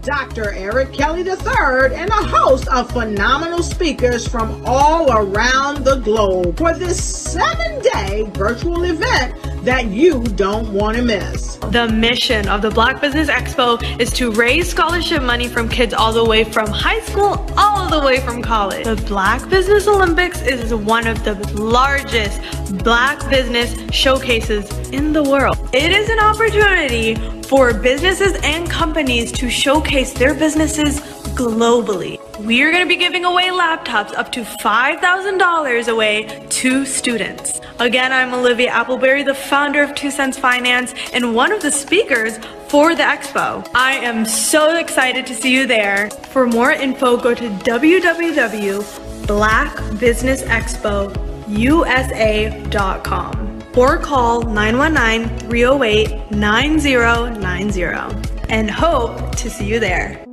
Dr. Eric Kelly III and a host of phenomenal speakers from all around the globe for this 7-day virtual event that you don't want to miss. The mission of the Black Business Expo is to raise scholarship money from kids all the way from high school all the way from college. The Black Business Olympics is one of the largest Black business showcases in the world. It is an opportunity for businesses and companies to showcase their businesses globally. We are going to be giving away laptops up to $5,000 away to students. Again, I'm Olivia Appleberry, the founder of 2 Cents Finance and one of the speakers for the expo. I am so excited to see you there. For more info, go to www.blackbusinessexpousa.com or call 919-308-9090 and hope to see you there.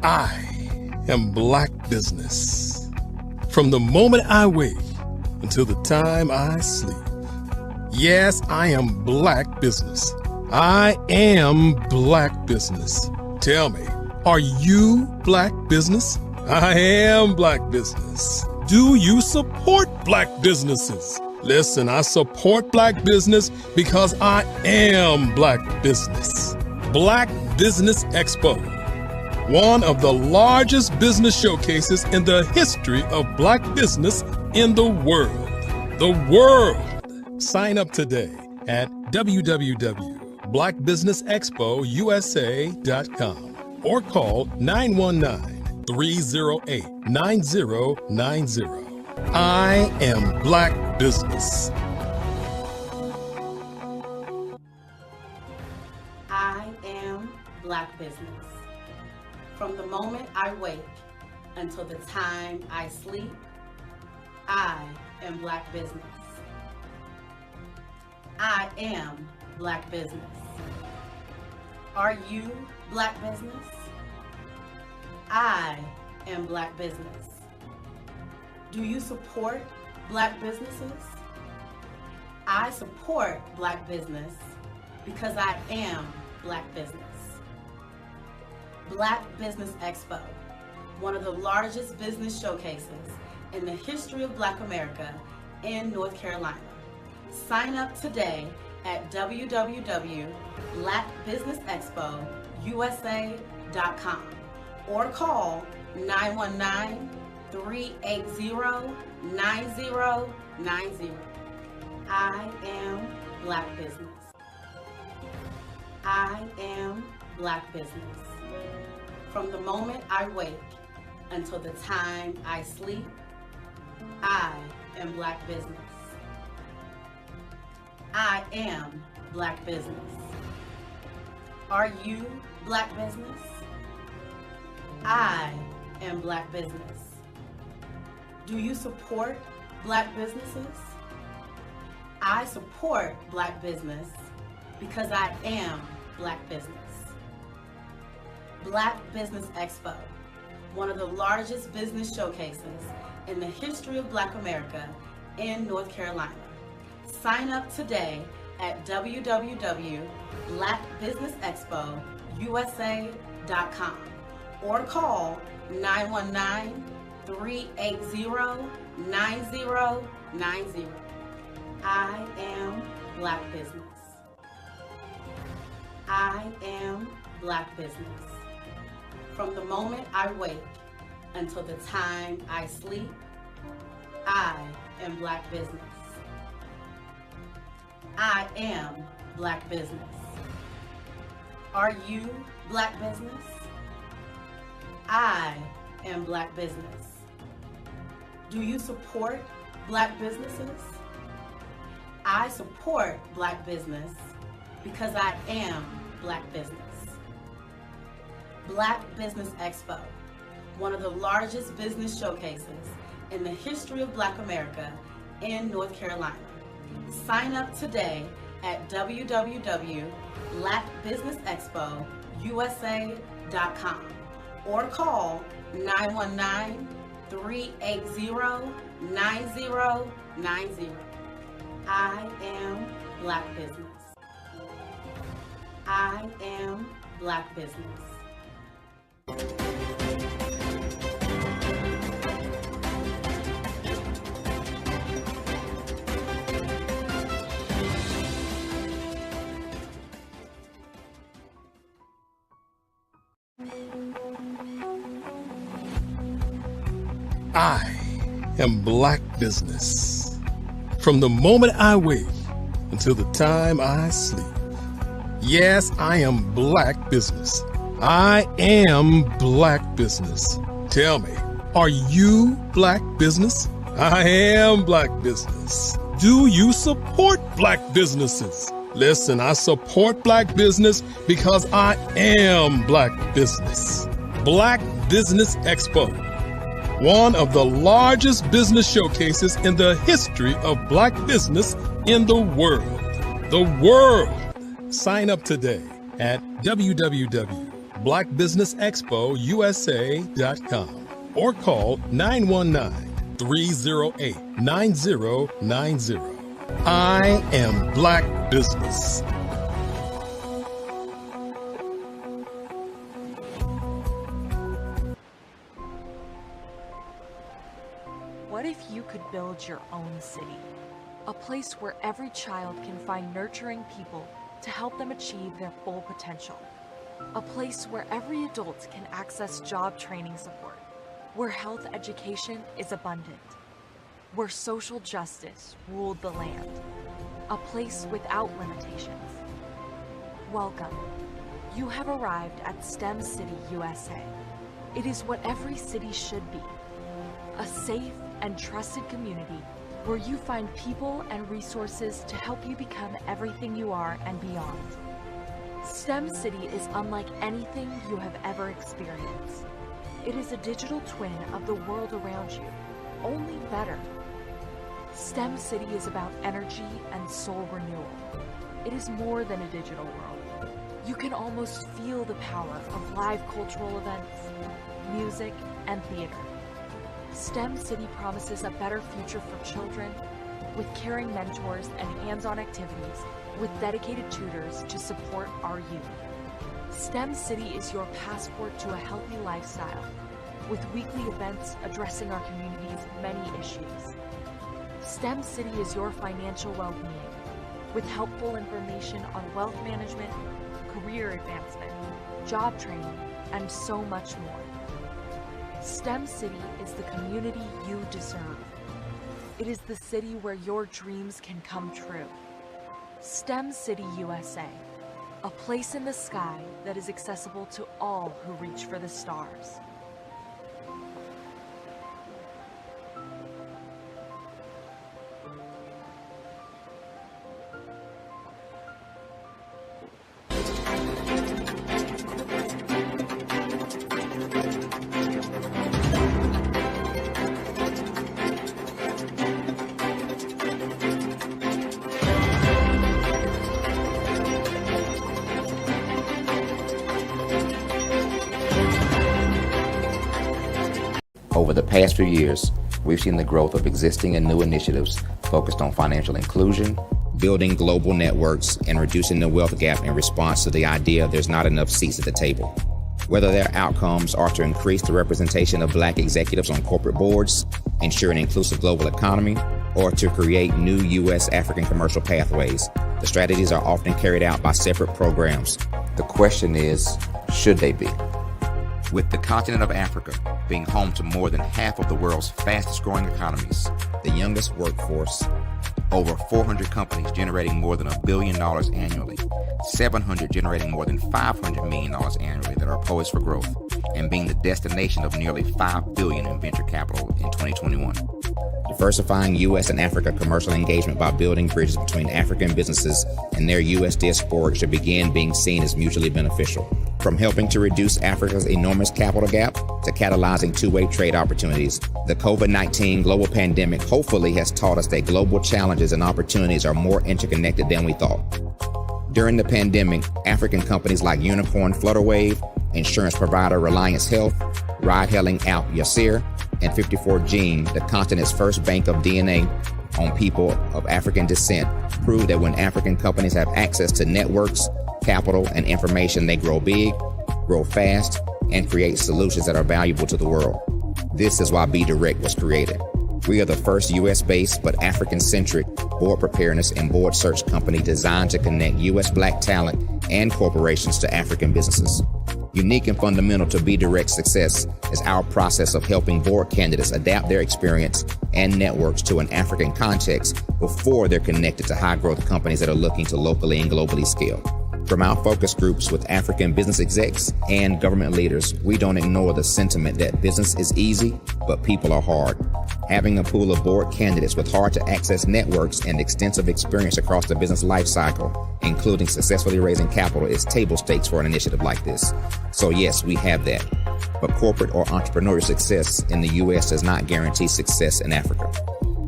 I am Black Business. From the moment I wake until the time I sleep. Yes, I am Black Business. I am Black Business. Tell me, are you Black Business? I am Black Business. Do you support Black businesses? Listen, I support Black business because I am Black Business. Black Business Expo, one of the largest business showcases in the history of Black business in the world. The world! Sign up today at www.blackbusinessexpousa.com or call 919-308-9090. I am Black Business. I am Black Business. From the moment I wake until the time I sleep, I am Black Business. I am Black Business. Are you Black Business? I am Black Business. Do you support Black businesses? I support Black business because I am Black Business. Black Business Expo, one of the largest business showcases in the history of Black America in North Carolina. Sign up today at www.blackbusinessexpousa.com or call 919-380-9090. I am Black Business. I am Black Business. From the moment I wake until the time I sleep, I am Black Business. I am Black Business. Are you Black Business? I am Black Business. Do you support Black businesses? I support Black business because I am Black Business. Black Business Expo, one of the largest business showcases in the history of Black America in North Carolina. Sign up today at www.blackbusinessexpousa.com or call 919-380-9090. I am Black Business. I am Black Business. From the moment I wake until the time I sleep, I am Black business. I am Black business. Are you Black business? I am Black business. Do you support Black businesses? I support Black business because I am Black business. Black Business Expo, one of the largest business showcases in the history of Black America in North Carolina. Sign up today at www.blackbusinessexpousa.com or call 919-380-9090. I am Black business. I am Black business. I am Black business. From the moment I wake until the time I sleep. Yes, I am Black business. I am Black business. Tell me, are you Black business? I am Black business. Do you support Black businesses? Listen, I support Black business because I am Black business. Black Business Expo, one of the largest business showcases in the history of Black business in the world. The world. Sign up today at www.blackbusinessexpousa.com or call 919-308-9090. I am Black business. What if you could build your own city? A place where every child can find nurturing people to help them achieve their full potential. A place where every adult can access job training support, where health education is abundant, where social justice ruled the land. A place without limitations. Welcome. You have arrived at STEM City USA. It is what every city should be. A safe and trusted community where you find people and resources to help you become everything you are and beyond. STEM City is unlike anything you have ever experienced. It is a digital twin of the world around you, only better. STEM City is about energy and soul renewal. It is more than a digital world. You can almost feel the power of live cultural events, music, and theater. STEM City promises a better future for children with caring mentors and hands-on activities with dedicated tutors to support our youth. STEM City is your passport to a healthy lifestyle with weekly events addressing our community's many issues. STEM City is your financial well-being with helpful information on wealth management, career advancement, job training, and so much more. STEM City is the community you deserve. It is the city where your dreams can come true. STEM City USA, a place in the sky that is accessible to all who reach for the stars. Over the past few years, we've seen the growth of existing and new initiatives focused on financial inclusion, building global networks, and reducing the wealth gap in response to the idea there's not enough seats at the table. Whether their outcomes are to increase the representation of Black executives on corporate boards, ensure an inclusive global economy, or to create new U.S.-African commercial pathways, the strategies are often carried out by separate programs. The question is, should they be? With the continent of Africa being home to more than half of the world's fastest growing economies, the youngest workforce, over 400 companies generating more than $1 billion annually, 700 generating more than $500 million annually that are poised for growth, and being the destination of nearly $5 billion in venture capital in 2021. Diversifying U.S. and Africa commercial engagement by building bridges between African businesses and their U.S. diaspora should begin being seen as mutually beneficial. From helping to reduce Africa's enormous capital gap to catalyzing two-way trade opportunities, the COVID-19 global pandemic hopefully has taught us that global challenges and opportunities are more interconnected than we thought. During the pandemic, African companies like Unicorn Flutterwave, insurance provider Reliance Health, ride-hailing app Yasir, and 54Gene, the continent's first bank of DNA on people of African descent, proved that when African companies have access to networks, capital, and information, they grow big, grow fast, and create solutions that are valuable to the world. This is why Be Direct was created. We are the first U.S.-based but African-centric board preparedness and board search company designed to connect U.S. Black talent and corporations to African businesses. Unique and fundamental to Be Direct's success is our process of helping board candidates adapt their experience and networks to an African context before they're connected to high-growth companies that are looking to locally and globally scale. From our focus groups with African business execs and government leaders, we don't ignore the sentiment that business is easy, but people are hard. Having a pool of board candidates with hard-to-access networks and extensive experience across the business life cycle, including successfully raising capital, is table stakes for an initiative like this. So yes, we have that. But corporate or entrepreneurial success in the U.S. does not guarantee success in Africa.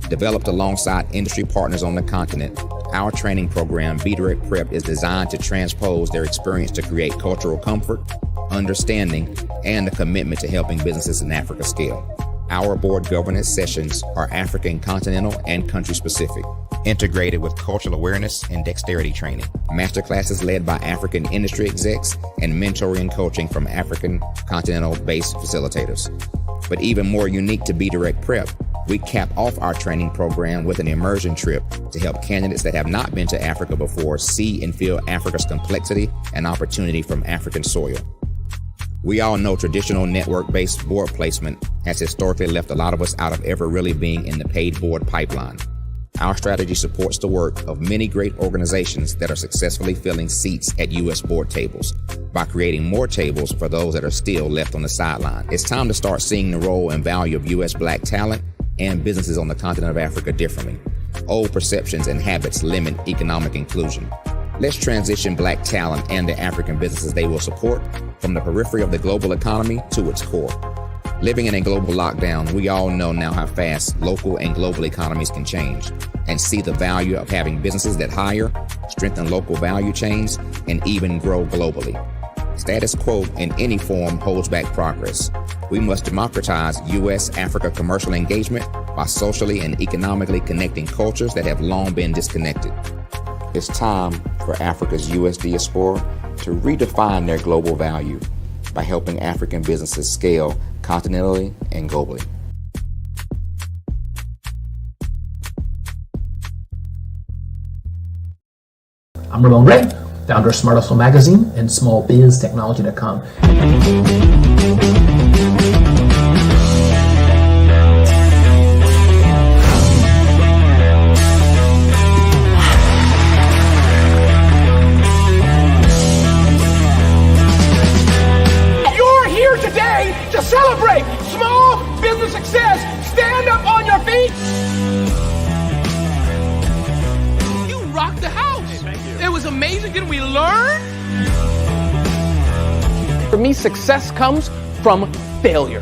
Developed alongside industry partners on the continent, our training program, Be Direct Prep, is designed to transpose their experience to create cultural comfort, understanding, and a commitment to helping businesses in Africa scale. Our board governance sessions are African, continental, and country-specific, integrated with cultural awareness and dexterity training, masterclasses led by African industry execs, and mentoring and coaching from African continental-based facilitators. But even more unique to Be Direct Prep, we cap off our training program with an immersion trip to help candidates that have not been to Africa before see and feel Africa's complexity and opportunity from African soil. We all know traditional network-based board placement has historically left a lot of us out of ever really being in the paid board pipeline. Our strategy supports the work of many great organizations that are successfully filling seats at U.S. board tables by creating more tables for those that are still left on the sideline. It's time to start seeing the role and value of U.S. Black talent and businesses on the continent of Africa differently. Old perceptions and habits limit economic inclusion. Let's transition Black talent and the African businesses they will support from the periphery of the global economy to its core. Living in a global lockdown, we all know now how fast local and global economies can change, and see the value of having businesses that hire, strengthen local value chains, and even grow globally. Status quo in any form holds back progress. We must democratize U.S.-Africa commercial engagement by socially and economically connecting cultures that have long been disconnected. It's time for Africa's U.S. diaspora to redefine their global value by helping African businesses scale continentally and globally. I'm Ramon Gray, founder of Smart Hustle Magazine and smallbiztechnology.com. You're here today to celebrate small business success. Stand up on your feet. You rocked the house. It was amazing. Didn't we learn? For me, success comes from failure.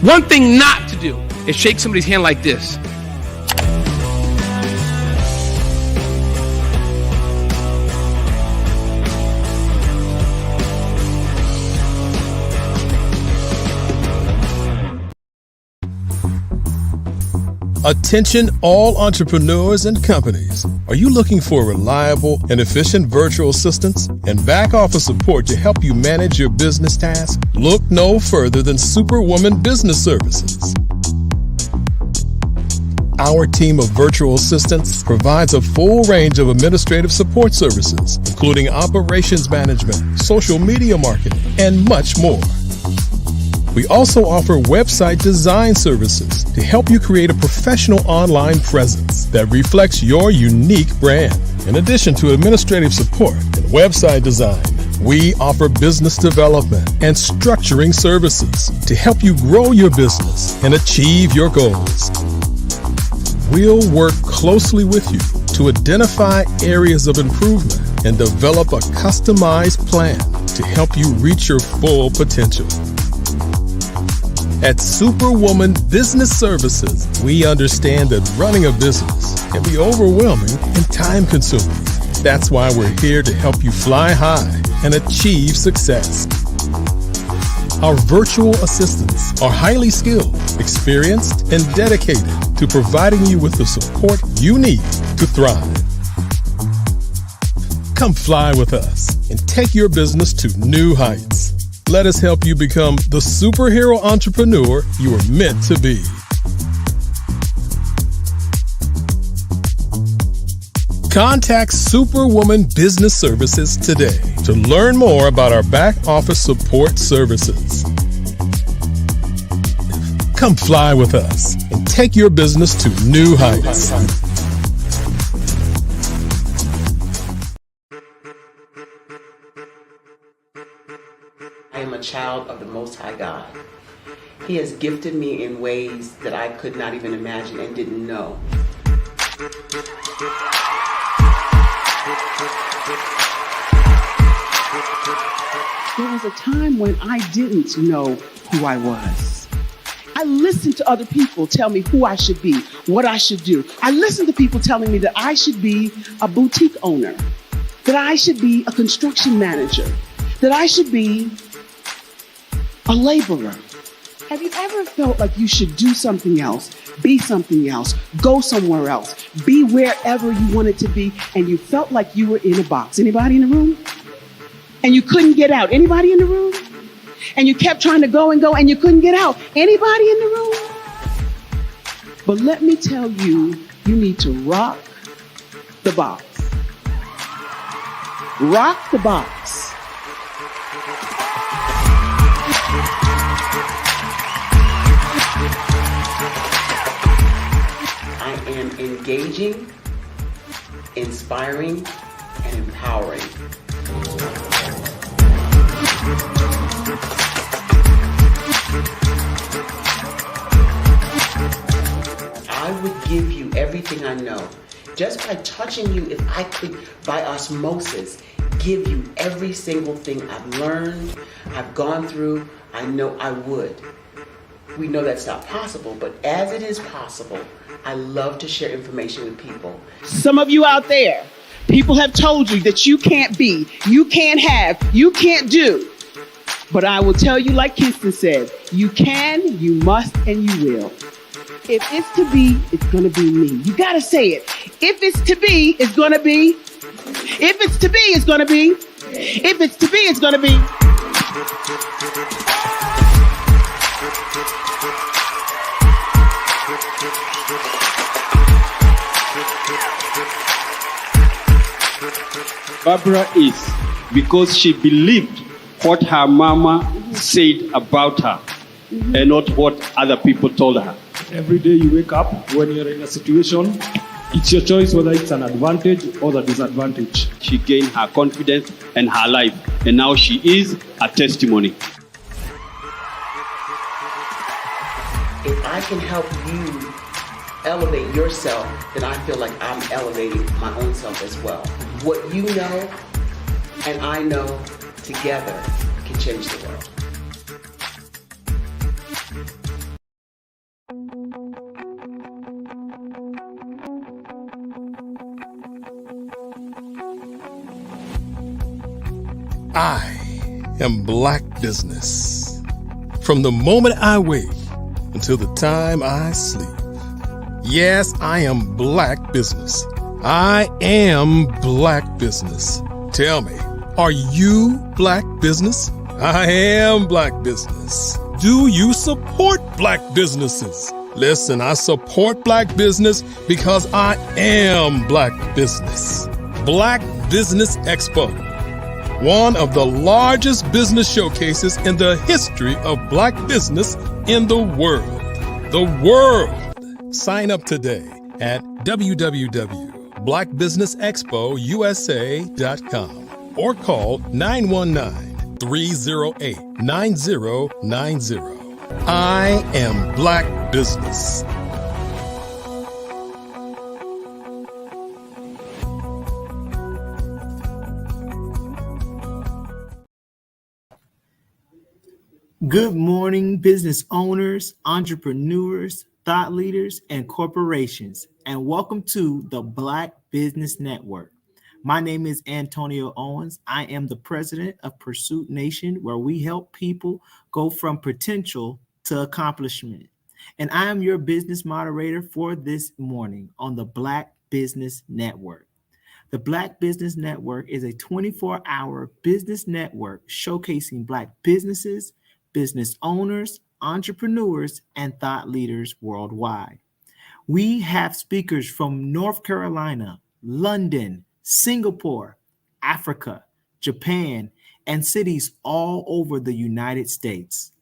One thing not to do is shake somebody's hand like this. Attention all entrepreneurs and companies. Are you looking for reliable and efficient virtual assistants and back office support to help you manage your business tasks? Look no further than Superwoman Business Services. Our team of virtual assistants provides a full range of administrative support services, including operations management, social media marketing, and much more. We also offer website design services to help you create a professional online presence that reflects your unique brand. In addition to administrative support and website design, we offer business development and structuring services to help you grow your business and achieve your goals. We'll work closely with you to identify areas of improvement and develop a customized plan to help you reach your full potential. At Superwoman Business Services, we understand that running a business can be overwhelming and time-consuming. That's why we're here to help you fly high and achieve success. Our virtual assistants are highly skilled, experienced, and dedicated to providing you with the support you need to thrive. Come fly with us and take your business to new heights. Let us help you become the superhero entrepreneur you are meant to be. Contact Superwoman Business Services today to learn more about our back office support services. Come fly with us and take your business to new heights. I am a child of the Most High God. He has gifted me in ways that I could not even imagine and didn't know. There was a time when I didn't know who I was. I listened to other people tell me who I should be, what I should do. I listened to people telling me that I should be a boutique owner, that I should be a construction manager, that I should be a laborer. Have you ever felt like you should do something else, be something else, go somewhere else, be wherever you wanted to be, and you felt like you were in a box? Anybody in the room? And you couldn't get out? Anybody in the room? And you kept trying to go and you couldn't get out? Anybody in the room? But let me tell you, you need to rock the box. Rock the box. I am engaging, inspiring, and empowering. I would give you everything I know. Just by touching you, if I could, by osmosis, give you every single thing I've learned, I've gone through, I know I would. We know that's not possible, but as it is possible, I love to share information with people. Some of you out there, people have told you that you can't be, you can't have, you can't do. But I will tell you, like Kingston said, you can, you must, and you will. If it's to be, it's going to be me. You got to say it. If it's to be, it's going to be. If it's to be, it's going to be. If it's to be, it's going to be. Barbara is because she believed what her mama said about her and not what other people told her. Every day you wake up, when you're in a situation, it's your choice whether it's an advantage or the disadvantage. She gained her confidence and her life, and now she is a testimony. If I can help you elevate yourself, then I feel like I'm elevating my own self as well. What you know and I know together can change the world. I am Black Business. From the moment I wake until the time I sleep. Yes, I am Black Business. I am Black Business. Tell me, are you Black Business? I am Black Business. Do you support Black businesses? Listen, I support Black business because I am Black business. Black Business Expo, one of the largest business showcases in the history of Black business in the world. The world! Sign up today at www.blackbusinessexpousa.com or call 919-308-9090. I am Black business. Good morning, business owners, entrepreneurs, thought leaders, and corporations, and welcome to the Black Business Network. My name is Antonio Owens. I am the president of Pursuit Nation, where we help people go from potential to accomplishment. And I am your business moderator for this morning on the Black Business Network. The Black Business Network is a 24-hour business network showcasing Black businesses, business owners, entrepreneurs, and thought leaders worldwide. We have speakers from North Carolina, London, Singapore, Africa, Japan, and cities all over the United States.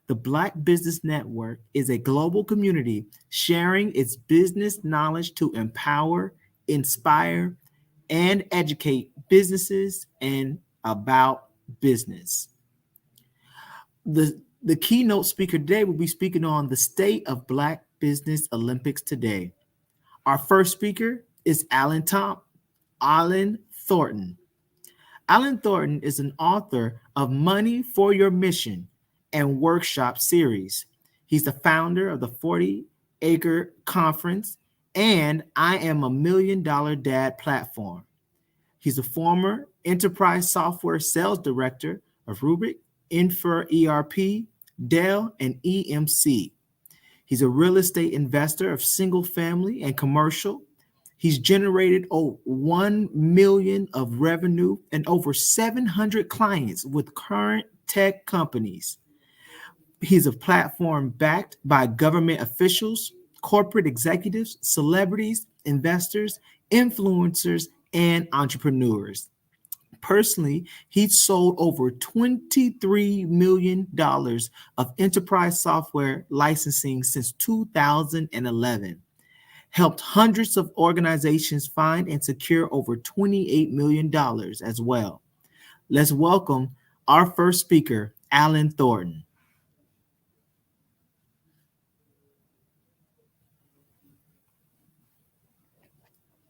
The Black Business Network is a global community sharing its business knowledge to empower, inspire, and educate businesses and about business. The keynote speaker today will be speaking on the state of Black Business Olympics today. Our first speaker is Alan Thornton. Alan Thornton is an author of Money for Your Mission and workshop series. He's the founder of the 40 Acre Conference and I Am a $1 Million Dad platform. He's a former enterprise software sales director of Rubrik, Infor ERP, Dell, and EMC. He's a real estate investor of single family and commercial. He's generated over $1 million of revenue and over 700 clients with current tech companies. He's a platform backed by government officials, corporate executives, celebrities, investors, influencers, and entrepreneurs. Personally, he's sold over $23 million of enterprise software licensing since 2011, helped hundreds of organizations find and secure over $28 million as well. Let's welcome our first speaker, Alan Thornton.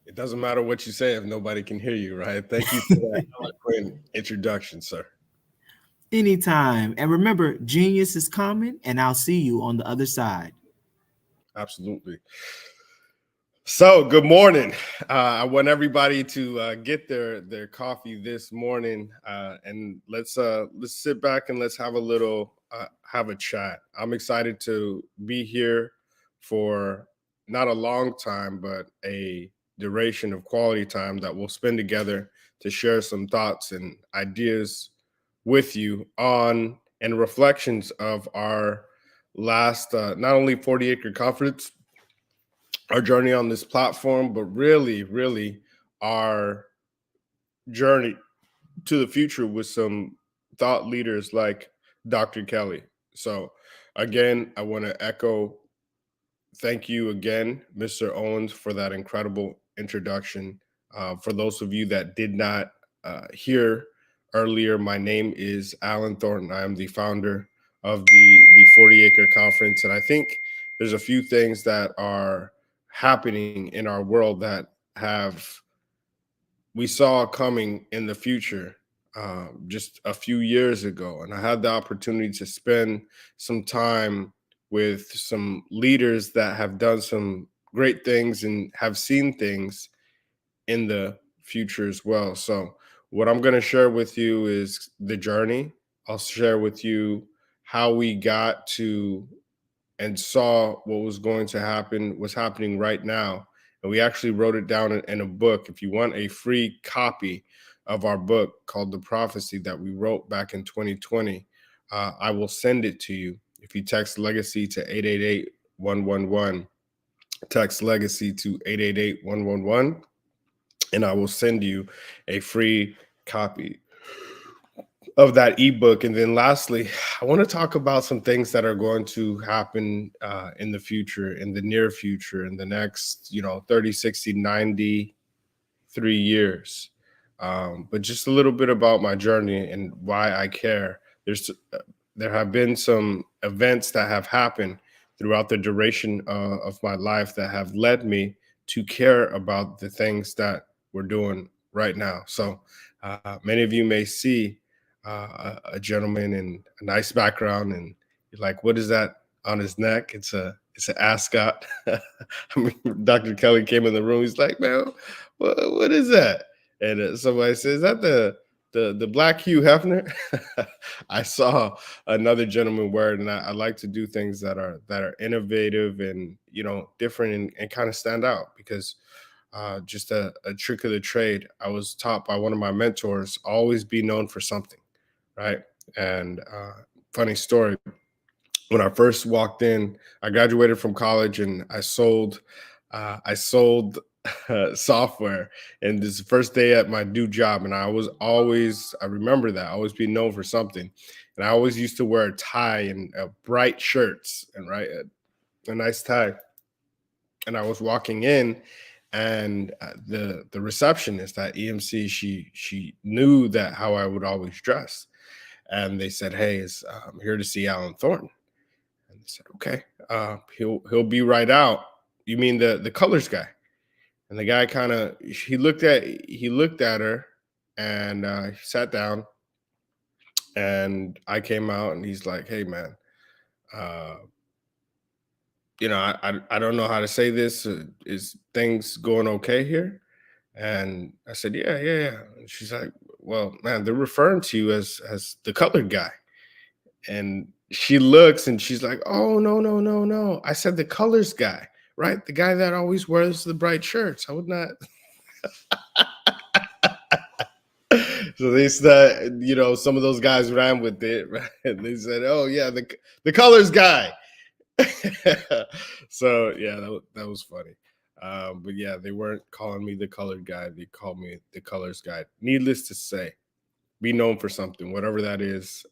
It doesn't matter what you say if nobody can hear you, right? Thank you for that eloquent introduction, sir. Anytime. And remember, genius is common, and I'll see you on the other side. Absolutely. So, good morning. I want everybody to get their coffee this morning, and let's sit back and let's have a chat. I'm excited to be here for not a long time, but a duration of quality time that we'll spend together to share some thoughts and ideas with you on and reflections of our last not only 40 Acre Conference, our journey on this platform, but really our journey to the future with some thought leaders like Dr. Kelly. So again, I want to echo thank you again, Mr. Owens, for that incredible introduction. For those of you that did not hear earlier, my name is Alan Thornton. I am the founder of the 40 Acre Conference. And I think there's a few things that are happening in our world that we saw coming in the future just a few years ago. And I had the opportunity to spend some time with some leaders that have done some great things and have seen things in the future as well. So what I'm going to share with you is the journey. I'll share with you how we got to and saw what was going to happen, what's happening right now. And we actually wrote it down in a book. If you want a free copy of our book called The Prophecy that we wrote back in 2020, I will send it to you. If you text Legacy to 111. Text legacy to 888-111, and I will send you a free copy of that ebook. And then lastly, I want to talk about some things that are going to happen in the future, in the near future, in the next 30, 60, 93 years. But just a little bit about my journey and why I care. There have been some events that have happened throughout the duration of my life that have led me to care about the things that we're doing right now. So many of you may see a gentleman in a nice background, and you're like, what is that on his neck? It's an ascot. I mean, Dr. Kelly came in the room. He's like, man, what is that? And somebody says, is that the Black Hugh Hefner? I saw another gentleman wear it, and I like to do things that are innovative and different and kind of stand out, because just a trick of the trade. I was taught by one of my mentors, always be known for something, right? And funny story, when I first walked in, I graduated from college and I sold software, and this is the first day at my new job, and I remember that, always be known for something. And I always used to wear a tie and bright shirts and a nice tie. And I was walking in, and the receptionist at EMC, she knew that how I would always dress, and they said, hey, I'm here to see Alan Thornton. And they said, okay, he'll be right out. You mean the colors guy? And the guy he looked at her, and he sat down, and I came out, and he's like, hey man, I don't know how to say this. Is things going okay here? And I said, yeah. And she's like, well, man, they're referring to you as the colored guy. And she looks, and she's like, oh, no. I said the colors guy, right? The guy that always wears the bright shirts. I would not. So they said, some of those guys ran with it, right? And they said, oh yeah, the colors guy. So yeah, that was funny. But yeah, they weren't calling me the colored guy. They called me the colors guy. Needless to say, be known for something, whatever that is,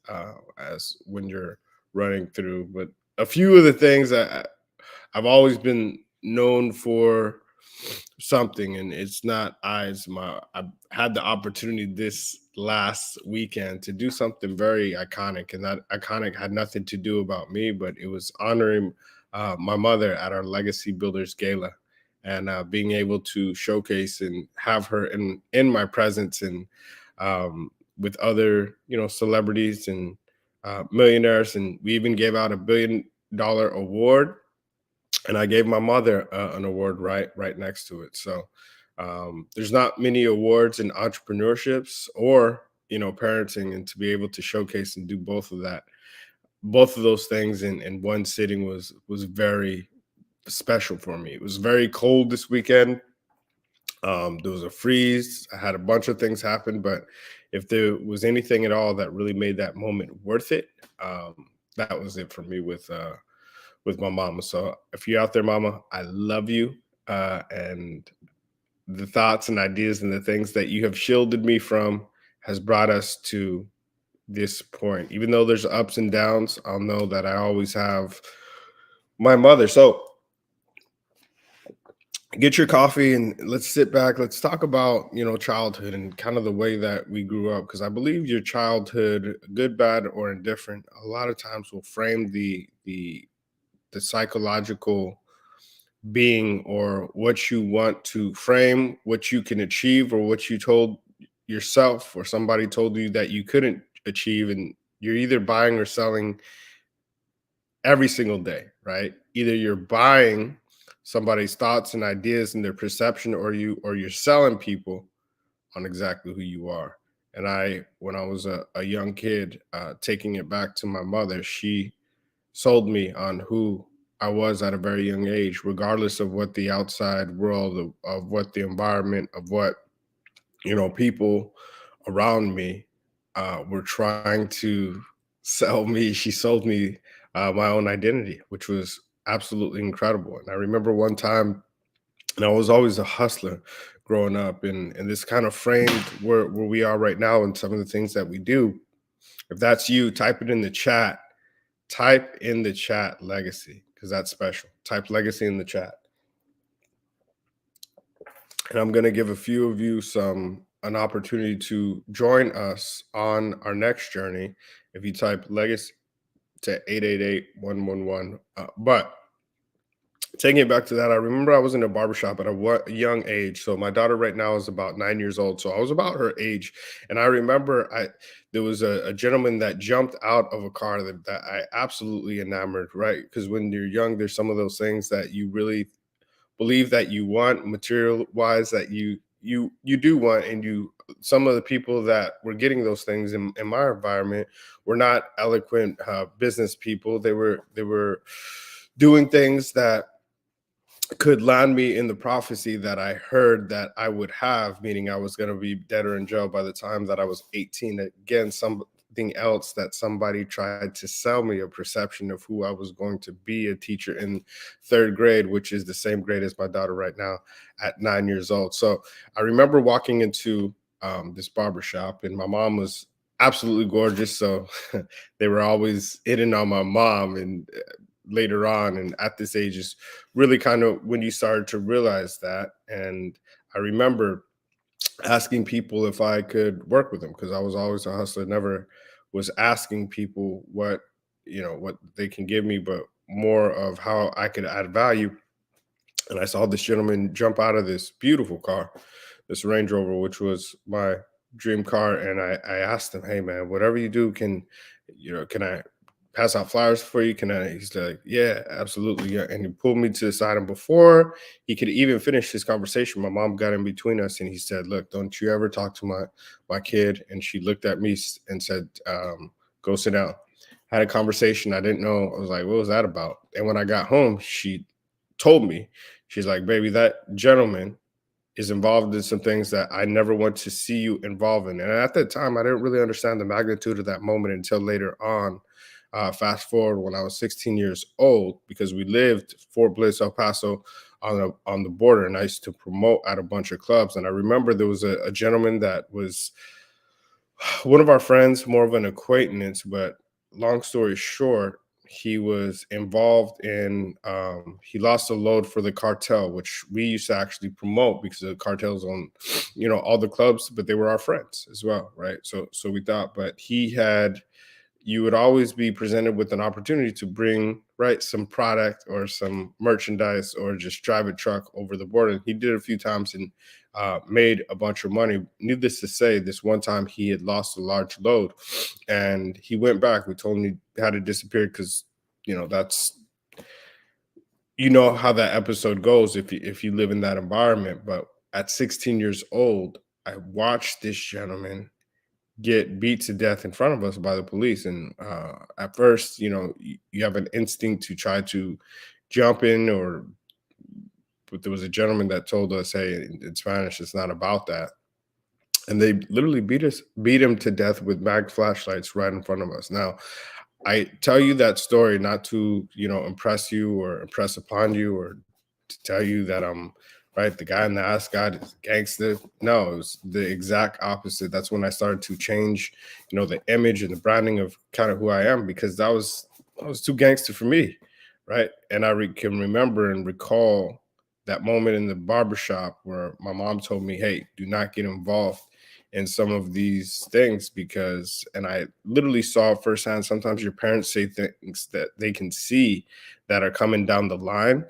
as when you're running through. But a few of the things I've always been known for something, and it's not I had the opportunity this last weekend to do something very iconic, and that iconic had nothing to do about me, but it was honoring my mother at our Legacy Builders Gala, and being able to showcase and have her in my presence, and with other celebrities and millionaires, and we even gave out $1 billion award. And I gave my mother an award right next to it. So there's not many awards in entrepreneurships or parenting, and to be able to showcase and do both of those things in one sitting was very special for me. It was very cold this weekend. There was a freeze. I had a bunch of things happen, but if there was anything at all that really made that moment worth it, that was it for me with my mama. So if you're out there, mama, I love you. And the thoughts and ideas and the things that you have shielded me from has brought us to this point. Even though there's ups and downs, I'll know that I always have my mother. So get your coffee and let's sit back. Let's talk about, childhood and kind of the way that we grew up. Because I believe your childhood, good, bad, or indifferent, a lot of times will frame the psychological being, or what you want to frame, what you can achieve, or what you told yourself or somebody told you that you couldn't achieve. And you're either buying or selling every single day, right? Either you're buying somebody's thoughts and ideas and their perception, or you're selling people on exactly who you are. And when I was a young kid, taking it back to my mother, she sold me on who I was at a very young age, regardless of what the outside world, of what the environment, of what, people around me were trying to sell me. She sold me my own identity, which was absolutely incredible. And I remember one time, and I was always a hustler growing up, and this kind of framed where we are right now and some of the things that we do. If that's you, type it in the chat. Type in the chat legacy, because that's special. Type legacy in the chat. And I'm going to give a few of you an opportunity to join us on our next journey. If you type legacy to 888-111. But taking it back to that, I remember I was in a barbershop at a young age. So my daughter right now is about 9 years old. So I was about her age. And I remember there was a gentleman that jumped out of a car that I absolutely enamored, right? Because when you're young, there's some of those things that you really believe that you want, material wise, that you do want. And some of the people that were getting those things in my environment were not eloquent business people. They were doing things that could land me in the prophecy that I heard that I would have, meaning I was going to be dead or in jail by the time that I was 18. Again, something else that somebody tried to sell me, a perception of who I was going to be, a teacher in 3rd grade, which is the same grade as my daughter right now at 9 years old. So I remember walking into this barbershop, and my mom was absolutely gorgeous. So they were always hitting on my mom. And later on, and at this age, is really kind of when you started to realize that. And I remember asking people if I could work with them, because I was always a hustler, never was asking people what they can give me, but more of how I could add value. And I saw this gentleman jump out of this beautiful car, this Range Rover, which was my dream car. And I asked him, "Hey man, whatever you do, can I pass out flyers for you? Can I?" He's like, "Yeah, absolutely." Yeah. And he pulled me to the side. And before he could even finish his conversation, my mom got in between us and he said, "Look, don't you ever talk to my kid." And she looked at me and said, "Go sit down." Had a conversation. I didn't know. I was like, "What was that about?" And when I got home, she told me, she's like, "Baby, that gentleman is involved in some things that I never want to see you involved in." And at that time, I didn't really understand the magnitude of that moment until later on. Fast forward when I was 16 years old, because we lived Fort Bliss, El Paso, on the border, and I used to promote at a bunch of clubs. And I remember there was a gentleman that was one of our friends, more of an acquaintance, but long story short, he was involved in, he lost a load for the cartel, which we used to actually promote because the cartels on, all the clubs, but they were our friends as well, right? So we thought, but you would always be presented with an opportunity to bring, right, some product or some merchandise or just drive a truck over the border. He did it a few times and made a bunch of money. Needless to say, this one time he had lost a large load and he went back. We told him he had to disappear because, that's, how that episode goes if you live in that environment. But at 16 years old, I watched this gentleman get beat to death in front of us by the police. And at first, you have an instinct to try to jump in, but there was a gentleman that told us, "Hey, in Spanish, it's not about that." And they literally beat him to death with mag flashlights right in front of us. Now, I tell you that story not to, impress you or impress upon you or to tell you that I'm right, the guy in the ascot is a gangster. No, it was the exact opposite. That's when I started to change, the image and the branding of kind of who I am, because that was too gangster for me, right? And I can remember and recall that moment in the barbershop where my mom told me, "Hey, do not get involved in some of these things," and I literally saw firsthand, sometimes your parents say things that they can see that are coming down the line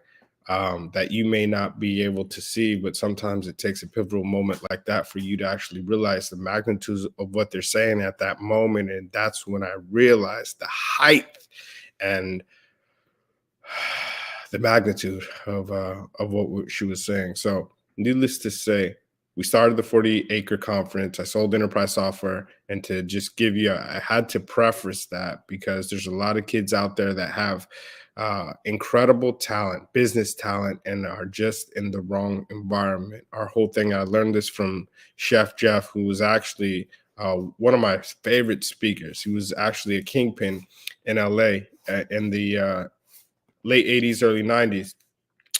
that you may not be able to see, but sometimes it takes a pivotal moment like that for you to actually realize the magnitude of what they're saying at that moment. And that's when I realized the height and the magnitude of what she was saying. So needless to say, we started the 40-acre conference. I sold enterprise software. And to just give you, I had to preface that because there's a lot of kids out there that have incredible talent, business talent, and are just in the wrong environment. Our whole thing, I learned this from Chef Jeff, who was actually one of my favorite speakers. He was actually a kingpin in LA in the late 80s, early 90s.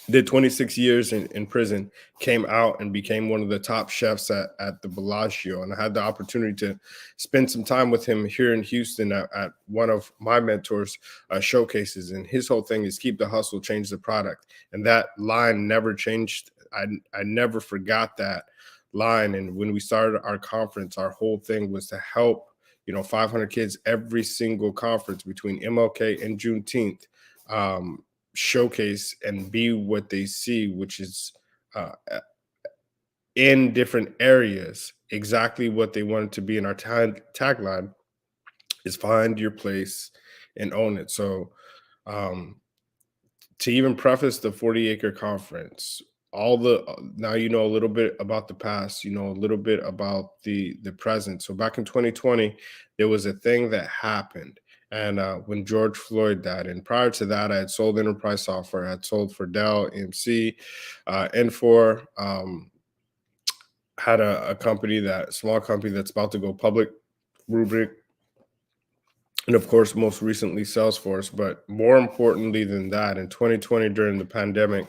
Did 26 years in prison, came out and became one of the top chefs at the Bellagio. And I had the opportunity to spend some time with him here in Houston at one of my mentors' showcases. And his whole thing is keep the hustle, change the product. And that line never changed. I never forgot that line. And when we started our conference, our whole thing was to help, 500 kids every single conference between MLK and Juneteenth. Showcase and be what they see, which is in different areas, exactly what they wanted to be. In our tagline is find your place and own it. So to even preface the 40-acre conference, now you know a little bit about the past, a little bit about the present. So back in 2020, there was a thing that happened. And when George Floyd died, and prior to that, I had sold enterprise software. I had sold for Dell, EMC, Infor, had a small company that's about to go public, Rubrik, and of course, most recently Salesforce. But more importantly than that, in 2020, during the pandemic,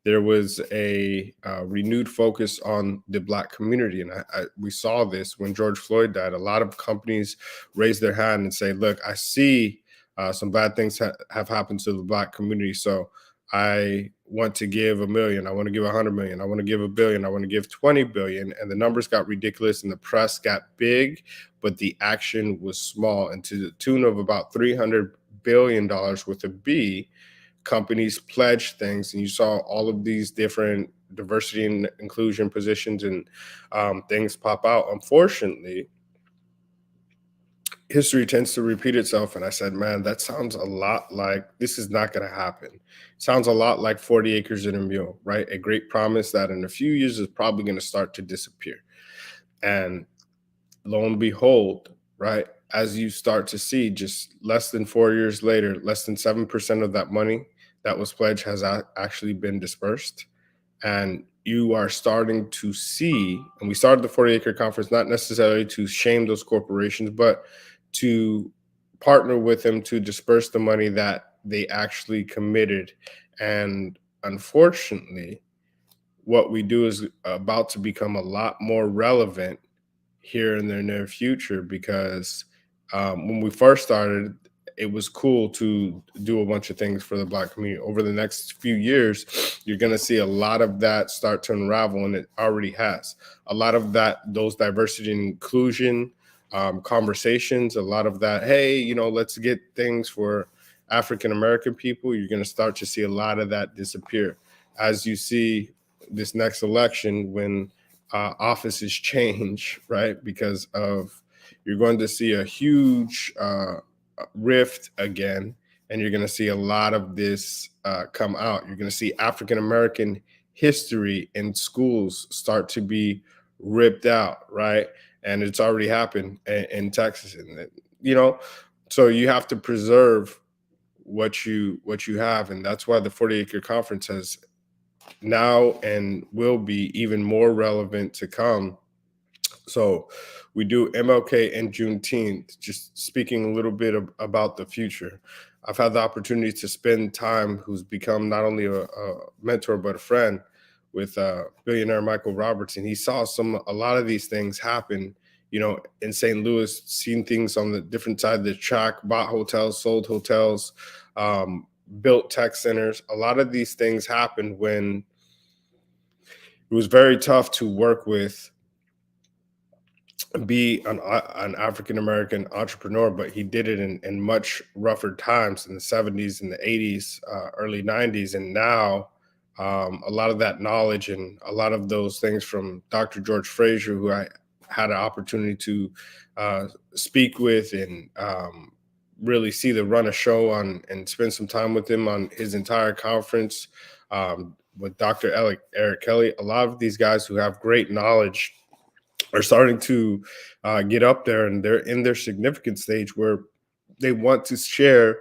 there was a renewed focus on the Black community. And we saw this when George Floyd died. A lot of companies raised their hand and say, look, I see some bad things have happened to the Black community. So I want to give $1 million. I want to give $100 million. I want to give $1 billion. I want to give $20 billion. And the numbers got ridiculous and the press got big, but the action was small. And to the tune of about $300 billion with a B, companies pledged things. And you saw all of these different diversity and inclusion positions and things pop out. Unfortunately, history tends to repeat itself. And I said, man, that sounds a lot like this is not going to happen. Sounds a lot like 40 acres and a mule, right? A great promise that in a few years is probably going to start to disappear. And lo and behold, right, as you start to see just less than 4 years later, less than 7% of that money that was pledged has actually been dispersed. And you are starting to see, and we started the 40-acre conference not necessarily to shame those corporations, but to partner with them to disperse the money that they actually committed. And unfortunately, what we do is about to become a lot more relevant here in the near future, because when we first started, it was cool to do a bunch of things for the Black community. Over the next few years, you're going to see a lot of that start to unravel, and it already has. A lot of those diversity and inclusion conversations, a lot of that, hey, let's get things for African-American people, you're going to start to see a lot of that disappear. As you see this next election, when offices change, right? Because you're going to see a huge rift again, and you're going to see a lot of this come out. You're going to see African-American history in schools start to be ripped out, right? And it's already happened in Texas, and so you have to preserve what you have, and that's why the 40-acre conference has now and will be even more relevant to come. So we do MLK and Juneteenth, just speaking a little bit about the future. I've had the opportunity to spend time who's become not only a mentor, but a friend with billionaire Michael Roberts. And he saw a lot of these things happen, in St. Louis, seen things on the different side of the track, bought hotels, sold hotels, built tech centers. A lot of these things happened when it was very tough to work with, be an African-American entrepreneur, but he did it in much rougher times in the 70s and the 80s, early 90s. And now a lot of that knowledge and a lot of those things from Dr. George Fraser, who I had an opportunity to speak with and really run a show on and spend some time with him on his entire conference, with Dr. Eric Kelly. A lot of these guys who have great knowledge are starting to get up there, and they're in their significant stage where they want to share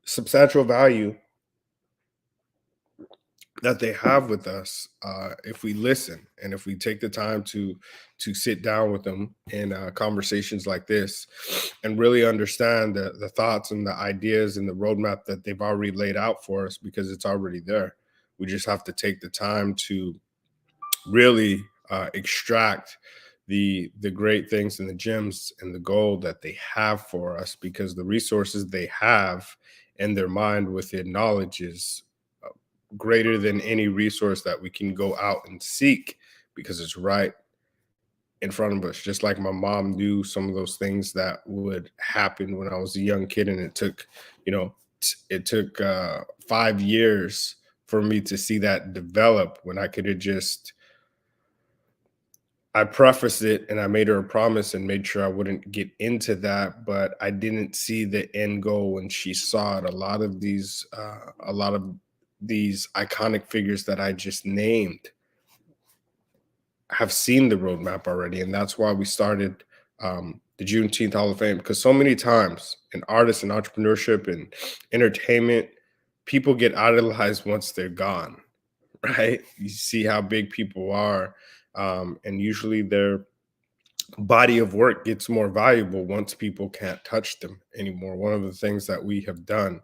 substantial value that they have with us, if we listen and if we take the time to sit down with them in conversations like this and really understand the thoughts and the ideas and the roadmap that they've already laid out for us, because it's already there. We just have to take the time to really extract the great things and the gems and the gold that they have for us, because the resources they have in their mind with their knowledge is greater than any resource that we can go out and seek, because it's right in front of us. Just like my mom knew some of those things that would happen when I was a young kid, and it took, it took 5 years for me to see that develop, when I could have just, I prefaced it and I made her a promise and made sure I wouldn't get into that, but I didn't see the end goal when she saw it. A lot of these iconic figures that I just named have seen the roadmap already, and that's why we started the Juneteenth Hall of Fame. Because so many times in artists and entrepreneurship and entertainment, people get idolized once they're gone, right? You see how big people are, and usually their body of work gets more valuable once people can't touch them anymore. One of the things that we have done,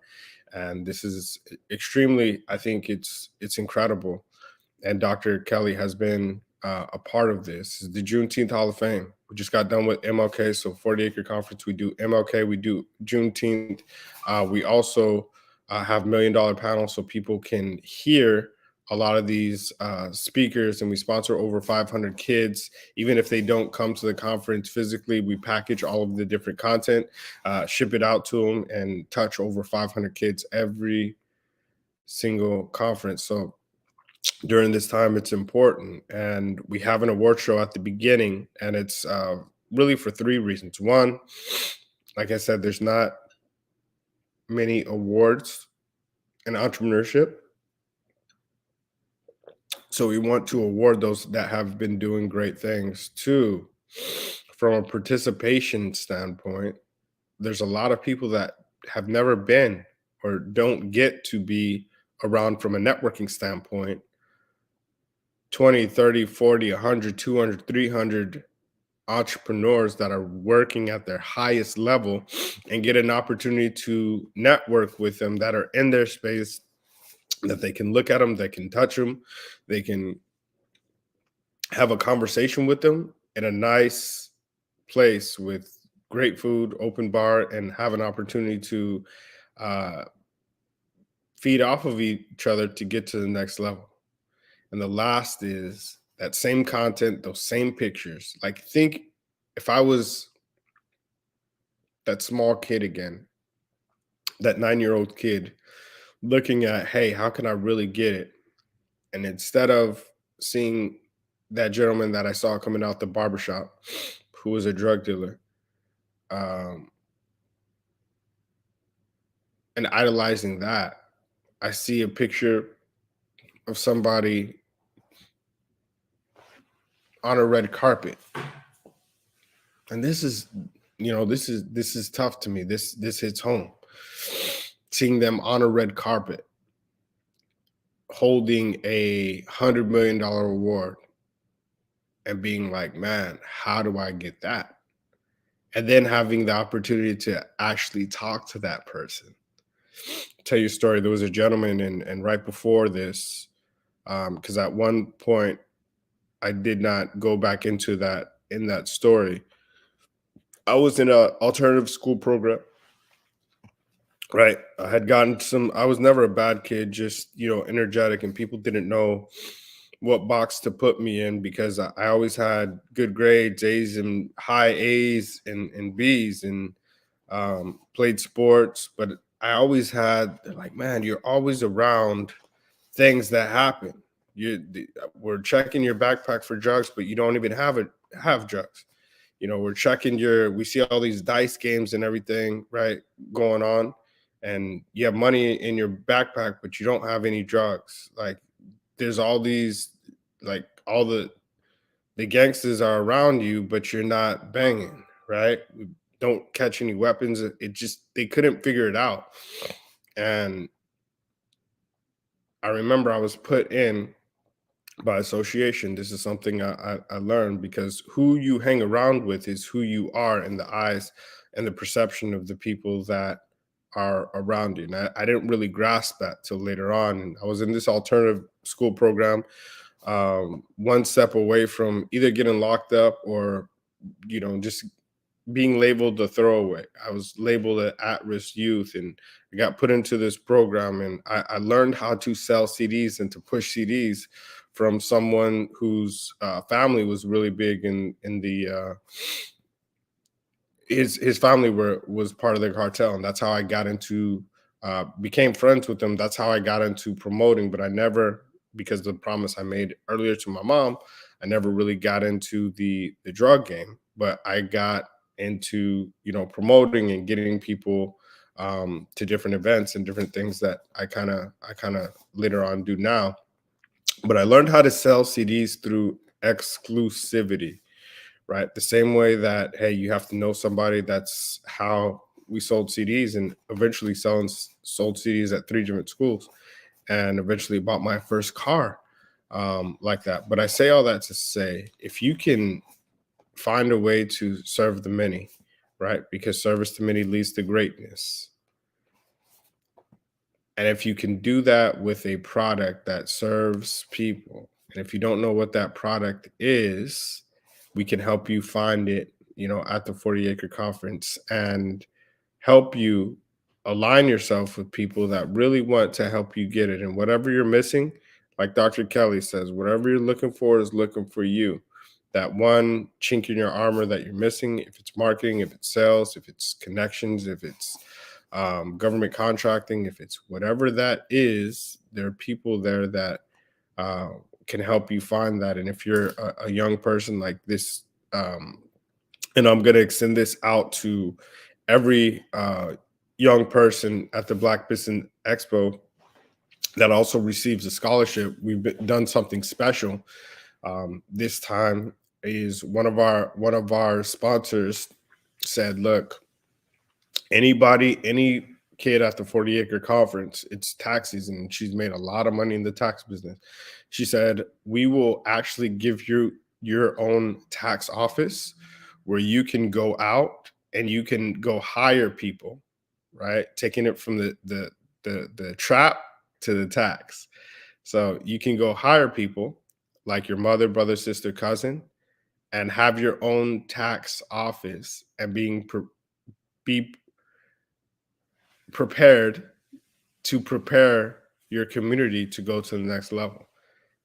and this is extremely, I think it's incredible, and Dr. Kelly has been a part of this, is the Juneteenth Hall of Fame. We just got done with MLK, so 40-acre conference. We do MLK, we do Juneteenth. We also have $1 million panels so people can hear a lot of these speakers, and we sponsor over 500 kids. Even if they don't come to the conference physically, we package all of the different content, ship it out to them, and touch over 500 kids every single conference. So during this time, it's important. And we have an award show at the beginning, and it's really for 3 reasons. One, like I said, there's not many awards in entrepreneurship, so we want to award those that have been doing great things. 2, from a participation standpoint, there's a lot of people that have never been or don't get to be around from a networking standpoint. 20, 30, 40, 100, 200, 300 entrepreneurs that are working at their highest level and get an opportunity to network with them that are in their space, that they can look at them, they can touch them, they can have a conversation with them in a nice place with great food, open bar, and have an opportunity to feed off of each other to get to the next level. And the last is that same content, those same pictures. Like, think if I was that small kid again, that 9-year-old kid looking at, hey, how can I really get it? And instead of seeing that gentleman that I saw coming out the barbershop who was a drug dealer, and idolizing that, I see a picture of somebody on a red carpet. And this is, this is tough to me. This hits home. Seeing them on a red carpet, holding a $100 million award, and being like, man, how do I get that? And then having the opportunity to actually talk to that person. Tell you a story. There was a gentleman, and right before this, because at one point I did not go back into that in that story. I was in an alternative school program, right? I had gotten I was never a bad kid, just, energetic, and people didn't know what box to put me in because I always had good grades, A's and high A's and B's, and played sports, but I always had, they're like, man, you're always around things that happen. We're checking your backpack for drugs, but you don't even have drugs. We're checking we see all these dice games and everything, right, going on, and you have money in your backpack, but you don't have any drugs. Like, there's all these, like, all the gangsters are around you, but you're not banging, right? Don't catch any weapons. They couldn't figure it out. And I remember I was put in by association. This is something I learned, because who you hang around with is who you are in the eyes and the perception of the people that are around you. And I didn't really grasp that till later on. And I was in this alternative school program, one step away from either getting locked up or, just being labeled a throwaway. I was labeled an at-risk youth, and I got put into this program, and I learned how to sell CDs and to push CDs from someone whose family was really big in the his family was part of the cartel, and that's how I got into became friends with them. That's how I got into promoting, but I never, because of the promise I made earlier to my mom, I never really got into the drug game. But I got into promoting and getting people to different events and different things that I kind of later on do now. But I learned how to sell CDs through exclusivity, right? The same way that, hey, you have to know somebody. That's how we sold CDs, and eventually sold CDs at 3 different schools, and eventually bought my first car like that. But I say all that to say, if you can find a way to serve the many, right? Because service to many leads to greatness. And if you can do that with a product that serves people, and if you don't know what that product is, we can help you find it, at the 40 Acre Conference, and help you align yourself with people that really want to help you get it. And whatever you're missing, like Dr. Kelly says, whatever you're looking for is looking for you. That one chink in your armor that you're missing, if it's marketing, if it's sales, if it's connections, if it's government contracting, if it's whatever that is, there are people there that can help you find that. And if you're a young person like this, and I'm going to extend this out to every young person at the Black Business Expo that also receives a scholarship, we've done something special. This time is one of our sponsors said, look, any kid at the 40 Acre Conference, it's tax season, and she's made a lot of money in the tax business. She said, we will actually give you your own tax office where you can go out and you can go hire people, right? Taking it from the trap to the tax. So you can go hire people like your mother, brother, sister, cousin, and have your own tax office, and be prepared to prepare your community to go to the next level.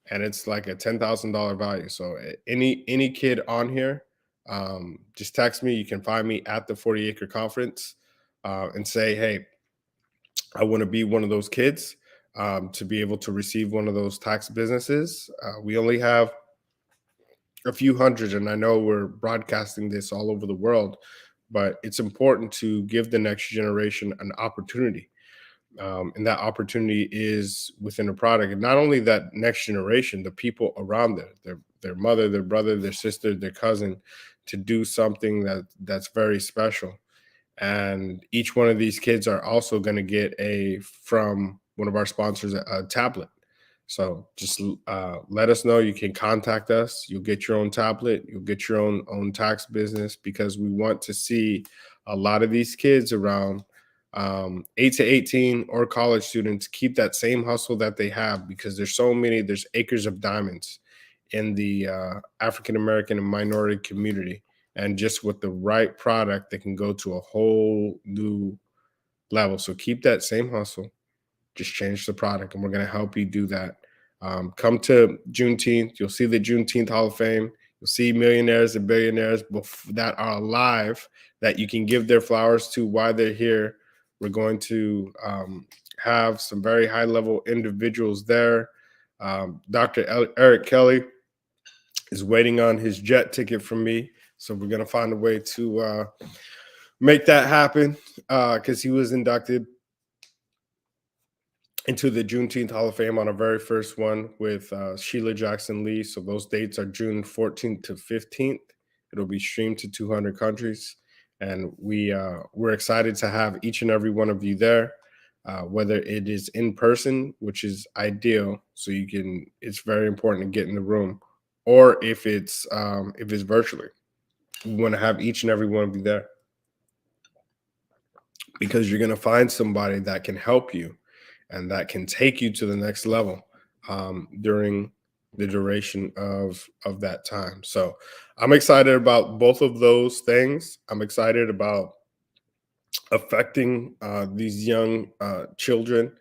And it's like a $10,000 value. So any kid on here, just text me. You can find me at the 40 Acre Conference and say, hey, I want to be one of those kids to be able to receive one of those tax businesses. We only have a few hundred, and I know we're broadcasting this all over the world, but it's important to give the next generation an opportunity. And that opportunity is within a product. And not only that next generation, the people around their mother, their brother, their sister, their cousin, to do something that's very special. And each one of these kids are also going to get from one of our sponsors, a tablet. So just let us know. You can contact us. You'll get your own tablet. You'll get your own tax business, because we want to see a lot of these kids around 8 to 18 or college students keep that same hustle that they have, because there's acres of diamonds in the African-American and minority community. And just with the right product, they can go to a whole new level. So keep that same hustle. Just change the product, and we're going to help you do that. Come to Juneteenth. You'll see the Juneteenth Hall of Fame. You'll see millionaires and billionaires that are alive that you can give their flowers to while they're here. We're going to have some very high-level individuals there. Dr. Eric Kelly is waiting on his jet ticket from me. So we're going to find a way to make that happen, because he was inducted into the Juneteenth Hall of Fame on our very first one with Sheila Jackson Lee. So those dates are June 14th to 15th. It'll be streamed to 200 countries. And we're excited to have each and every one of you there. whether it is in person, which is ideal, so it's very important to get in the room, or if it's virtually. We want to have each and every one of you there, because you're going to find somebody that can help you and that can take you to the next level during the duration of that time. So I'm excited about both of those things. I'm excited about affecting these young children,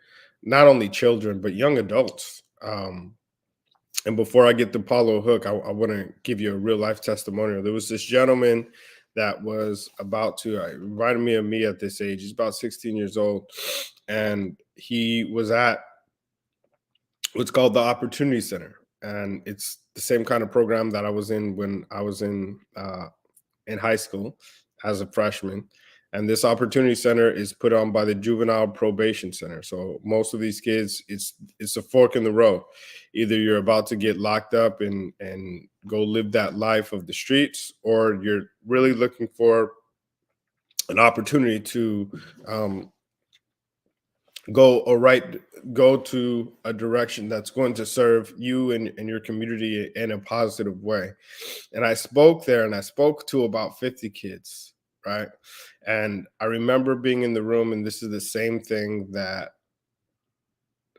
not only children, but young adults. And before I get to Paulo Hook, I want to give you a real life testimonial. There was this gentleman that was about to, reminded me of me at this age. He's about 16 years old. And he was at what's called the Opportunity Center. And it's the same kind of program that I was in when I was in high school as a freshman. And this Opportunity Center is put on by the Juvenile Probation Center. So most of these kids, it's a fork in the road. Either you're about to get locked up and go live that life of the streets, or you're really looking for an opportunity to go to a direction that's going to serve you and your community in a positive way. And I spoke there, and I spoke to about 50 kids, right? And I remember being in the room, and this is the same thing that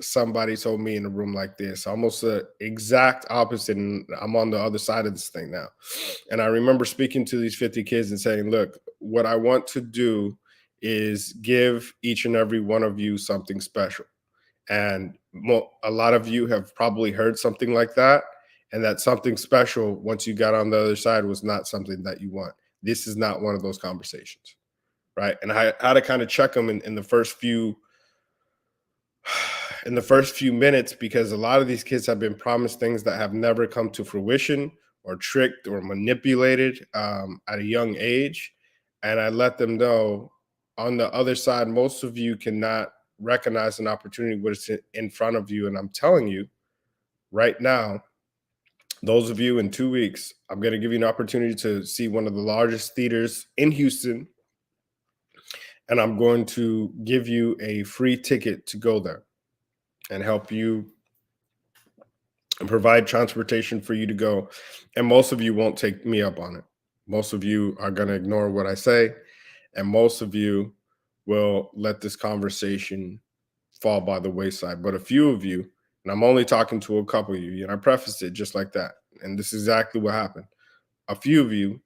somebody told me in a room like this, almost the exact opposite. And I'm on the other side of this thing now. And I remember speaking to these 50 kids and saying, look, what I want to do is give each and every one of you something special. And a lot of you have probably heard something like that. And that something special, once you got on the other side, was not something that you want. This is not one of those conversations, right? And I had to kind of check them in the first few minutes, because a lot of these kids have been promised things that have never come to fruition, or tricked or manipulated at a young age. And I let them know, on the other side, most of you cannot recognize an opportunity when it's in front of you. And I'm telling you right now, those of you in 2 weeks, I'm going to give you an opportunity to see one of the largest theaters in Houston. And I'm going to give you a free ticket to go there and help you and provide transportation for you to go. And most of you won't take me up on it. Most of you are going to ignore what I say. And most of you will let this conversation fall by the wayside. But a few of you, and I'm only talking to a couple of you, and I prefaced it just like that. And this is exactly what happened. A few of you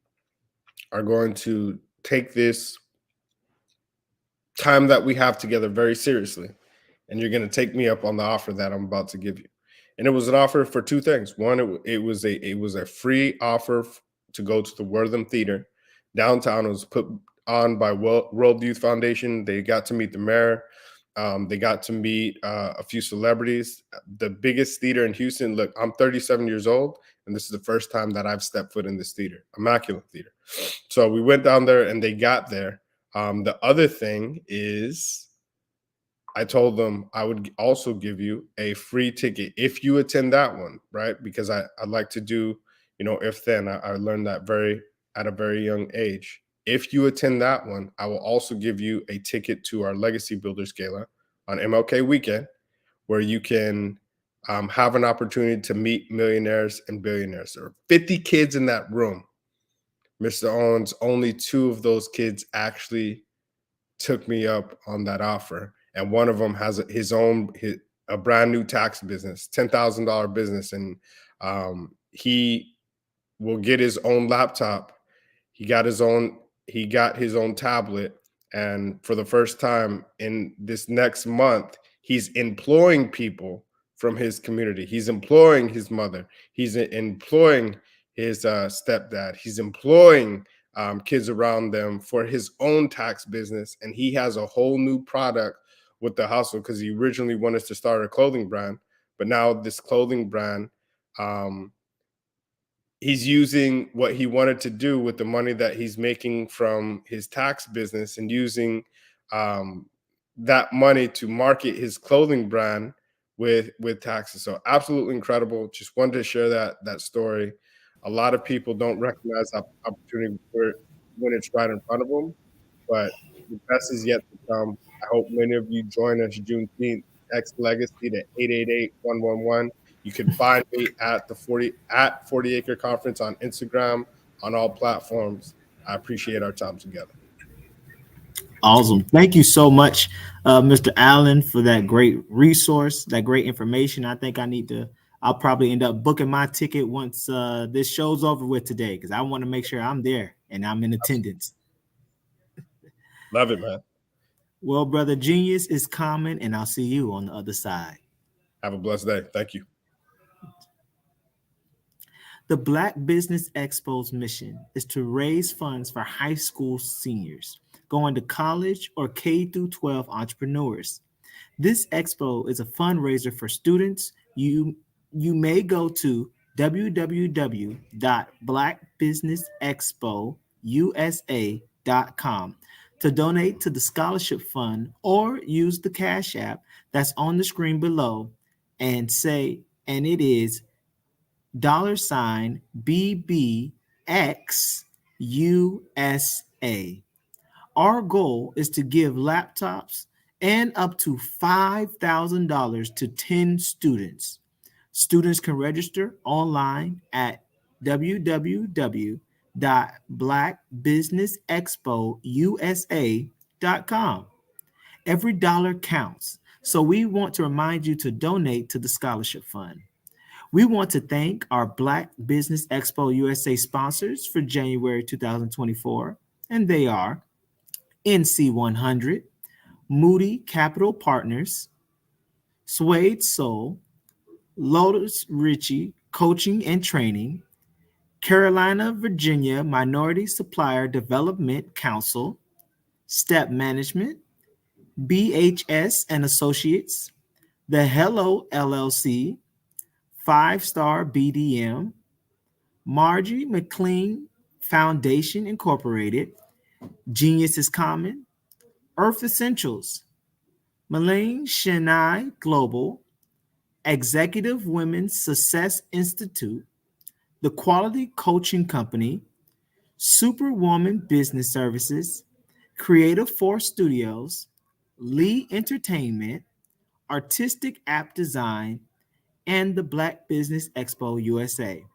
are going to take this time that we have together very seriously. And you're going to take me up on the offer that I'm about to give you. And it was an offer for two things. One, it was a free offer to go to the Wortham Theater downtown. It was put on by World Youth Foundation. They got to meet the mayor. They got to meet a few celebrities. The biggest theater in Houston. Look, I'm 37 years old, and this is the first time that I've stepped foot in this theater, Immaculate Theater. So we went down there, and they got there. The other thing is, I told them I would also give you a free ticket if you attend that one, right? Because I'd like to do, if then. I learned that at a very young age. If you attend that one, I will also give you a ticket to our Legacy Builders Gala on MLK weekend, where you can have an opportunity to meet millionaires and billionaires. There are 50 kids in that room. Mr. Owens, only 2 of those kids actually took me up on that offer. And one of them has a brand new tax business, $10,000 business. And he will get his own laptop. He got his own tablet. And for the first time in this next month, he's employing people from his community. He's employing his mother. He's employing his stepdad. He's employing kids around them for his own tax business. And he has a whole new product with the hustle, because he originally wanted to start a clothing brand. But now this clothing brand, he's using what he wanted to do with the money that he's making from his tax business, and using that money to market his clothing brand with taxes. So absolutely incredible. Just wanted to share that story. A lot of people don't recognize that opportunity when it's right in front of them, but the best is yet to come. I hope many of you join us Juneteenth X Legacy to 888-111. You can find me at 40 Acre Conference on Instagram, on all platforms. I appreciate our time together. Awesome. Thank you so much, Mr. Allen, for that great resource, that great information. I think I'll probably end up booking my ticket once this show's over with today, because I want to make sure I'm there and I'm in attendance. Love it, man. Well, brother, genius is common, and I'll see you on the other side. Have a blessed day. Thank you. The Black Business Expo's mission is to raise funds for high school seniors going to college or K-12 entrepreneurs. This expo is a fundraiser for students. You may go to www.blackbusinessexpousa.com to donate to the scholarship fund, or use the Cash App that's on the screen below and it is $BBXUSA. Our goal is to give laptops and up to $5,000 to 10 students. Students can register online at www.blackbusinessexpousa.com. Every dollar counts, so we want to remind you to donate to the scholarship fund. We want to thank our Black Business Expo USA sponsors for January 2024, and they are NC100, Moody Capital Partners, Suede Soul, Lotus Ritchie Coaching and Training, Carolina, Virginia Minority Supplier Development Council, Step Management, BHS and Associates, The Hello LLC, 5-Star BDM, Margie McLean Foundation Incorporated, Genius is Common, Earth Essentials, Malane Chennai Global, Executive Women's Success Institute, The Quality Coaching Company, Superwoman Business Services, Creative Force Studios, Lee Entertainment, Artistic App Design, and the Black Business Expo USA.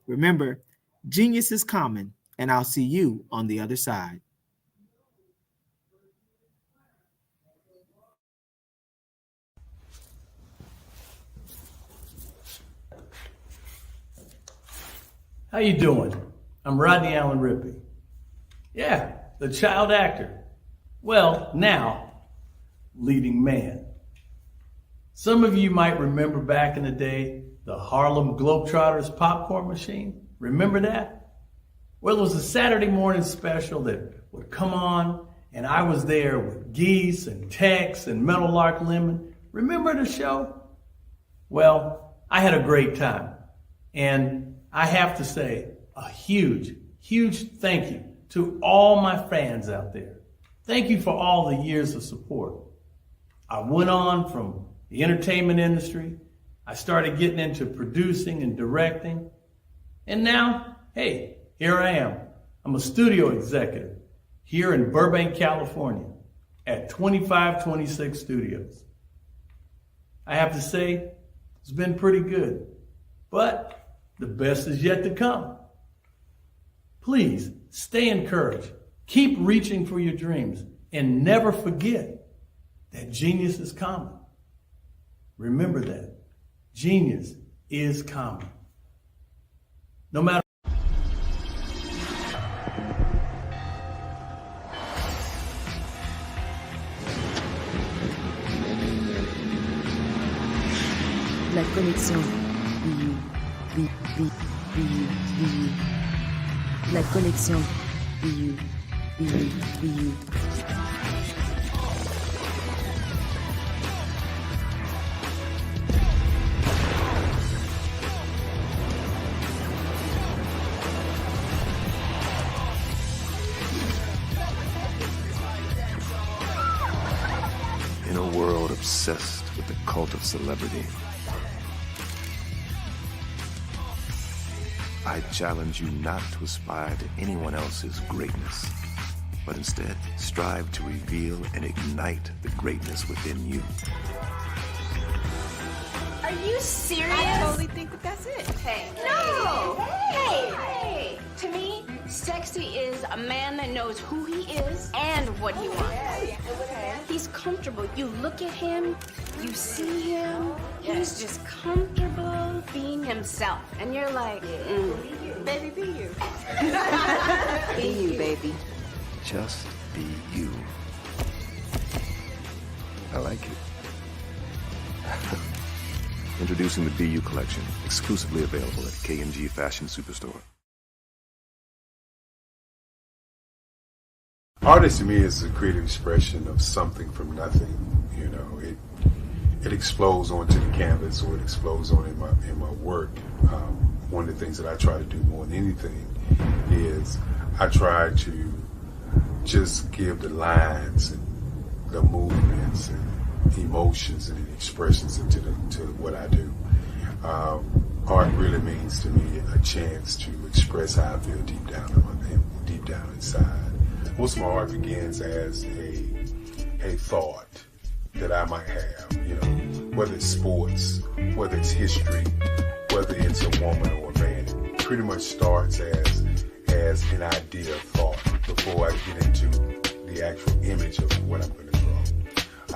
Remember, genius is common, and I'll see you on the other side. How you doing? I'm Rodney Allen Rippey. Yeah, the child actor. Well, now, leading man. Some of you might remember back in the day, the Harlem Globetrotters popcorn machine. Remember that? Well, it was a Saturday morning special that would come on, and I was there with Geese and Tex and Meadowlark Lemon. Remember the show? Well, I had a great time. And I have to say a huge, huge thank you to all my fans out there. Thank you for all the years of support. I went on from the entertainment industry. I started getting into producing and directing. And now, hey, here I am. I'm a studio executive here in Burbank, California at 2526 Studios. I have to say, it's been pretty good, but the best is yet to come. Please stay encouraged. Keep reaching for your dreams and never forget that genius is common. Remember that. Genius is common. No matter. La connexion. La connexion. In a world obsessed with the cult of celebrity, I challenge you not to aspire to anyone else's greatness. but instead strive to reveal and ignite the greatness within you. Are you serious? I totally think that's it. Hey. No! Hey! To me, sexy is a man that knows who he is and what he wants. Okay. He's comfortable. You look at him, you see him, he's just comfortable being himself. And you're like, Baby, be you. be you, baby. Just be you. I like it. Introducing the Be You collection, exclusively available at K&G Fashion Superstore. Artist to me is a creative expression of something from nothing. You know, it explodes onto the canvas, or it explodes on in my work. One of the things that I try to do more than anything is I try to just give the lines and the movements and emotions and expressions into what I do. Art really means to me a chance to express how I feel deep down inside. Most of my art begins as a thought that I might have, you know, whether it's sports, whether it's history, whether it's a woman or a man. It pretty much starts as an idea of thought before I get into the actual image of what I'm going to draw.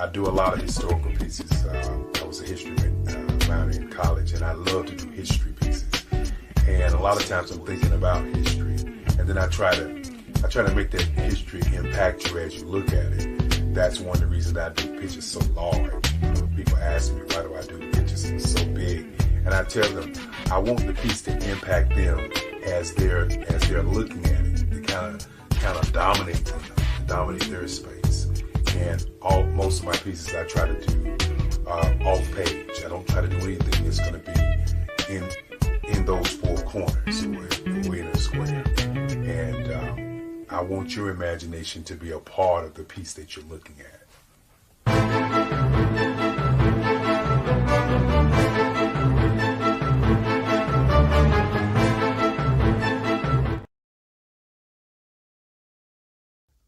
I do a lot of historical pieces. I was a history minor in college, and I love to do history pieces. And a lot of times I'm thinking about history, and then I try to make that history impact you as you look at it. That's one of the reasons I do pictures so large. People ask me, why do I do pictures so big? And I tell them, I want the piece to impact them as they're looking at it, to kind of dominate them, dominate their space. And most of my pieces I try to do off page. I don't try to do anything that's going to be in those four corners or in a square. And I want your imagination to be a part of the piece that you're looking at.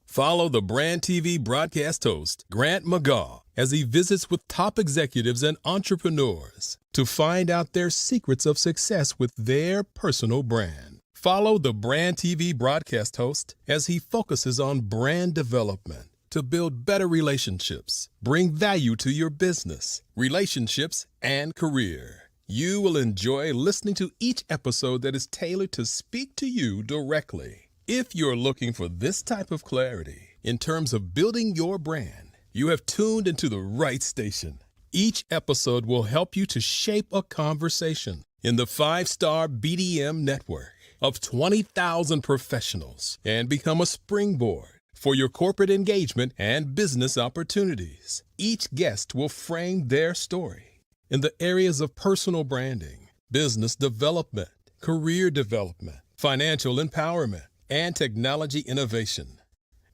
Follow the Brand TV broadcast host, Grant McGaw, as he visits with top executives and entrepreneurs to find out their secrets of success with their personal brand. Follow the Brand TV broadcast host as he focuses on brand development to build better relationships, bring value to your business, relationships, and career. You will enjoy listening to each episode that is tailored to speak to you directly. If you're looking for this type of clarity in terms of building your brand, you have tuned into the right station. Each episode will help you to shape a conversation in the 5-star BDM network of 20,000 professionals and become a springboard for your corporate engagement and business opportunities. Each guest will frame their story in the areas of personal branding, business development, career development, financial empowerment, and technology innovation.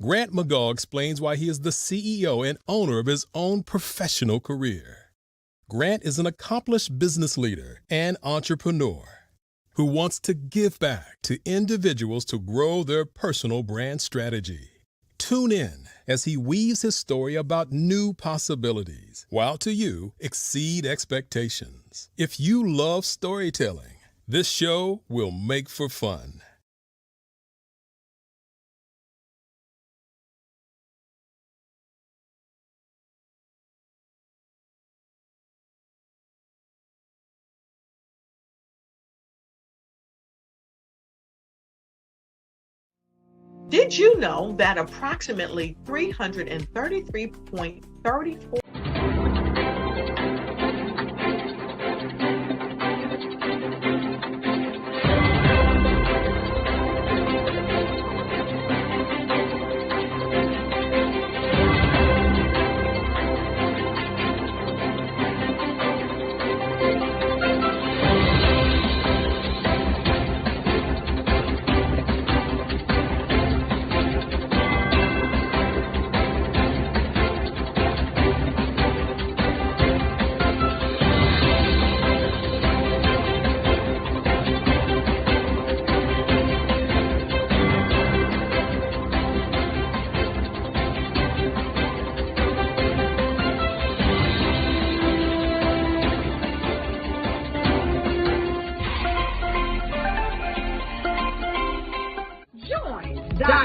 Grant McGaw explains why he is the CEO and owner of his own professional career. Grant is an accomplished business leader and entrepreneur who wants to give back to individuals to grow their personal brand strategy. Tune in as he weaves his story about new possibilities, while to you exceed expectations. If you love storytelling, this show will make for fun. Did you know that approximately 333.34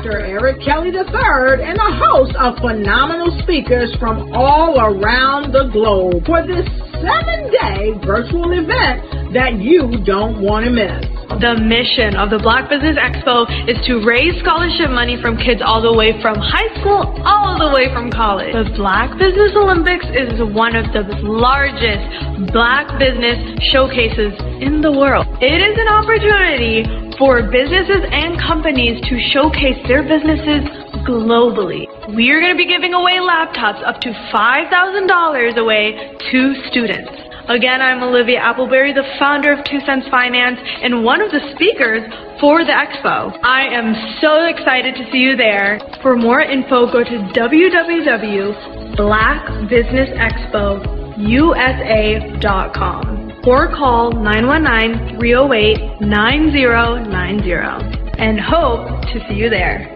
Dr. Eric Kelly III and a host of phenomenal speakers from all around the globe for this 7-day virtual event that you don't want to miss. The mission of the Black Business Expo is to raise scholarship money from kids all the way from high school, all the way from college. The Black Business Olympics is one of the largest Black business showcases in the world. It is an opportunity for businesses and companies to showcase their businesses globally. We are going to be giving away laptops up to $5,000 away to students. Again, I'm Olivia Appleberry, the founder of 2 Cents Finance and one of the speakers for the expo. I am so excited to see you there. For more info, go to www.blackbusinessexpousa.com or call 919-308-9090 and hope to see you there.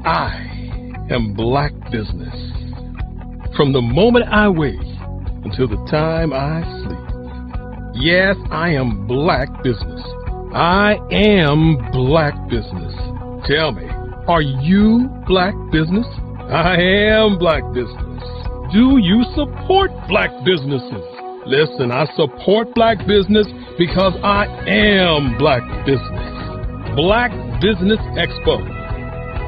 I am Black Business. From the moment I wake until the time I sleep. Yes, I am Black Business. I am Black Business. Tell me, are you Black Business? I am Black Business. Do you support Black businesses? Listen, I support Black business because I am Black Business. Black Business Expo,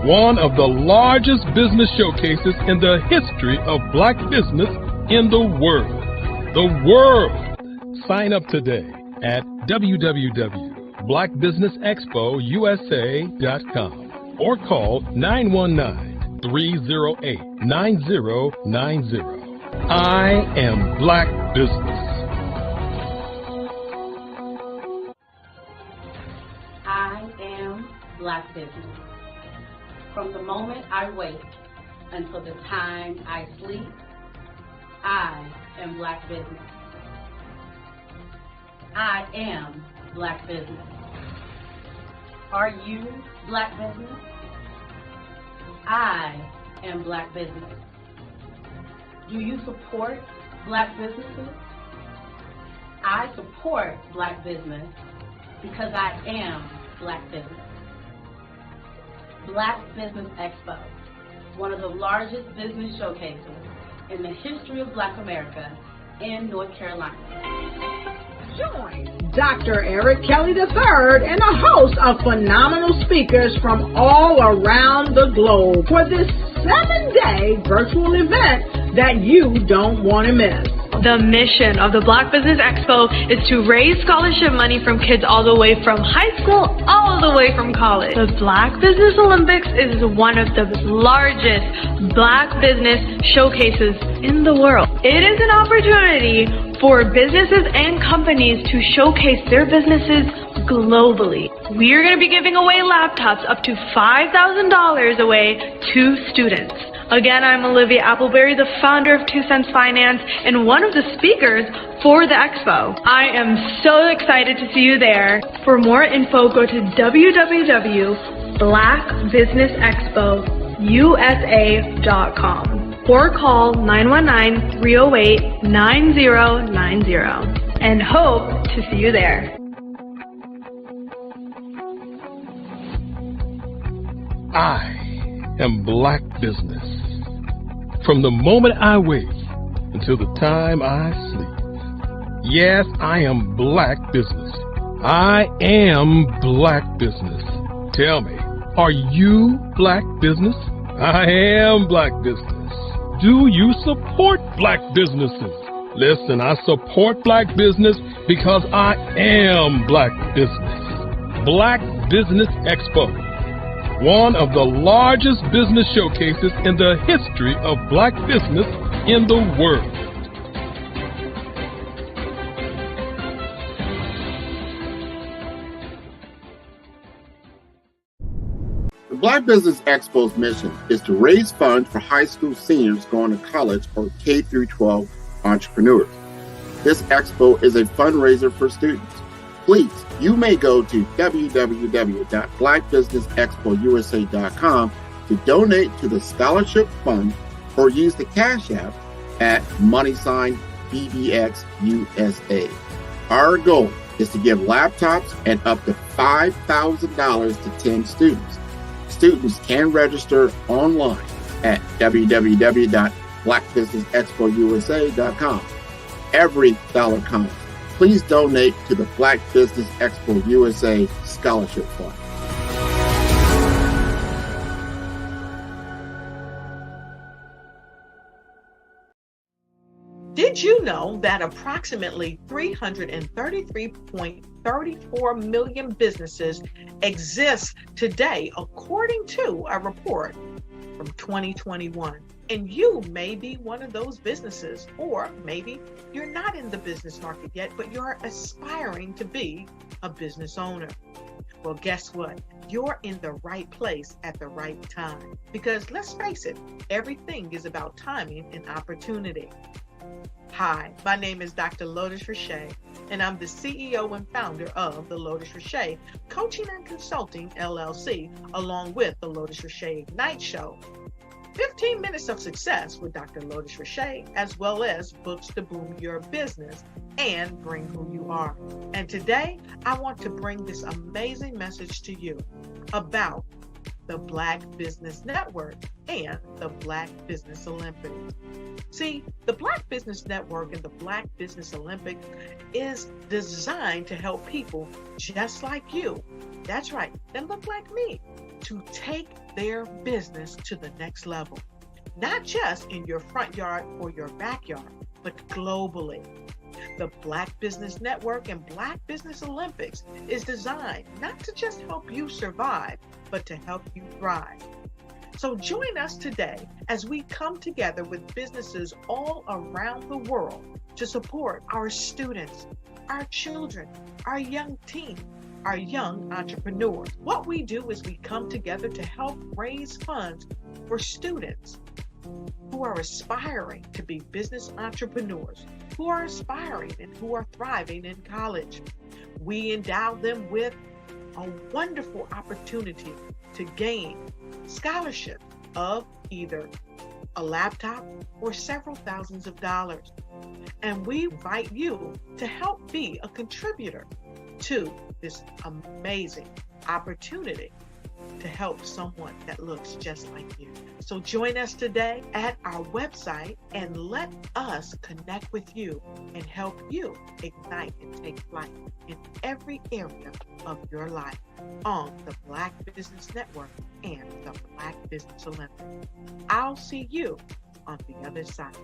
one of the largest business showcases in the history of Black business in the world. The world! Sign up today at www.blackbusinessexpousa.com or call 919-308-9090. I am Black Business. I am Black Business. From the moment I wake until the time I sleep, I am Black Business. I am Black Business. Are you Black Business? I am Black Business. Do you support Black businesses? I support Black business because I am Black Business. Black Business Expo, one of the largest business showcases in the history of Black America in North Carolina. Join Dr. Eric Kelly III and a host of phenomenal speakers from all around the globe for this 7-day virtual event that you don't want to miss. The mission of the Black Business Expo is to raise scholarship money from kids all the way from high school, all the way from college. The Black Business Olympics is one of the largest Black business showcases in the world. It is an opportunity for businesses and companies to showcase their businesses globally. We are going to be giving away laptops up to $5,000 away to students. Again, I'm Olivia Appleberry, the founder of 2 Cents Finance and one of the speakers for the expo. I am so excited to see you there. For more info, go to www.blackbusinessexpousa.com or call 919-308-9090 and hope to see you there. I am Black Business. From the moment I wake until the time I sleep. Yes, I am Black Business. I am Black Business. Tell me, are you Black Business? I am Black Business. Do you support Black businesses? Listen, I support Black business because I am Black Business. Black Business Expo, one of the largest business showcases in the history of Black business in the world. The Black Business Expo's mission is to raise funds for high school seniors going to college or K-12 entrepreneurs. This expo is a fundraiser for students. Please, you may go to www.blackbusinessexpousa.com to donate to the scholarship fund or use the Cash App at @BBXUSA. Our goal is to give laptops and up to $5,000 to 10 students. Students can register online at www.blackbusinessexpousa.com. Every dollar counts. Please donate to the Black Business Expo USA Scholarship Fund. Did you know that approximately 333.34 million businesses exist today, according to a report from 2021? And you may be one of those businesses, or maybe you're not in the business market yet, but you're aspiring to be a business owner. Well, guess what? You're in the right place at the right time. Because let's face it, everything is about timing and opportunity. Hi, my name is Dr. Lotus Richey, and I'm the CEO and founder of the Lotus Richey Coaching and Consulting LLC, along with the Lotus Richey Ignite Show. 15 minutes of success with Dr. Lotus Richey, as well as books to boom your business and bring who you are. And today, I want to bring this amazing message to you about the Black Business Network and the Black Business Olympics. See, the Black Business Network and the Black Business Olympics is designed to help people just like you, that's right, that look like me, to take their business to the next level. Not just in your front yard or your backyard, but globally. The Black Business Network and Black Business Olympics is designed not to just help you survive, but to help you thrive. So join us today as we come together with businesses all around the world to support our students, our children, our young teens, our young entrepreneurs. What we do is we come together to help raise funds for students who are aspiring to be business entrepreneurs, who are aspiring and who are thriving in college. We endow them with a wonderful opportunity to gain scholarship of either a laptop or several thousands of dollars. And we invite you to help be a contributor to this amazing opportunity to help someone that looks just like you. So join us today at our website and let us connect with you and help you ignite and take flight in every area of your life on the Black Business Network and the Black Business Olympics. I'll see you on the other side.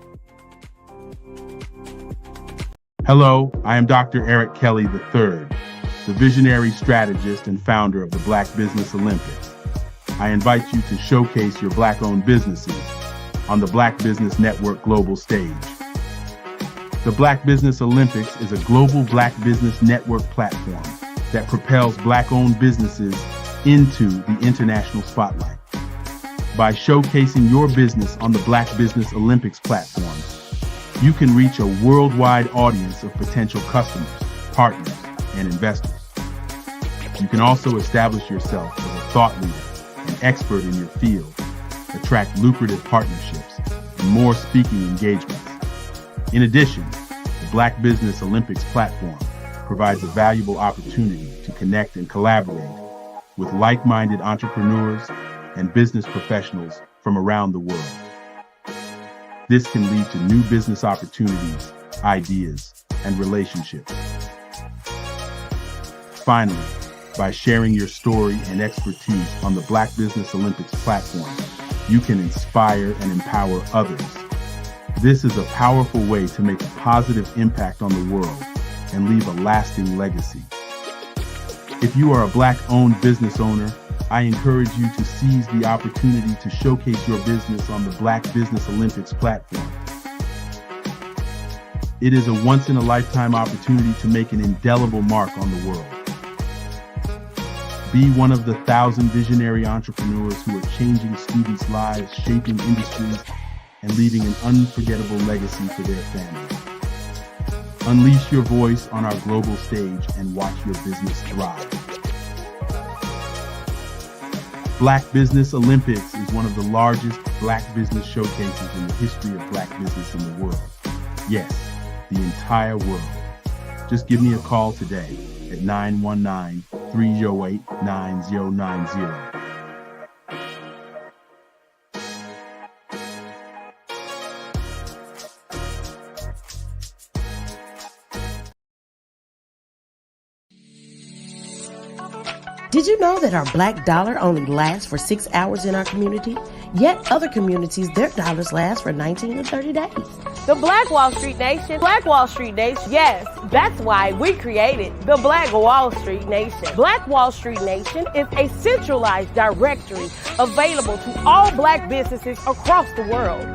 Hello, I am Dr. Eric Kelly III, the visionary strategist and founder of the Black Business Olympics. I invite you to showcase your Black-owned businesses on the Black Business Network global stage. The Black Business Olympics is a global Black Business Network platform that propels Black-owned businesses into the international spotlight. By showcasing your business on the Black Business Olympics platform, you can reach a worldwide audience of potential customers, partners, and investors. You can also establish yourself as a thought leader and expert in your field, attract lucrative partnerships, and more speaking engagements. In addition, the Black Business Olympics platform provides a valuable opportunity to connect and collaborate with like-minded entrepreneurs and business professionals from around the world. This can lead to new business opportunities, ideas, and relationships. Finally, by sharing your story and expertise on the Black Business Olympics platform, you can inspire and empower others. This is a powerful way to make a positive impact on the world and leave a lasting legacy. If you are a Black-owned business owner, I encourage you to seize the opportunity to showcase your business on the Black Business Olympics platform. It is a once-in-a-lifetime opportunity to make an indelible mark on the world. Be one of the 1,000 visionary entrepreneurs who are changing students' lives, shaping industries, and leaving an unforgettable legacy for their families. Unleash your voice on our global stage and watch your business thrive. Black Business Olympics is one of the largest Black business showcases in the history of Black business in the world. Yes, the entire world. Just give me a call today at 919-308-9090. Did you know that our black dollar only lasts for 6 hours in our community? Yet other communities, their dollars last for 19 to 30 days. The Black Wall Street Nation. Black Wall Street Nation. Yes, that's why we created the Black Wall Street Nation. Black Wall Street Nation is a centralized directory available to all black businesses across the world.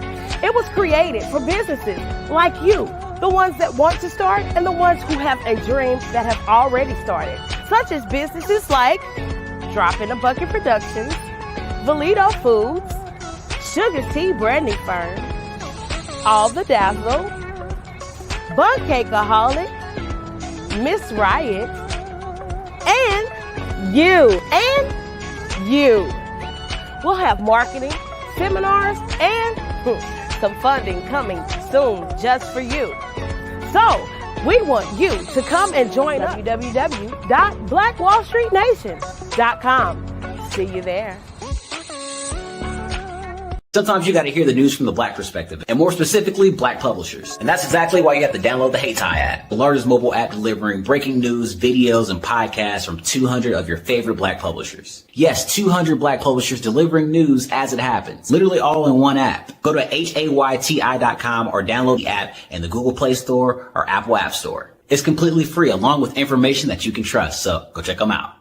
It was created for businesses like you, the ones that want to start and the ones who have a dream that have already started, such as businesses like Drop in a Bucket Productions, Valito Foods, Sugar Tea Branding Firm, All the Dazzle, Bun Cakeaholic, Miss Riot, and you. We'll have marketing, seminars, and some funding coming soon just for you. So, we want you to come and join us. www.blackwallstreetnation.com. See you there. Sometimes you got to hear the news from the black perspective, and more specifically, black publishers. And that's exactly why you have to download the HeyTie app, the largest mobile app delivering breaking news, videos, and podcasts from 200 of your favorite black publishers. Yes, 200 black publishers delivering news as it happens, literally all in one app. Go to HAYTI.com or download the app in the Google Play Store or Apple App Store. It's completely free, along with information that you can trust, so go check them out.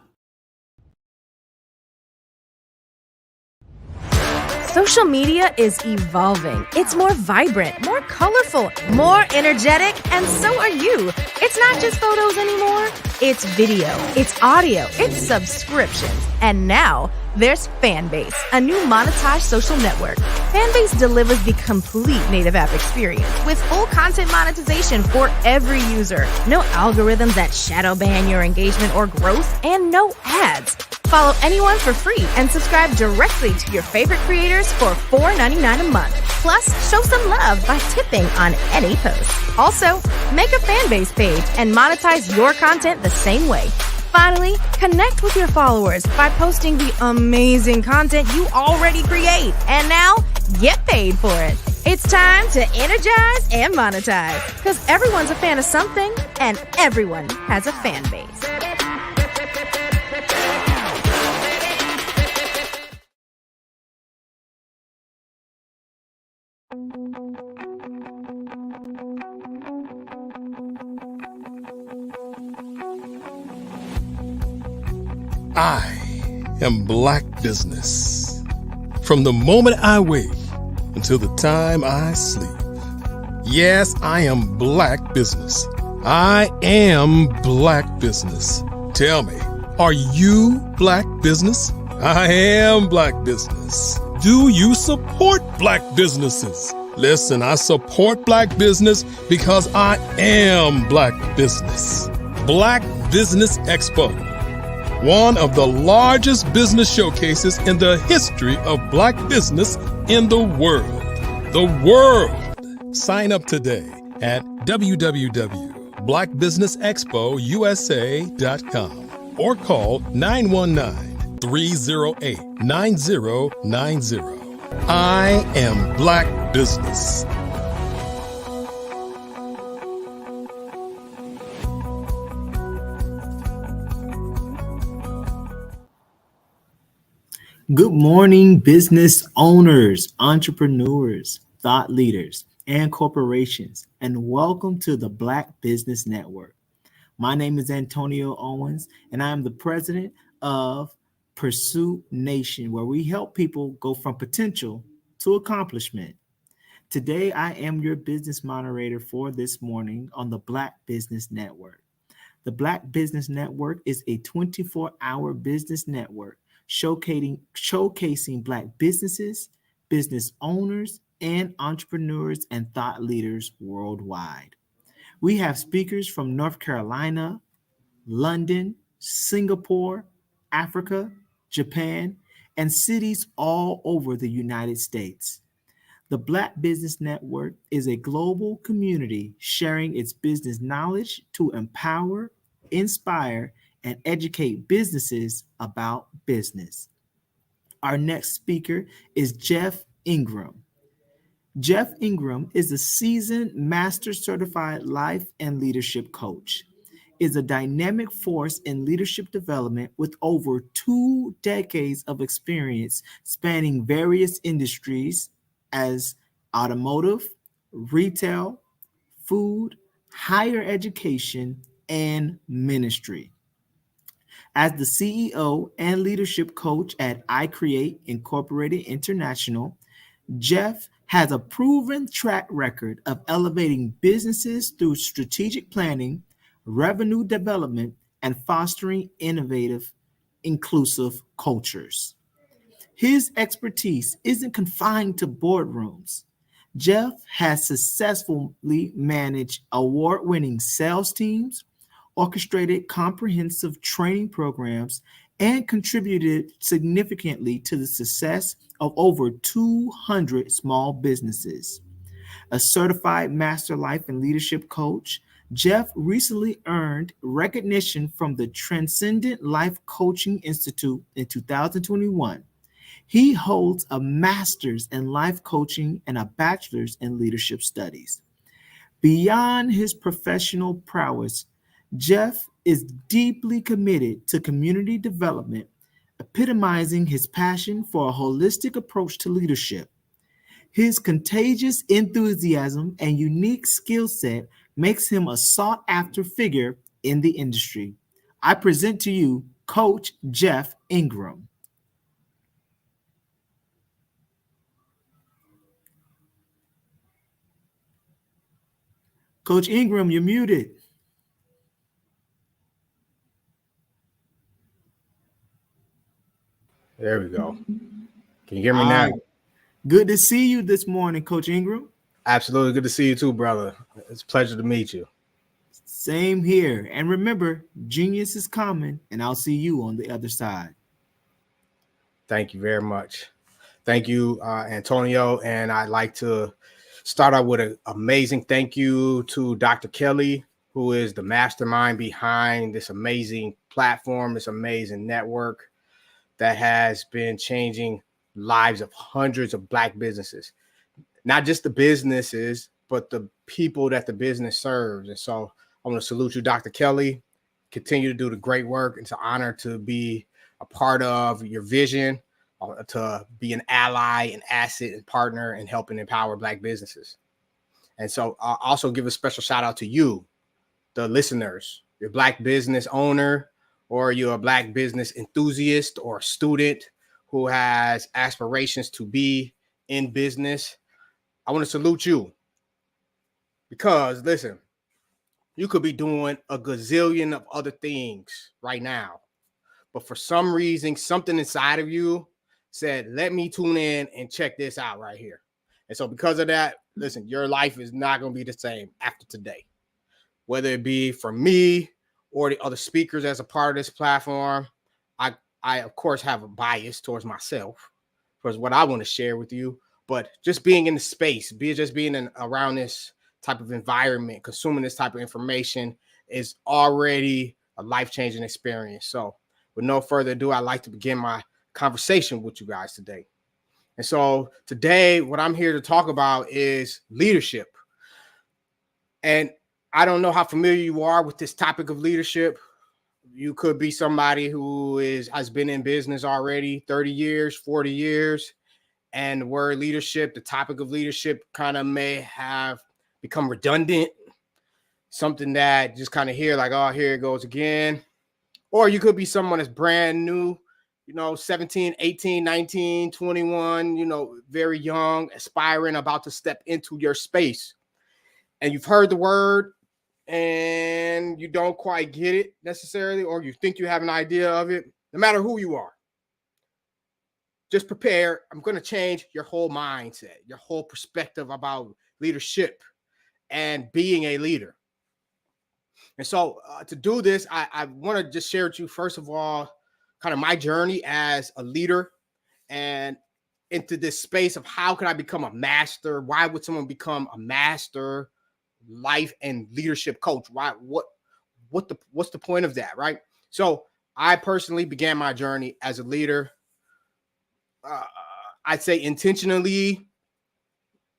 Social media is evolving. It's more vibrant, more colorful, more energetic, and so are you. It's not just photos anymore. It's video, it's audio, it's subscriptions. And now there's Fanbase, a new monetized social network. Fanbase delivers the complete native app experience with full content monetization for every user. No algorithms that shadow ban your engagement or growth, and no ads. Follow anyone for free and subscribe directly to your favorite creators for $4.99 a month. Plus, show some love by tipping on any post. Also, make a Fanbase page and monetize your content the same way. Finally, connect with your followers by posting the amazing content you already create. And now, get paid for it. It's time to energize and monetize, because everyone's a fan of something and everyone has a fan base. I am Black Business. From the moment I wake until the time I sleep. Yes, I am Black Business. I am Black Business. Tell me, are you Black Business? I am Black Business. Do you support Black businesses? Listen, I support Black business because I am Black Business. Black Business Expo, one of the largest business showcases in the history of Black business in the world. The world! Sign up today at www.blackbusinessexpousa.com or call 919-308-9090. I am Black Business. Good morning, business owners, entrepreneurs, thought leaders, and corporations, and welcome to the Black Business Network. My name is Antonio Owens, and I am the president of Pursuit Nation, where we help people go from potential to accomplishment. Today, I am your business moderator for this morning on the Black Business Network. The Black Business Network is a 24-hour business network showcasing Black businesses, business owners, and entrepreneurs and thought leaders worldwide. We have speakers from North Carolina, London, Singapore, Africa, Japan, and cities all over the United States. The Black Business Network is a global community sharing its business knowledge to empower, inspire, and educate businesses about business. Our next speaker is Jeff Ingram. Jeff Ingram is a seasoned master certified life and leadership coach, is a dynamic force in leadership development with over 2 decades of experience spanning various industries as automotive, retail, food, higher education, and ministry. As the CEO and leadership coach at I Create Incorporated International, Jeff has a proven track record of elevating businesses through strategic planning, revenue development, and fostering innovative, inclusive cultures. His expertise isn't confined to boardrooms. Jeff has successfully managed award-winning sales teams, orchestrated comprehensive training programs, and contributed significantly to the success of over 200 small businesses. A certified master life and leadership coach, Jeff recently earned recognition from the Transcendent Life Coaching Institute in 2021. He holds a master's in life coaching and a bachelor's in leadership studies. Beyond his professional prowess, Jeff is deeply committed to community development, epitomizing his passion for a holistic approach to leadership. His contagious enthusiasm and unique skill set makes him a sought-after figure in the industry. I present to you Coach Jeff Ingram. Coach Ingram, you're muted. There we go. Can you hear me now? Good to see you this morning, Coach Ingram. Absolutely. Good to see you too, brother. It's a pleasure to meet you. Same here. And remember, genius is common, and I'll see you on the other side. Thank you very much. Thank you, Antonio. And I'd like to start out with an amazing thank you to Dr. Kelly, who is the mastermind behind this amazing platform, this amazing network that has been changing lives of hundreds of Black businesses. Not just the businesses, but the people that the business serves. And so I want to salute you, Dr. Kelly. Continue to do the great work. It's an honor to be a part of your vision, to be an ally, an asset, and partner in helping empower Black businesses. And so I'll also give a special shout out to you, the listeners, your Black business owner, or you're a Black business enthusiast or a student who has aspirations to be in business. I want to salute you because, listen, you could be doing a gazillion of other things right now, but for some reason, something inside of you said, let me tune in and check this out right here. And so because of that, listen, your life is not going to be the same after today, whether it be for me or the other speakers as a part of this platform. I of course, have a bias towards myself, towards what I want to share with you, but just being in the space, being around this type of environment, consuming this type of information is already a life-changing experience. So with no further ado, I'd like to begin my conversation with you guys today. And so today, what I'm here to talk about is leadership. And I don't know how familiar you are with this topic of leadership. You could be somebody who has been in business already 30 years, 40 years. And the word leadership, the topic of leadership kind of may have become redundant, something that just kind of hear like, oh, here it goes again. Or you could be someone that's brand new, 17, 18, 19, 21, very young, aspiring, about to step into your space. And you've heard the word and you don't quite get it necessarily, or you think you have an idea of it. No matter who you are, just prepare. I'm going to change your whole mindset, your whole perspective about leadership and being a leader. And so to do this, I want to just share with you, first of all, kind of my journey as a leader. And into this space of how could I become a master? Why would someone become a master life and leadership coach? Why? What's the point of that, right? So I personally began my journey as a leader. I'd say intentionally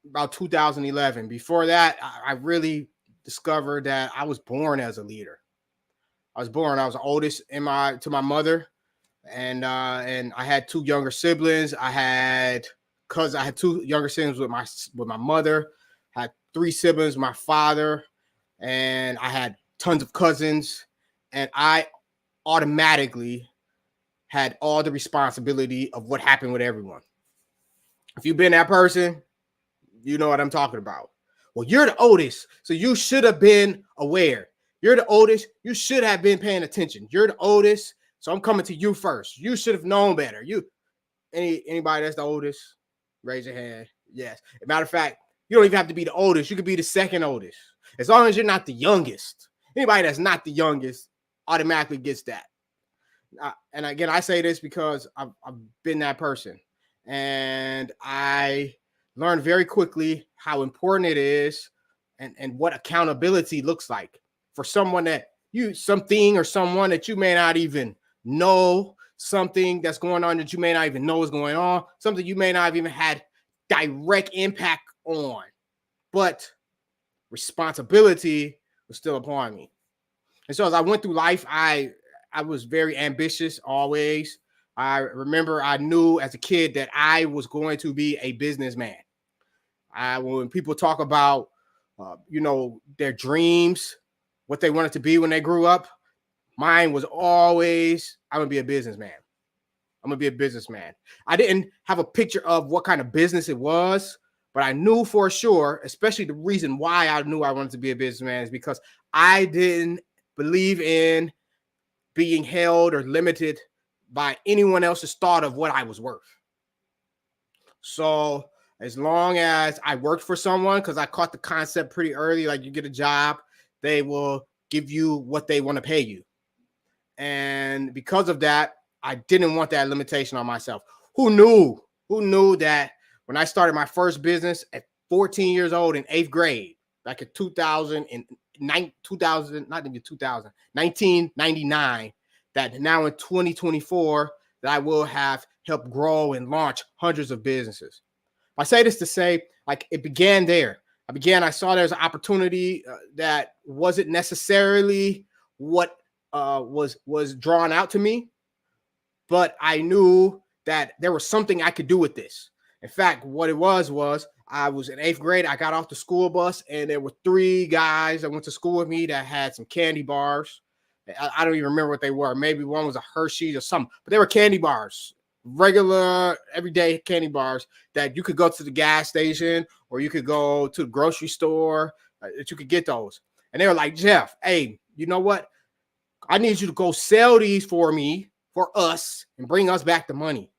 about 2011. Before that, I really discovered that I was born as a leader. I was the oldest to my mother, and I had two younger siblings. I had two younger siblings with my mother. I had three siblings with my father, and I had tons of cousins, and I automatically had all the responsibility of what happened with everyone. If you've been that person, you know what I'm talking about. Well, you're the oldest, so you should have been aware. You're the oldest, you should have been paying attention. You're the oldest, so I'm coming to you first. You should have known better. Anybody that's the oldest, raise your hand. Yes. As a matter of fact, you don't even have to be the oldest. You could be the second oldest. As long as you're not the youngest. Anybody that's not the youngest automatically gets that. And again, I say this because I've been that person. And I learned very quickly how important it is and what accountability looks like for someone something or someone that you may not even know, something that's going on that you may not even know is going on, something you may not have even had direct impact on, but responsibility was still upon me. And so as I went through life, I was very ambitious always. I remember I knew as a kid that I was going to be a businessman. When people talk about, their dreams, what they wanted to be when they grew up, mine was always, I'm going to be a businessman. I'm going to be a businessman. I didn't have a picture of what kind of business it was, but I knew for sure, especially the reason why I knew I wanted to be a businessman is because I didn't believe in being held or limited by anyone else's thought of what I was worth. So as long as I worked for someone, because I caught the concept pretty early, like you get a job, they will give you what they want to pay you. And because of that, I didn't want that limitation on myself. Who knew that when I started my first business at 14 years old in 8th grade, back in 1999, that now in 2024, that I will have helped grow and launch hundreds of businesses. I say this to say, like, it began there. I saw there's an opportunity that wasn't necessarily what was drawn out to me, but I knew that there was something I could do with this. In fact, what it was I was in 8th grade. I got off the school bus, and there were 3 guys that went to school with me that had some candy bars. I don't even remember what they were. Maybe one was a Hershey's or something, but they were candy bars, regular, everyday candy bars that you could go to the gas station or you could go to the grocery store that you could get those. And they were like, Jeff, hey, you know what? I need you to go sell these for us, and bring us back the money.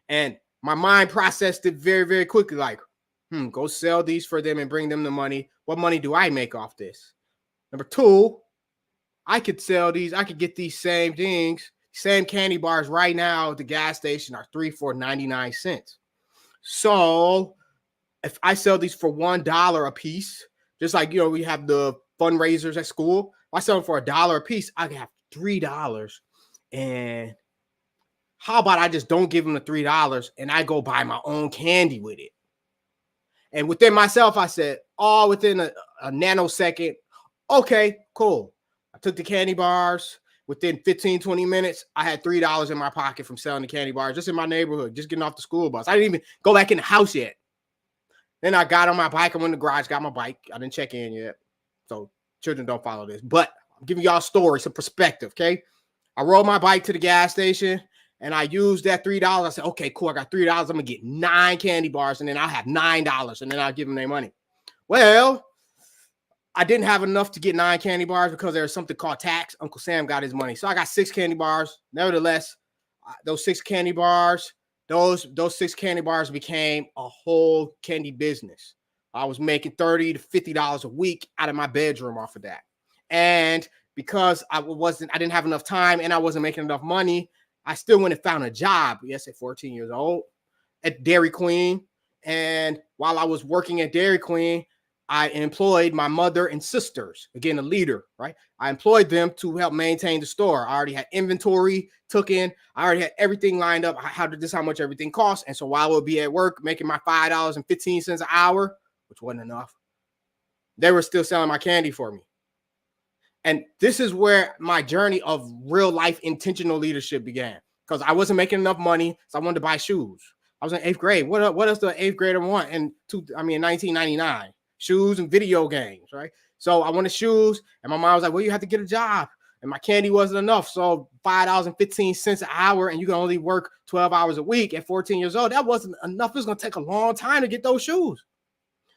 And my mind processed it very, very quickly. Like, go sell these for them and bring them the money. What money do I make off this? Number 2, I could sell these. I could get these same things, same candy bars right now at the gas station are 3 for 99 cents. So if I sell these for $1 a piece, just like, we have the fundraisers at school, if I sell them for $1 a piece, I can have $3. And how about I just don't give them the $3 and I go buy my own candy with it? And within myself, I said, within a nanosecond, okay, cool. I took the candy bars. Within 15, 20 minutes, I had $3 in my pocket from selling the candy bars just in my neighborhood, just getting off the school bus. I didn't even go back in the house yet. Then I got on my bike. I'm in the garage, got my bike. I didn't check in yet. So children don't follow this. But I'm giving y'all a story, some perspective, okay? I rode my bike to the gas station, and I used that $3. I said, okay, cool. I got $3. I'm going to get 9 candy bars, and then I'll have $9, and then I'll give them their money. Well, I didn't have enough to get 9 candy bars because there's something called tax. Uncle Sam got his money. So I got 6 candy bars. Nevertheless, those 6 candy bars, those 6 candy bars became a whole candy business. I was making $30 to $50 a week out of my bedroom off of that. And because I didn't have enough time and I wasn't making enough money, I still went and found a job. Yes, at 14 years old, at Dairy Queen. And while I was working at Dairy Queen, I employed my mother and sisters, again, a leader, right? I employed them to help maintain the store. I already had inventory took in. I already had everything lined up. How much everything costs. And so while I would be at work making my $5.15 an hour, which wasn't enough, they were still selling my candy for me. And this is where my journey of real life intentional leadership began, because I wasn't making enough money. So I wanted to buy shoes. I was in 8th grade. What does the 8th grader want in 1999? Shoes and video games, right? So I wanted shoes, and my mom was like, well, you have to get a job. And my candy wasn't enough. So $5.15 an hour, and you can only work 12 hours a week at 14 years old. That wasn't enough. It was going to take a long time to get those shoes.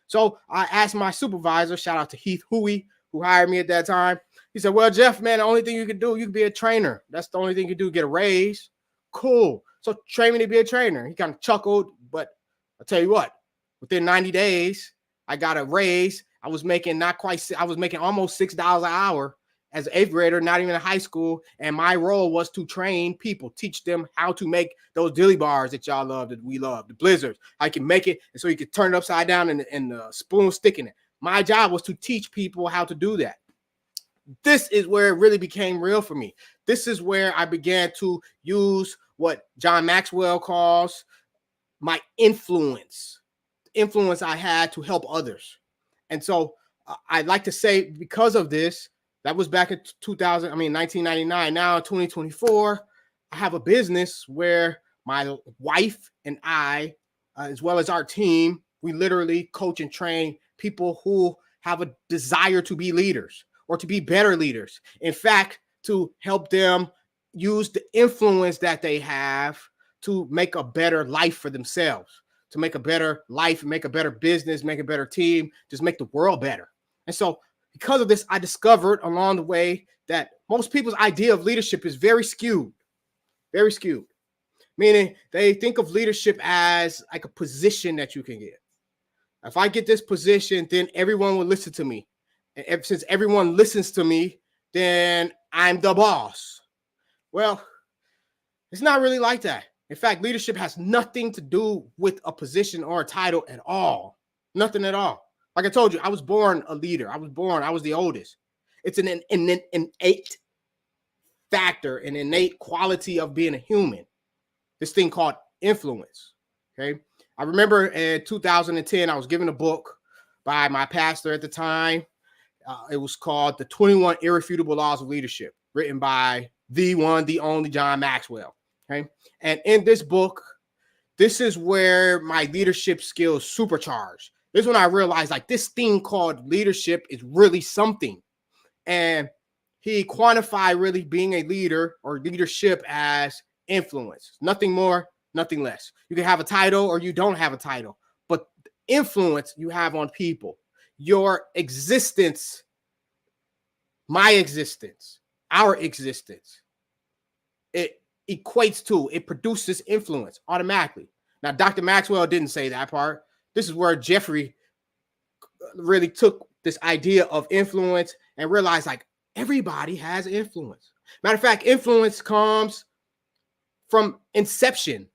So I asked my supervisor, shout out to Heath Huey, who hired me at that time. He said, well, Jeff, man, the only thing you can do, you can be a trainer. That's the only thing you can do, get a raise. Cool. So train me to be a trainer. He kind of chuckled, but I'll tell you what, within 90 days, I got a raise. I was making almost $6 an hour as an 8th grader, not even in high school. And my role was to train people, teach them how to make those dilly bars that y'all love, that we love, the blizzards. I can make it, and so you can turn it upside down and the spoon stick in it. My job was to teach people how to do that. This is where it really became real for me. This is where I began to use what John Maxwell calls my influence, the influence I had to help others. And so I'd like to say, because of this, that was back in 1999. Now in 2024, I have a business where my wife and I, as well as our team, we literally coach and train people who have a desire to be leaders or to be better leaders. In fact, to help them use the influence that they have to make a better life for themselves, to make a better life, make a better business, make a better team, just make the world better. And so because of this, I discovered along the way that most people's idea of leadership is very skewed, meaning they think of leadership as like a position that you can get. If I get this position, then everyone will listen to me. And since everyone listens to me, then I'm the boss. Well, it's not really like that. In fact, leadership has nothing to do with a position or a title at all. Nothing at all. Like I told you, I was born a leader. I was the oldest. It's an innate factor, an innate quality of being a human. This thing called influence. Okay. I remember in 2010, I was given a book by my pastor at the time. It was called The 21 Irrefutable Laws of Leadership, written by the one, the only John Maxwell. Okay. And in this book, this is where my leadership skills supercharged. This is when I realized like this thing called leadership is really something. And he quantified really being a leader or leadership as influence. Nothing more, nothing less. You can have a title or you don't have a title, but the influence you have on people, your existence, my existence, our existence, it equates to, it produces influence automatically. Now, Dr. Maxwell didn't say that part. This is where Jeffrey really took this idea of influence and realized like everybody has influence. Matter of fact, influence comes from inception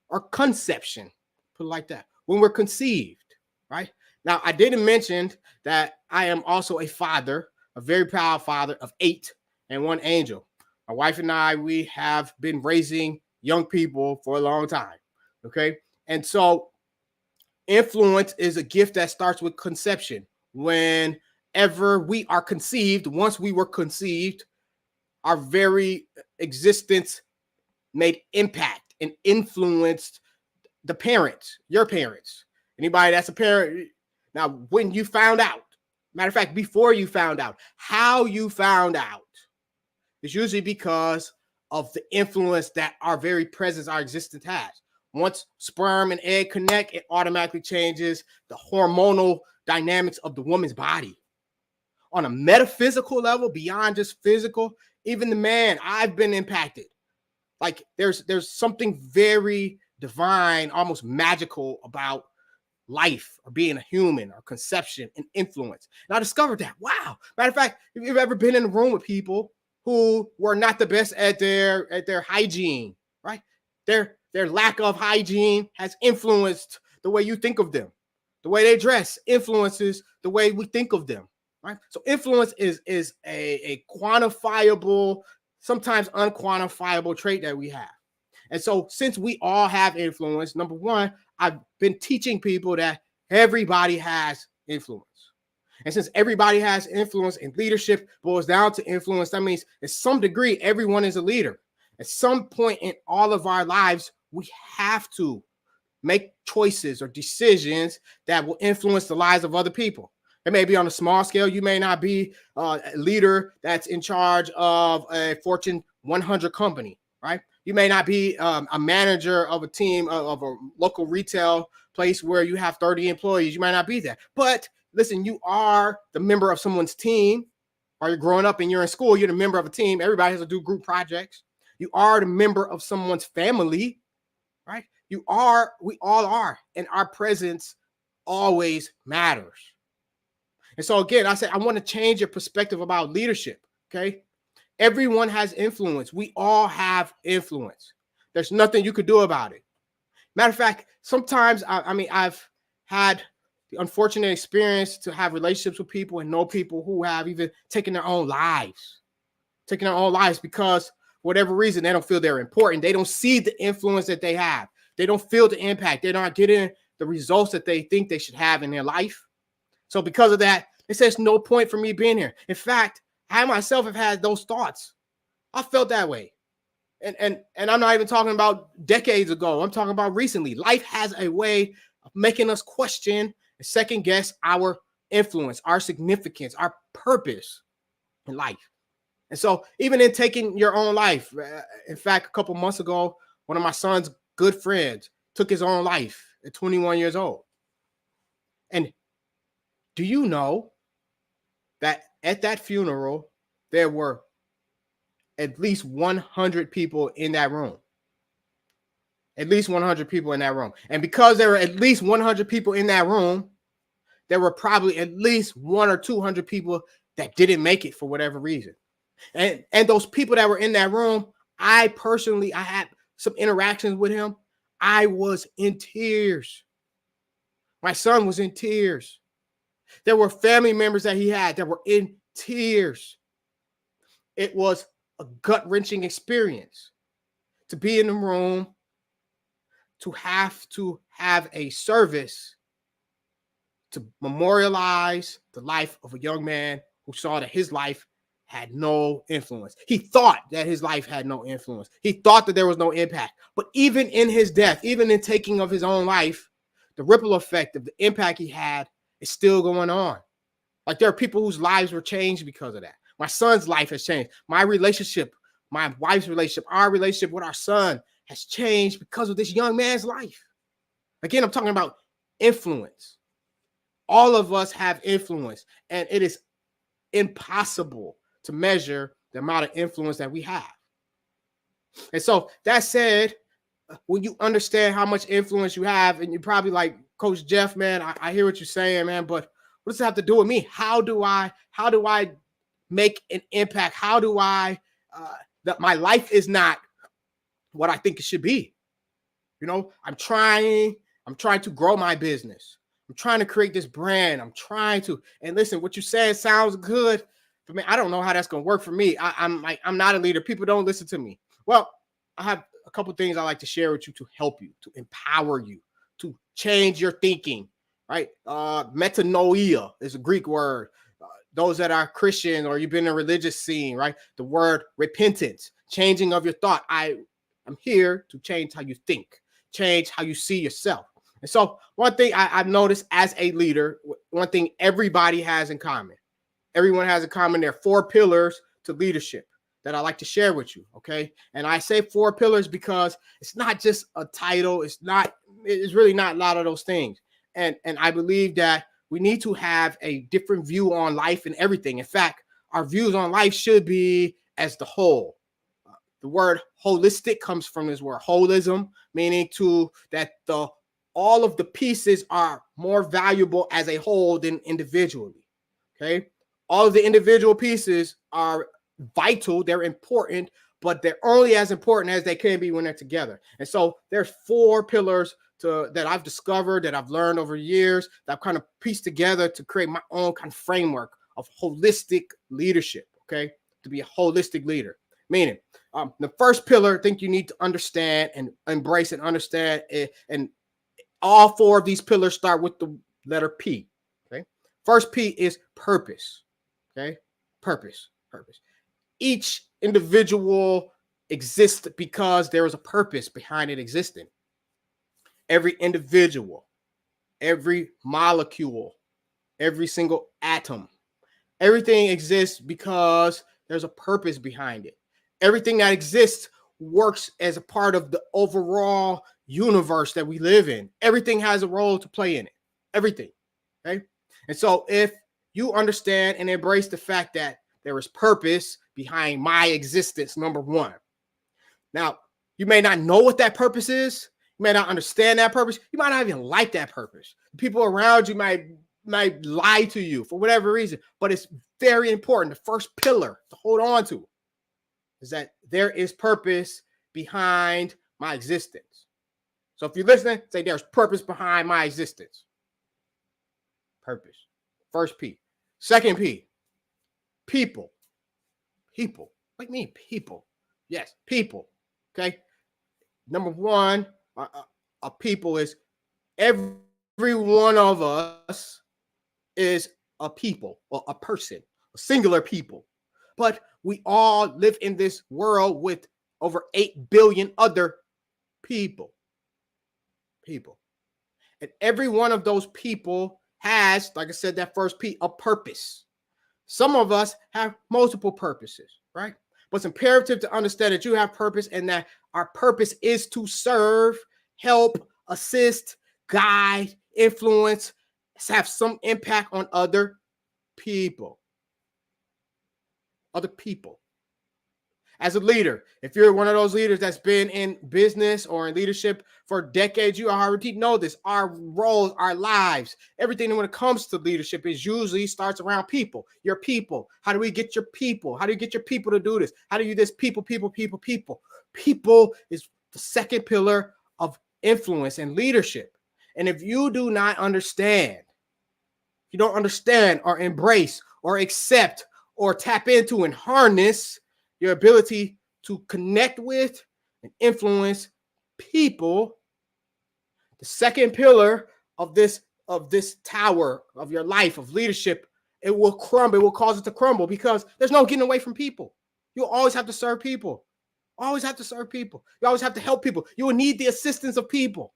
or conception, put it like that, when we're conceived, right? Now, I didn't mention that I am also a father, a very proud father of 8 and 1 angel. My wife and I, we have been raising young people for a long time, okay? And so influence is a gift that starts with conception. Whenever we are conceived, once we were conceived, our very existence made impact and influenced the parents, your parents, anybody that's a parent. Now, when you found out, matter of fact, before you found out, how you found out is usually because of the influence that our very presence, our existence has. Once sperm and egg connect, it automatically changes the hormonal dynamics of the woman's body. On a metaphysical level, beyond just physical, even the man, I've been impacted. Like there's something very divine, almost magical about life or being a human or conception and influence. And I discovered that. Wow. Matter of fact, if you've ever been in a room with people who were not the best at their hygiene, right? Their Their lack of hygiene has influenced the way you think of them. The way they dress influences the way we think of them, right? So influence is a quantifiable, sometimes unquantifiable trait that we have. And so since we all have influence, number one, I've been teaching people that everybody has influence. And since everybody has influence and leadership boils down to influence, that means at some degree, everyone is a leader. At some point in all of our lives, we have to make choices or decisions that will influence the lives of other people. It may be on a small scale. You may not be a leader that's in charge of a Fortune 100 company, right? You may not be a manager of a team of a local retail place where you have 30 employees. You might not be that. But listen, you are the member of someone's team, or you're growing up and you're in school, you're the member of a team. Everybody has to do group projects. You are the member of someone's family, right? We all are, and our presence always matters. And so again, I said, I want to change your perspective about leadership, okay? Everyone has influence. We all have influence. There's nothing you could do about it. Matter of fact, sometimes, I've had the unfortunate experience to have relationships with people and know people who have even taken their own lives because whatever reason, they don't feel they're important. They don't see the influence that they have. They don't feel the impact. They're not getting the results that they think they should have in their life. So because of that, it says no point for me being here. In fact, I myself have had those thoughts. I felt that way. And I'm not even talking about decades ago. I'm talking about recently. Life has a way of making us question and second guess our influence, our significance, our purpose in life. And so even in taking your own life, in fact, a couple months ago, one of my son's good friends took his own life at 21 years old. And do you know that at that funeral, there were at least 100 people in that room? At least 100 people in that room. And because there were at least 100 people in that room, there were probably at least 100 or 200 people that didn't make it for whatever reason. And those people that were in that room, I had some interactions with him. I was in tears. My son was in tears. There were family members that he had that were in tears. It was a gut-wrenching experience to be in the room, to have a service to memorialize the life of a young man who saw that his life had no influence. He thought that his life had no influence. He thought that there was no impact. But even in his death, even in taking of his own life, the ripple effect of the impact he had is still going on. Like there are people whose lives were changed because of that. My son's life has changed. My relationship, my wife's relationship, our relationship with our son has changed because of this young man's life. Again, I'm talking about influence. All of us have influence, and it is impossible to measure the amount of influence that we have. And so that said, when you understand how much influence you have, and you're probably like, Coach Jeff, man, I hear what you're saying, man, but what does it have to do with me? How do I make an impact? How do I, that my life is not what I think it should be? You know, I'm trying to grow my business. I'm trying to create this brand. And listen, what you said sounds good, but man, I don't know how that's going to work for me. I'm not a leader. People don't listen to me. Well, I have a couple things I like to share with you to help you, to empower you, to change your thinking, right? Metanoia is a Greek word. Those that are Christian or you've been in a religious scene, right? The word repentance, changing of your thought. I'm here to change how you think, change how you see yourself. And so one thing I've noticed as a leader, one thing everybody has in common, everyone has in common, there are 4 pillars to leadership that I like to share with you, okay? And I say 4 pillars because it's not just a title. It's really not a lot of those things. And I believe that we need to have a different view on life and everything. In fact, our views on life should be as the whole. The word holistic comes from this word holism, meaning that all of the pieces are more valuable as a whole than individually, okay? All of the individual pieces are vital, they're important, but they're only as important as they can be when they're together. And so there's 4 pillars that I've discovered, that I've learned over years, that I've kind of pieced together to create my own kind of framework of holistic leadership, okay? To be a holistic leader. Meaning, the first pillar, I think you need to understand and embrace and understand it. And all 4 of these pillars start with the letter P, okay? First P is purpose, okay? Purpose. Each individual exists because there is a purpose behind it existing. Every individual, every molecule, every single atom, everything exists because there's a purpose behind it. Everything that exists works as a part of the overall universe that we live in. Everything has a role to play in it. Everything. Okay. And so if you understand and embrace the fact that there is purpose behind my existence, number 1. Now, you may not know what that purpose is. You may not understand that purpose. You might not even like that purpose. People around you might lie to you for whatever reason, but it's very important. The first pillar to hold on to is that there is purpose behind my existence. So if you're listening, say there's purpose behind my existence. Purpose. First P. Second P. People. People. Like me, people. Yes, people. Okay. Number 1, a people is every one of us is a people or a person, a singular people. But we all live in this world with over 8 billion other people. And every one of those people has, like I said, that first P, a purpose. Some of us have multiple purposes, right? But it's imperative to understand that you have purpose and that our purpose is to serve, help, assist, guide, influence, have some impact on other people. Other people. As a leader, if you're one of those leaders that's been in business or in leadership for decades, you already know this. Our roles, our lives, everything when it comes to leadership is usually starts around people. Your people. How do we get your people? How do you get your people to do this? How do you do this? People. People is the second pillar of influence and leadership. And if you do not understand, you don't understand or embrace or accept or tap into and harness your ability to connect with and influence people, the second pillar of this tower of your life of leadership, it will crumble. It will cause it to crumble because there's no getting away from people. You always have to serve people. Always have to serve people. You always have to help people. You will need the assistance of people.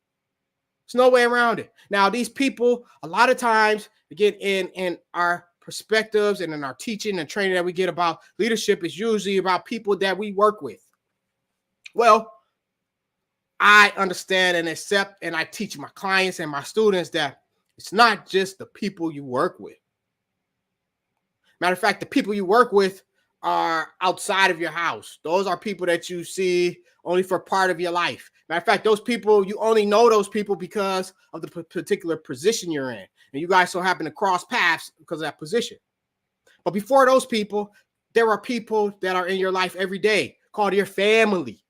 There's no way around it. Now, these people, a lot of times, again, in our perspectives and in our teaching and training that we get about leadership is usually about people that we work with. Well, I understand and accept and I teach my clients and my students that it's not just the people you work with. Matter of fact, the people you work with are outside of your house. Those are people that you see only for part of your life. Matter of fact, those people, you only know those people because of the particular position you're in. And you guys so happen to cross paths because of that position. But before those people, there are people that are in your life every day called your family.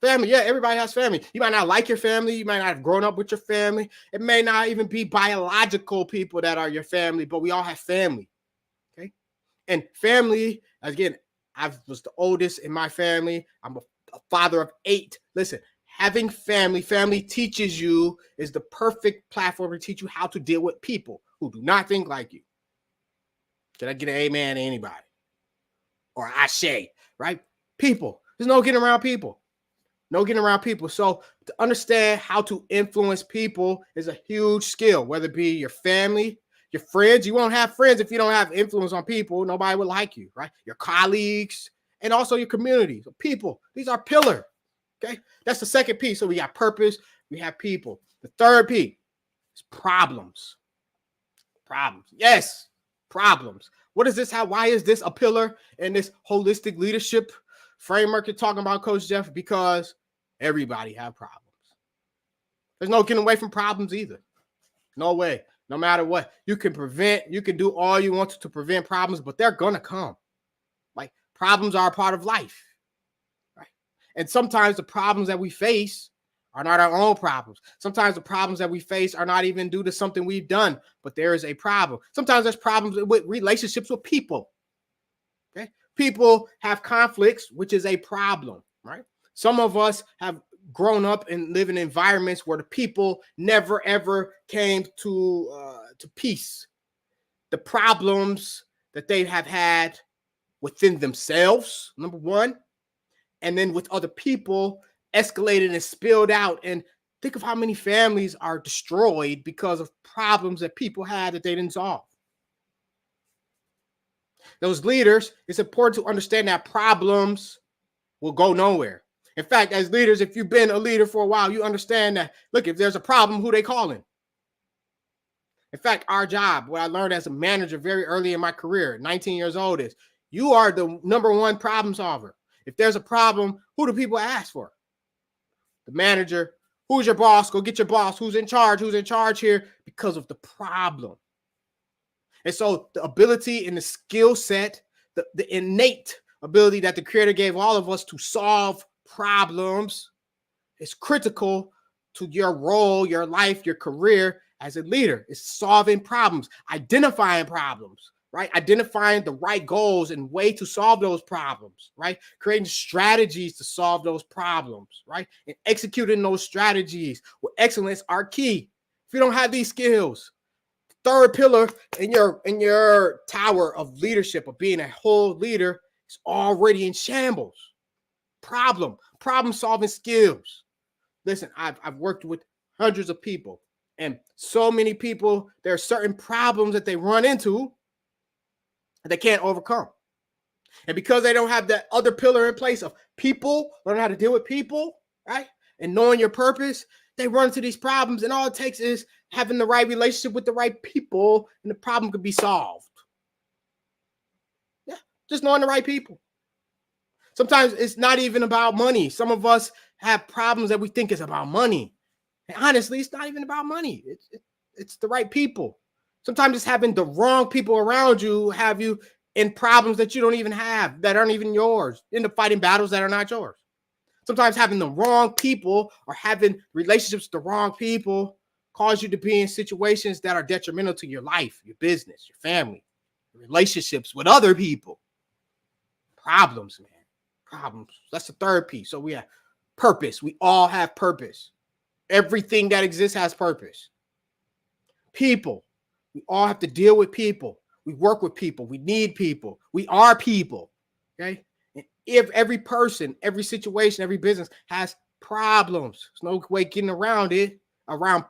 Family, yeah, everybody has family. You might not like your family. You might not have grown up with your family. It may not even be biological people that are your family, but we all have family. Okay. And family, again, I was the oldest in my family. I'm a father of 8. Listen, having family teaches you, is the perfect platform to teach you how to deal with people who do not think like you. Can I get an amen to anybody? Or ashe, right? People. There's no getting around people. No getting around people. So to understand how to influence people is a huge skill, whether it be your family, your friends. You won't have friends if you don't have influence on people. Nobody will like you, right? Your colleagues and also your community. So people, these are pillars. Okay, that's the second P. So we got purpose, we have people. The third P is problems. Problems. Yes, problems. What is this? Why is this a pillar in this holistic leadership framework you're talking about, Coach Jeff? Because everybody have problems. There's no getting away from problems either. No way. No matter what. You can do all you want to prevent problems, but they're gonna come. Like, problems are a part of life. And sometimes the problems that we face are not our own problems. Sometimes the problems that we face are not even due to something we've done, but there is a problem. Sometimes there's problems with relationships with people. Okay. People have conflicts, which is a problem, right? Some of us have grown up and live in environments where the people never ever came to peace. The problems that they have had within themselves, number one, and then with other people escalated and spilled out. And think of how many families are destroyed because of problems that people had that they didn't solve. Those leaders, it's important to understand that problems will go nowhere. In fact, as leaders, if you've been a leader for a while, you understand that, look, if there's a problem, who they calling? In fact, our job, what I learned as a manager very early in my career, 19 years old, is you are the number one problem solver. If there's a problem, who do people ask for? The manager. Who's your boss? Go get your boss. Who's in charge? Who's in charge here? Because of the problem. And so the ability and the skill set, the innate ability that the Creator gave all of us to solve problems is critical to your role, your life, your career as a leader. It's solving problems, identifying problems, right? Identifying the right goals and way to solve those problems, right? Creating strategies to solve those problems, right? And executing those strategies with excellence are key. If you don't have these skills, third pillar in your tower of leadership, of being a whole leader, is already in shambles. Problem solving skills. Listen, I've worked with hundreds of people, and so many people, there are certain problems that they run into that they can't overcome. And because they don't have that other pillar in place of people, learn how to deal with people, right? And knowing your purpose, they run into these problems, and all it takes is having the right relationship with the right people, and the problem could be solved. Yeah, just knowing the right people. Sometimes it's not even about money. Some of us have problems that we think is about money. And honestly, it's not even about money. It's the right people. Sometimes it's having the wrong people around you have you in problems that you don't even have, that aren't even yours, end up fighting battles that are not yours. Sometimes having the wrong people or having relationships with the wrong people cause you to be in situations that are detrimental to your life, your business, your family, relationships with other people. Problems, man. Problems. That's the third piece. So we have purpose. We all have purpose. Everything that exists has purpose. People. We all have to deal with people. We work with people. We need people. We are people. Okay? And if every person, every situation, every business has problems, there's no way getting around it, around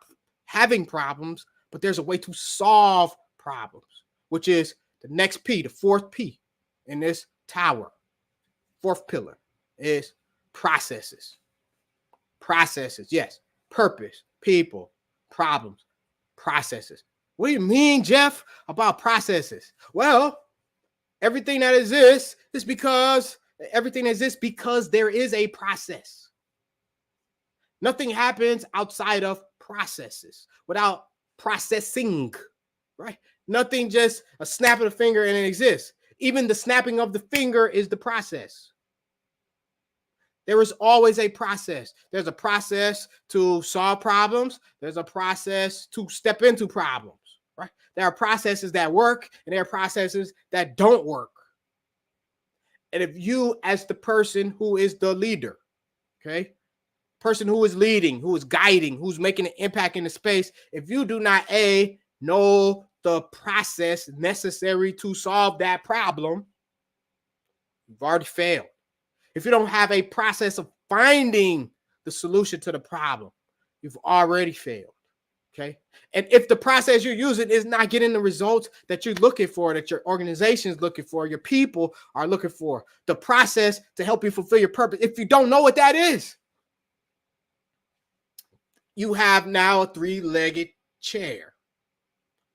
having problems, but there's a way to solve problems, which is the next P, the fourth P in this tower. Fourth pillar is processes. Processes, yes. Purpose, people, problems, processes. What do you mean, Jeff, about processes? Well, everything that exists is because there is a process. Nothing happens outside of processes, without processing, right? Nothing just a snap of the finger and it exists. Even the snapping of the finger is the process. There is always a process. There's a process to solve problems. There's a process to step into problems, right? There are processes that work and there are processes that don't work. And if you, as the person who is the leader, okay, person who is leading, who is guiding, who's making an impact in the space, if you do not know the process necessary to solve that problem, you've already failed. If you don't have a process of finding the solution to the problem, you've already failed. Okay. And if the process you're using is not getting the results that you're looking for, that your organization is looking for, your people are looking for, the process to help you fulfill your purpose, if you don't know what that is, you have now a three-legged chair.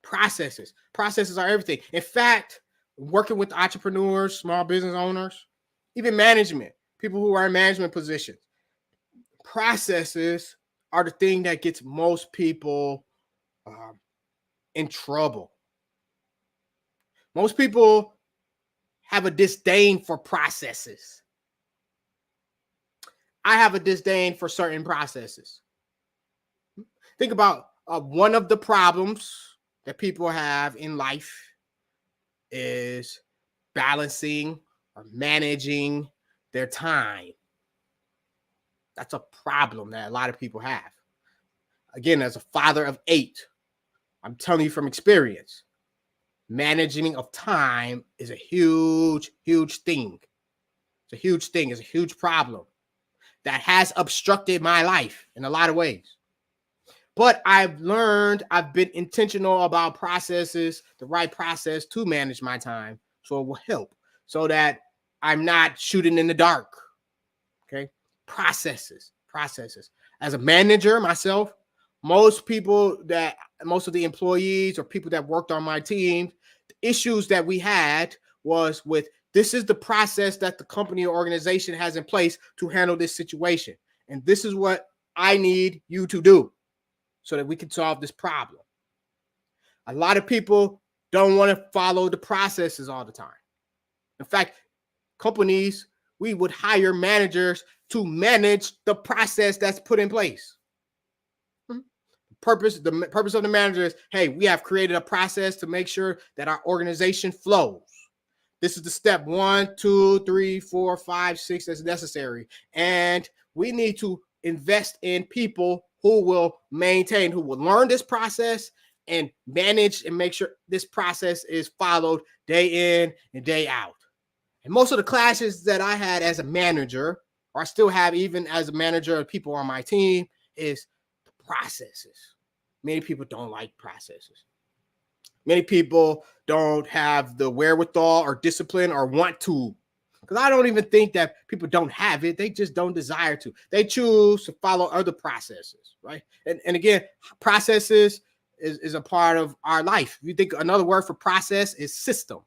Processes. Processes are everything. In fact, working with entrepreneurs, small business owners, even management, people who are in management positions, processes are the thing that gets most people in trouble. Most people have a disdain for processes. I have a disdain for certain processes. Think about one of the problems that people have in life is balancing or managing their time. That's a problem that a lot of people have. Again, as a father of 8, I'm telling you from experience, managing of time is a huge, huge thing. It's a huge thing. It's a huge problem that has obstructed my life in a lot of ways. But I've been intentional about processes, the right process to manage my time, so it will help, so that I'm not shooting in the dark. Okay, processes. As a manager myself, most of the employees or people that worked on my team, the issues that we had was with, this is the process that the company or organization has in place to handle this situation. And this is what I need you to do so that we can solve this problem. A lot of people don't want to follow the processes all the time. In fact, companies, we would hire managers to manage the process that's put in place. The purpose of the manager is, hey, we have created a process to make sure that our organization flows. This is the step 1, 2, 3, 4, 5, 6 that's necessary. And we need to invest in people who will maintain, who will learn this process and manage and make sure this process is followed day in and day out. And most of the classes that I had as a manager, or I still have even as a manager of people on my team, is the processes. Many people don't like processes. Many people don't have the wherewithal or discipline or want to. Because I don't even think that people don't have it. They just don't desire to. They choose to follow other processes, right? And again, processes is a part of our life. You think another word for process is system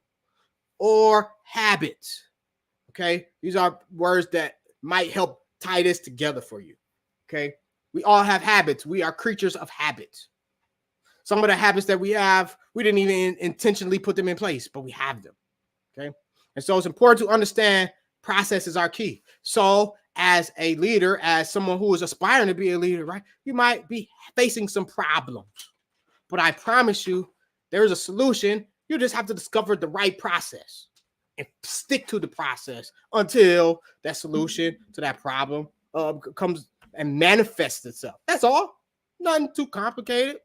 or habits, okay? These are words that might help tie this together for you, okay? We all have habits. We are creatures of habits. Some of the habits that we have, we didn't even intentionally put them in place, but we have them, okay? And so it's important to understand processes are key. So as a leader, as someone who is aspiring to be a leader, right, you might be facing some problems. But I promise you, there's a solution. You just have to discover the right process and stick to the process until that solution to that problem comes and manifests itself. That's all. Nothing too complicated.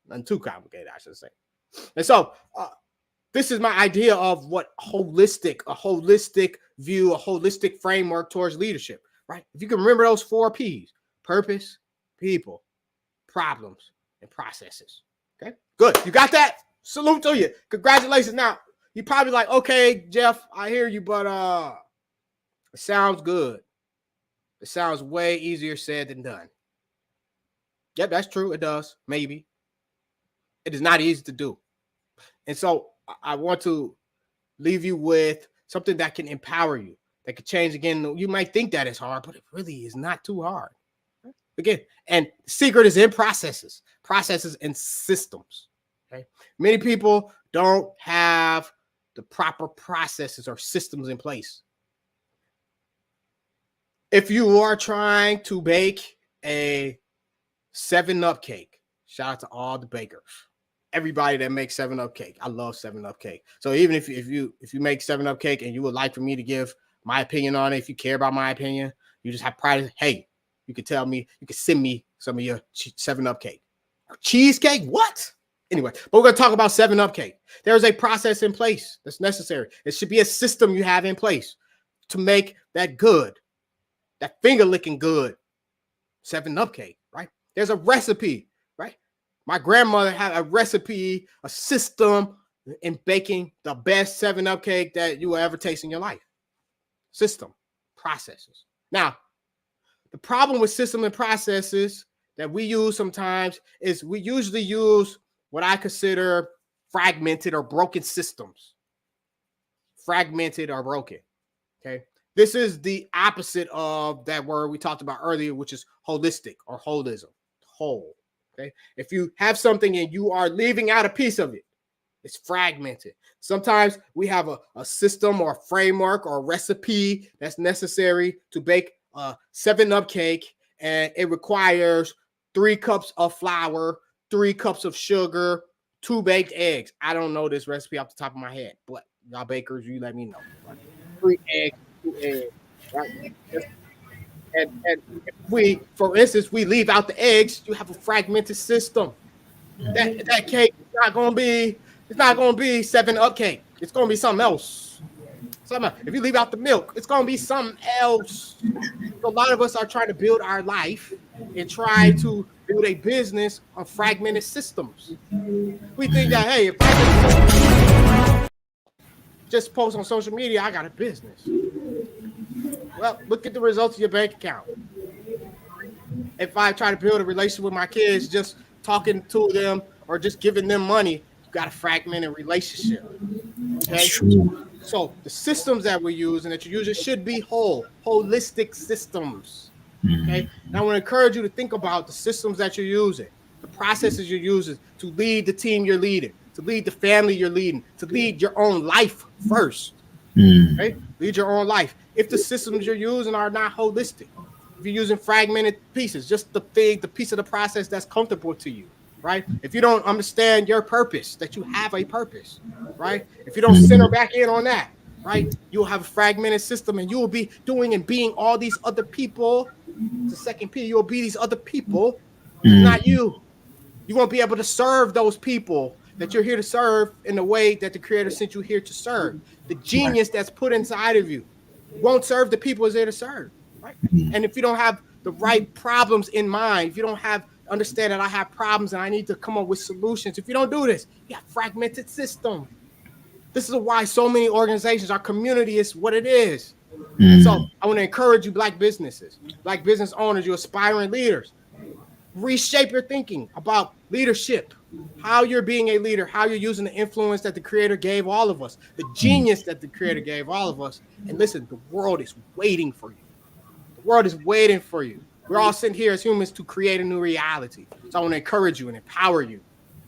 Nothing too complicated, I should say. And so this is my idea of what a holistic view, a holistic framework towards leadership, right? If you can remember those 4 P's: purpose, people, problems, and processes. Okay, good. You got that? Salute to you. Congratulations. Now, you're probably like, okay, Jeff, I hear you, but it sounds good. It sounds way easier said than done. Yep, that's true. It does. Maybe. It is not easy to do. And so I want to leave you with something that can empower you, that could change. Again, you might think that it's hard, but it really is not too hard. Again, and the secret is in processes and systems. Okay, many people don't have the proper processes or systems in place. If you are trying to bake a 7-Up cake, shout out to all the bakers, everybody that makes 7-Up cake. I love 7-Up cake. So even if you make 7-Up cake and you would like for me to give my opinion on it, if you care about my opinion, you just have pride. Hey, you can tell me, you can send me some of your 7-Up cake. Cheesecake? What? Anyway, but we're going to talk about 7-Up cake. There's a process in place that's necessary. It should be a system you have in place to make that good, that finger-licking good 7-Up cake, right? There's a recipe, right? My grandmother had a recipe, a system in baking the best 7-Up cake that you will ever taste in your life. System, processes. Now, the problem with system and processes that we use sometimes is we usually use what I consider fragmented or broken systems. Fragmented or broken, okay? This is the opposite of that word we talked about earlier, which is holistic or holism, whole, okay? If you have something and you are leaving out a piece of it, it's fragmented. Sometimes we have a system or a framework or a recipe that's necessary to bake 7-Up cake, and it requires 3 cups of flour, 3 cups of sugar, 2 baked eggs. I don't know this recipe off the top of my head, but y'all bakers, you let me know. Right? 3 eggs, 2 eggs, right? And if we, for instance, we leave out the eggs, you have a fragmented system. That cake is not gonna be, it's not gonna be 7-Up cake. It's gonna be something else. If you leave out the milk, it's gonna be something else. So a lot of us are trying to build our life and try to build a business on fragmented systems. We think that, hey, if I just post on social media, I got a business. Well, look at the results of your bank account. If I try to build a relationship with my kids, just talking to them or just giving them money, you got a fragmented relationship. Okay. So the systems that we're using, that you're using, should be holistic systems. Okay. And I want to encourage you to think about the systems that you're using, the processes you're using to lead the team you're leading, to lead the family you're leading, to lead your own life first. Okay. Lead your own life. If the systems you're using are not holistic, if you're using fragmented pieces, just the piece of the process that's comfortable to you, right? If you don't understand your purpose, that you have a purpose, right? If you don't center back in on that, right, you'll have a fragmented system, and you will be doing and being all these other people. The second P, you'll be these other people, not you. You won't be able to serve those people that you're here to serve in the way that the Creator sent you here to serve. The genius that's put inside of you won't serve the people it's there to serve, right? And if you don't have the right problems in mind, if you don't understand that I have problems and I need to come up with solutions, if you don't do this, you have fragmented system. This is why so many organizations, our community is what it is. And so I want to encourage you, Black businesses, Black business owners, you aspiring leaders, reshape your thinking about leadership, how you're being a leader, how you're using the influence that the Creator gave all of us, the genius that the Creator gave all of us. And listen, the world is waiting for you. The world is waiting for you. We're all sitting here as humans to create a new reality. So I want to encourage you and empower you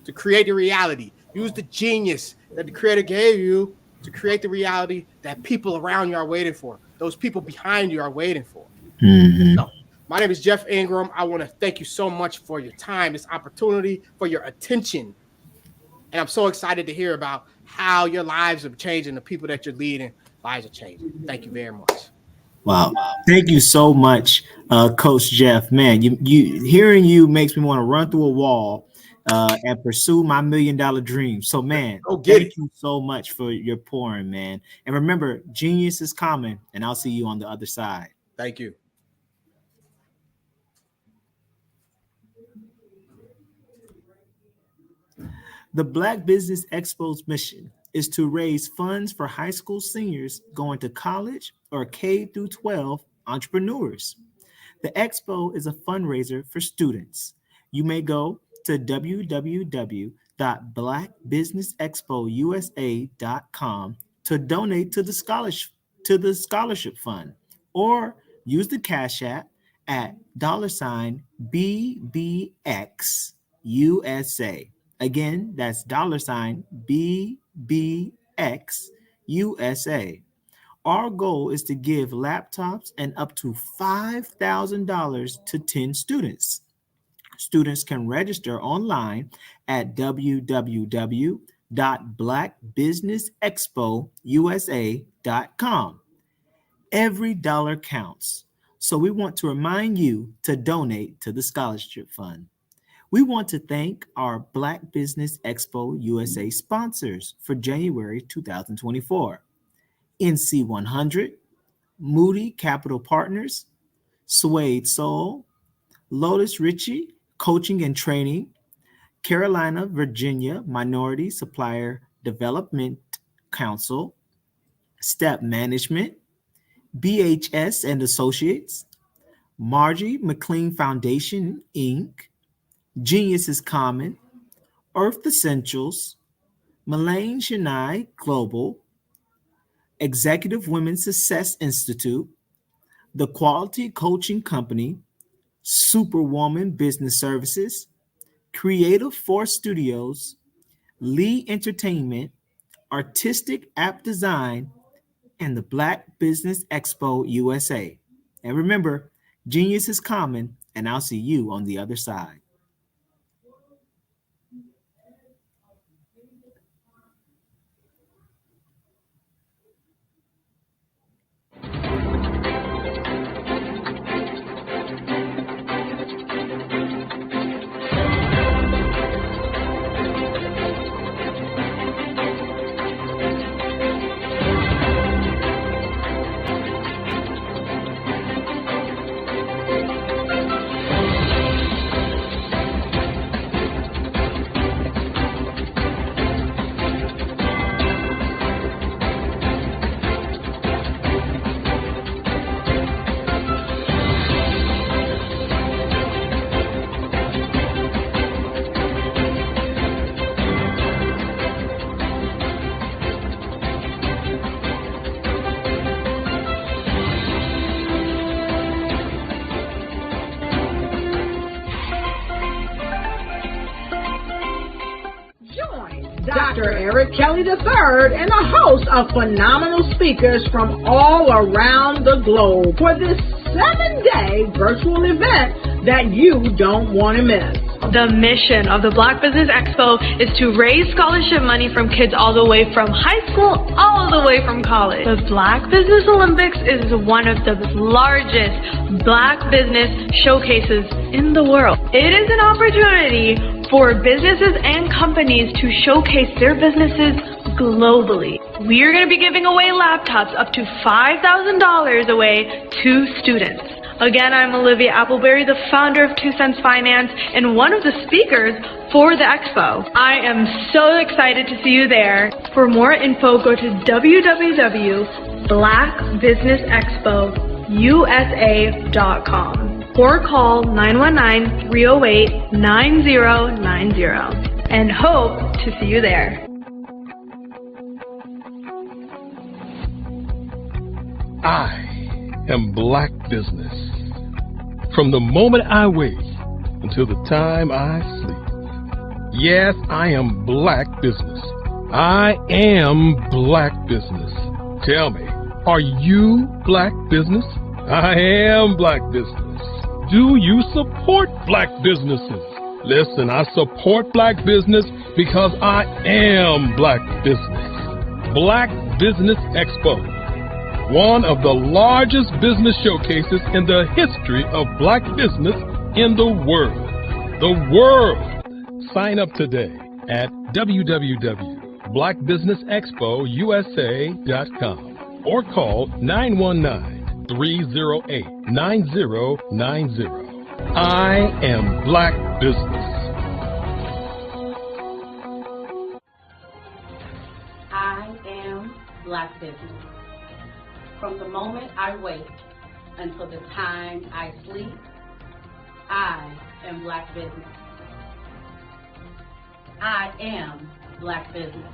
to create the reality. Use the genius that the Creator gave you to create the reality that people around you are waiting for. Those people behind you are waiting for. So, my name is Jeff Ingram. I want to thank you so much for your time, this opportunity, for your attention. And I'm so excited to hear about how your lives are changing, the people that you're leading, lives are changing. Thank you very much. Wow. Thank you so much, Coach Jeff. Man, you hearing you makes me want to run through a wall and pursue my $1 million dream. So, man, thank you so much for your pouring, man. And remember, genius is common, and I'll see you on the other side. Thank you. The Black Business Expo's mission is to raise funds for high school seniors going to college or K-12 entrepreneurs. The expo is a fundraiser for students. You may go to www.blackbusinessexpousa.com to donate to the scholarship fund, or use the Cash App at $BBXUSA. Again, that's $BBXUSA. Our goal is to give laptops and up to $5,000 to 10 students. Students can register online at www.blackbusinessexpousa.com. Every dollar counts, so we want to remind you to donate to the scholarship fund. We want to thank our Black Business Expo USA sponsors for January 2024. NC 100, Moody Capital Partners, Suede Soul, Lotus Ritchie Coaching and Training, Carolina, Virginia Minority Supplier Development Council, Step Management, BHS and Associates, Margie McLean Foundation, Inc., Genius is Common, Earth Essentials, Melaine Chennai Global, Executive Women's Success Institute, The Quality Coaching Company, Superwoman Business Services, Creative Force Studios, Lee Entertainment, Artistic App Design, and the Black Business Expo USA. And remember, genius is common, and I'll see you on the other side. Dr. Eric Kelly III and a host of phenomenal speakers from all around the globe for this 7-day virtual event that you don't want to miss. The mission of the Black Business Expo is to raise scholarship money from kids all the way from high school, all the way from college. The Black Business Olympics is one of the largest Black business showcases in the world. It is an opportunity for businesses and companies to showcase their businesses globally. We are going to be giving away laptops up to $5,000 away to students. Again, I'm Olivia Appleberry, the founder of 2 Cents Finance and one of the speakers for the expo. I am so excited to see you there. For more info, go to www.blackbusinessexpousa.com or call 919-308-9090 and hope to see you there. I am Black Business. From the moment I wake until the time I sleep. Yes, I am Black Business. I am Black Business. Tell me, are you Black Business? I am Black Business. Do you support Black businesses? Listen, I support Black business because I am Black Business. Black Business Expo, one of the largest business showcases in the history of Black business in the world. The world! Sign up today at www.blackbusinessexpousa.com or call 919-308-9090. I am Black Business. I am Black Business. From the moment I wake until the time I sleep, I am Black Business. I am Black Business.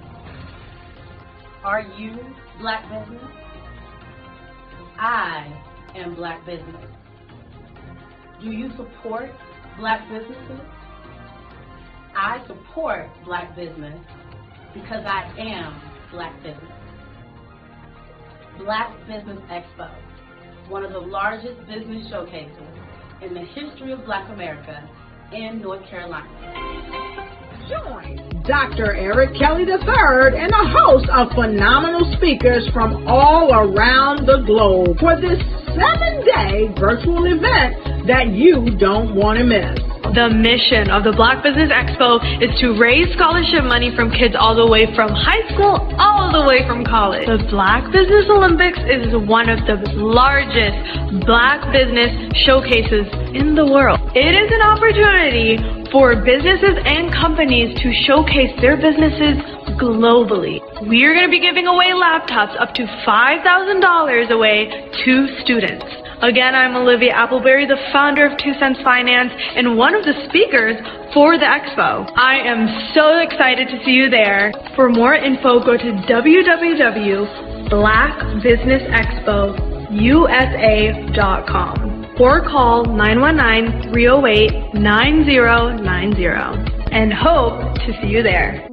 Are you Black Business? I am Black Business. Do you support Black businesses? I support Black business because I am Black Business. Black Business Expo, one of the largest business showcases in the history of Black America in North Carolina. Join Dr. Eric Kelly III and a host of phenomenal speakers from all around the globe for this 7-day virtual event that you don't want to miss. The mission of the Black Business Expo is to raise scholarship money from kids all the way from high school, all the way from college. The Black Business Olympics is one of the largest Black business showcases in the world. It is an opportunity for businesses and companies to showcase their businesses globally. We are going to be giving away laptops up to $5,000 away to students. Again, I'm Olivia Appleberry, the founder of 2 Cents Finance and one of the speakers for the expo. I am so excited to see you there. For more info, go to www.blackbusinessexpousa.com or call 919-308-9090 and hope to see you there.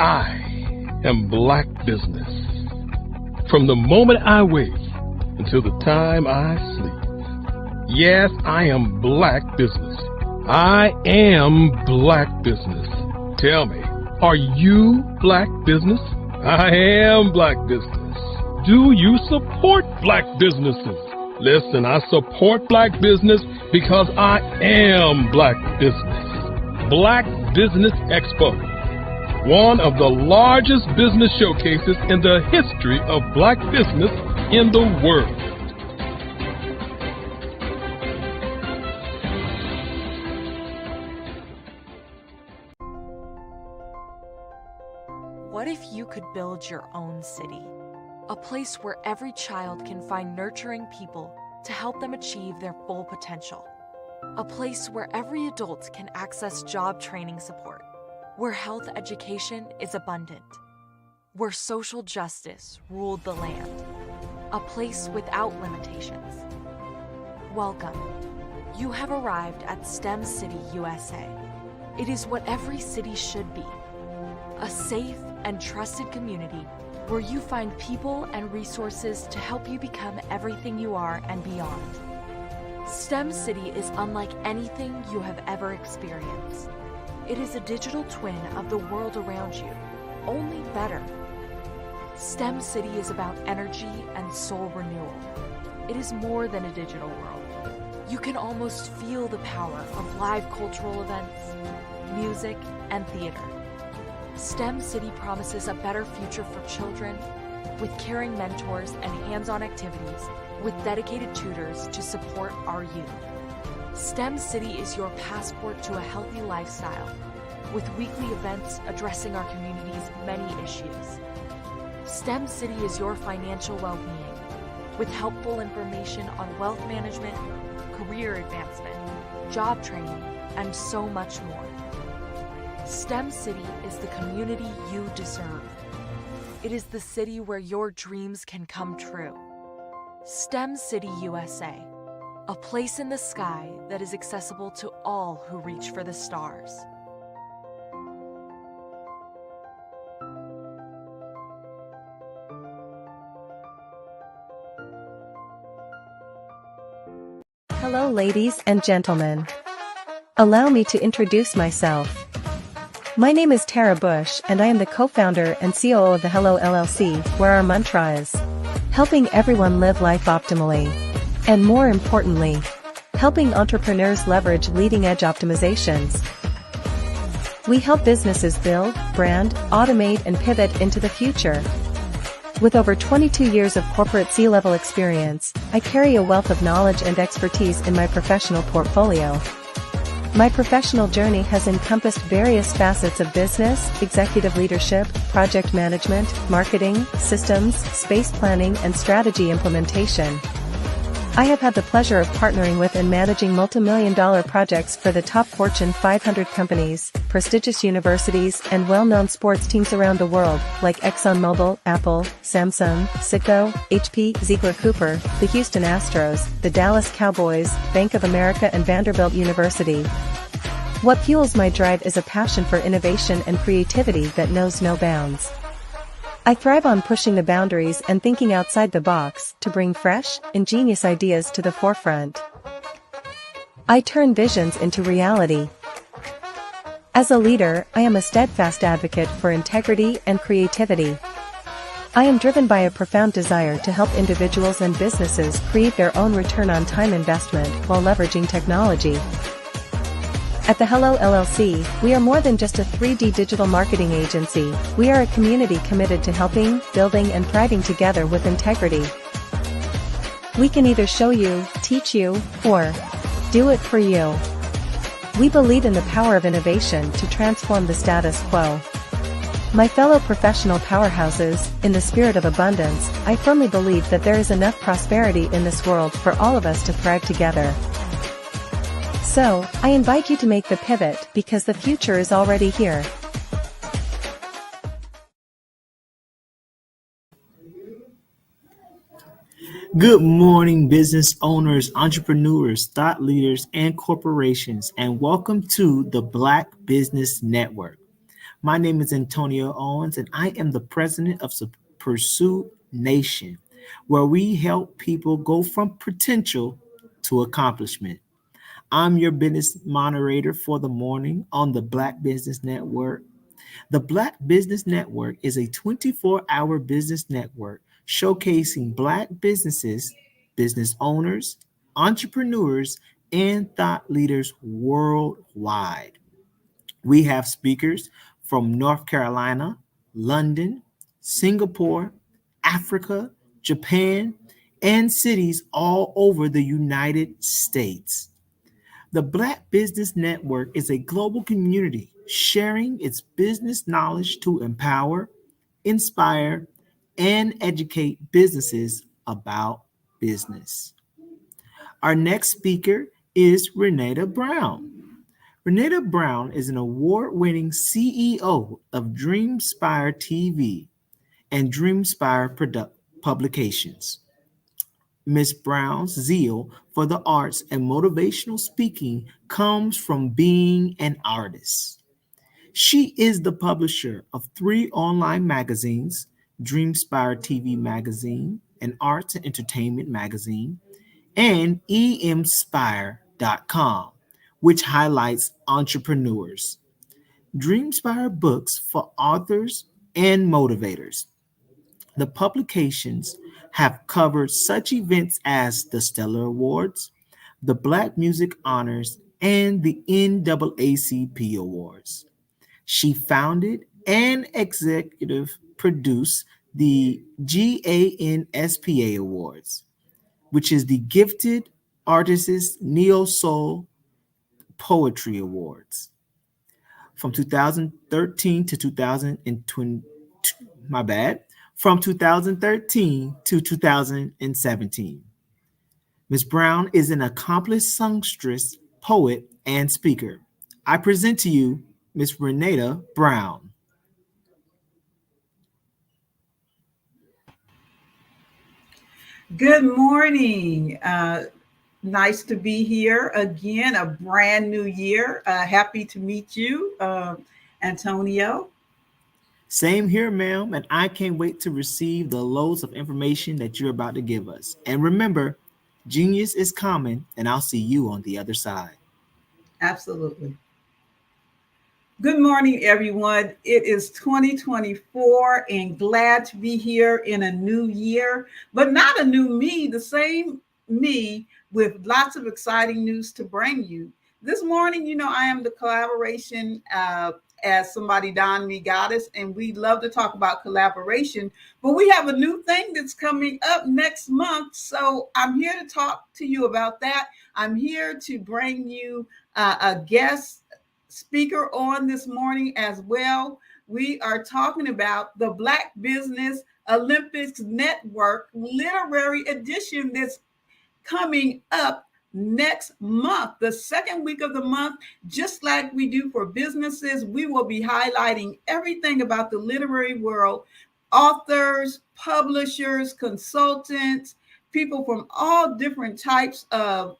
I am Black Business. From the moment I wake until the time I sleep. Yes, I am Black business. I am Black business. Tell me, are you Black business? I am Black business. Do you support Black businesses? Listen, I support Black business because I am Black business. Black Business Expo, one of the largest business showcases in the history of Black business in the world. What if you could build your own city? A place where every child can find nurturing people to help them achieve their full potential. A place where every adult can access job training support. Where health education is abundant. Where social justice ruled the land. A place without limitations. Welcome. You have arrived at STEM City USA. It is what every city should be. A safe and trusted community where you find people and resources to help you become everything you are and beyond. STEM City is unlike anything you have ever experienced. It is a digital twin of the world around you, only better. STEM City is about energy and soul renewal. It is more than a digital world. You can almost feel the power of live cultural events, music, and theater. STEM City promises a better future for children with caring mentors and hands-on activities with dedicated tutors to support our youth. STEM City is your passport to a healthy lifestyle with weekly events addressing our community's many issues. STEM City is your financial well-being with helpful information on wealth management, career advancement, job training, and so much more. STEM City is the community you deserve. It is the city where your dreams can come true. STEM City USA, a place in the sky that is accessible to all who reach for the stars. Hello, ladies and gentlemen. Allow me to introduce myself. My name is Tara Bush and I am the co-founder and COO of the Hello LLC, where our mantra is helping everyone live life optimally. And more importantly, helping entrepreneurs leverage leading-edge optimizations. We help businesses build, brand, automate, and pivot into the future. With over 22 years of corporate C-level experience, I carry a wealth of knowledge and expertise in my professional portfolio. My professional journey has encompassed various facets of business, executive leadership, project management, marketing, systems, space planning, and strategy implementation. I have had the pleasure of partnering with and managing multi-million-dollar projects for the top Fortune 500 companies, prestigious universities, and well-known sports teams around the world, like ExxonMobil, Apple, Samsung, Citgo, HP, Ziegler Cooper, the Houston Astros, the Dallas Cowboys, Bank of America, and Vanderbilt University. What fuels my drive is a passion for innovation and creativity that knows no bounds. I thrive on pushing the boundaries and thinking outside the box to bring fresh, ingenious ideas to the forefront. I turn visions into reality. As a leader, I am a steadfast advocate for integrity and creativity. I am driven by a profound desire to help individuals and businesses create their own return on time investment while leveraging technology. At the Hello LLC, we are more than just a 3D digital marketing agency. We are a community committed to helping, building, and thriving together with integrity. We can either show you, teach you, or do it for you. We believe in the power of innovation to transform the status quo. My fellow professional powerhouses, in the spirit of abundance, I firmly believe that there is enough prosperity in this world for all of us to thrive together. So, I invite you to make the pivot because the future is already here. Good morning, business owners, entrepreneurs, thought leaders, and corporations, and welcome to the Black Business Network. My name is Antonio Owens, and I am the president of Pursue Nation, where we help people go from potential to accomplishment. I'm your business moderator for the morning on the Black Business Network. The Black Business Network is a 24-hour business network showcasing Black businesses, business owners, entrepreneurs, and thought leaders worldwide. We have speakers from North Carolina, London, Singapore, Africa, Japan, and cities all over the United States. The Black Business Network is a global community sharing its business knowledge to empower, inspire, and educate businesses about business. Our next speaker is Renata Brown. Renata Brown is an award-winning CEO of Dreamspire TV and Dreamspire Publications. Ms. Brown's zeal for the arts and motivational speaking comes from being an artist. She is the publisher of 3 online magazines, Dreamspire TV Magazine, an arts and entertainment magazine, and emspire.com, which highlights entrepreneurs. Dreamspire books for authors and motivators. The publications have covered such events as the Stellar Awards, the Black Music Honors, and the NAACP Awards. She founded and executive produced the GANSPA Awards, which is the Gifted Artists Neo Soul Poetry Awards. From 2013 to 2020, from 2013 to 2017. Ms. Brown is an accomplished songstress, poet, and speaker. I present to you Ms. Renata Brown. Good morning. Nice to be here again, a brand new year. Happy to meet you, Antonio. Same here, ma'am, and I can't wait to receive the loads of information that you're about to give us. And remember, genius is common, and I'll see you on the other side. Absolutely. Good morning, everyone. It is 2024 and glad to be here in a new year, but not a new me, the same me with lots of exciting news to bring you. This morning, I am the collaboration as somebody donned me goddess, and we love to talk about collaboration, but we have a new thing that's coming up next month. So I'm here to talk to you about that. I'm here to bring you a guest speaker on this morning as well. We are talking about the Black Business Olympics Network Literary Edition that's coming up next month, the second week of the month. Just like we do for businesses, we will be highlighting everything about the literary world, authors, publishers, consultants, people from all different types of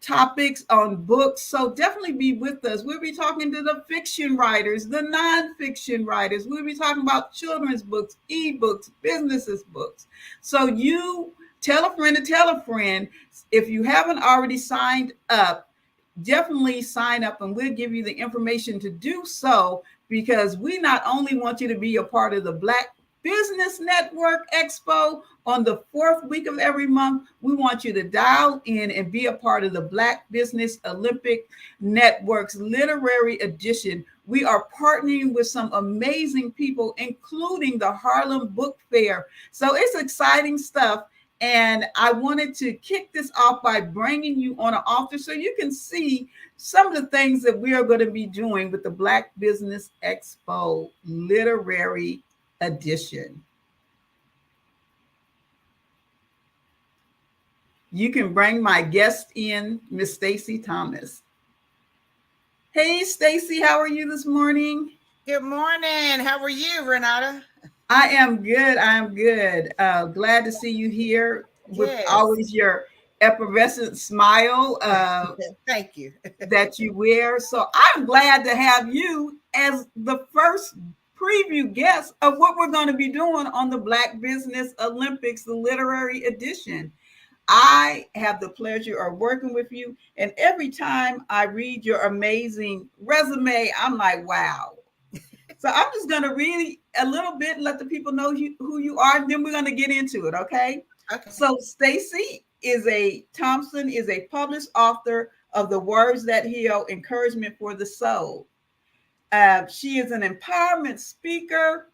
topics on books. So definitely be with us. We'll be talking to the fiction writers, the nonfiction writers. We'll be talking about children's books, ebooks, businesses books. So you tell a friend to tell a friend. If you haven't already signed up, definitely sign up, and we'll give you the information to do so, because we not only want you to be a part of the Black Business Network Expo on the 4th week of every month, we want you to dial in and be a part of the Black Business Olympic Network's Literary Edition. We are partnering with some amazing people, including the Harlem Book Fair. So it's exciting stuff. And I wanted to kick this off by bringing you on an author so you can see some of the things that we are going to be doing with the Black Business Expo Literary Edition. You can bring my guest in, Miss Stacy Thomas. Hey, Stacy, how are you this morning? Good morning. How are you, Renata? I am good. I am good. Glad to see you here with always your effervescent smile. Thank you. That you wear. So I'm glad to have you as the first preview guest of what we're going to be doing on the Black Business Olympics, the literary edition. I have the pleasure of working with you, and every time I read your amazing resume, I'm like, wow. So I'm just going to read a little bit and let the people know who you are, and then we're going to get into it, okay? Okay. So Stacey Thompson is a published author of The Words That Heal, Encouragement for the Soul. She is an empowerment speaker,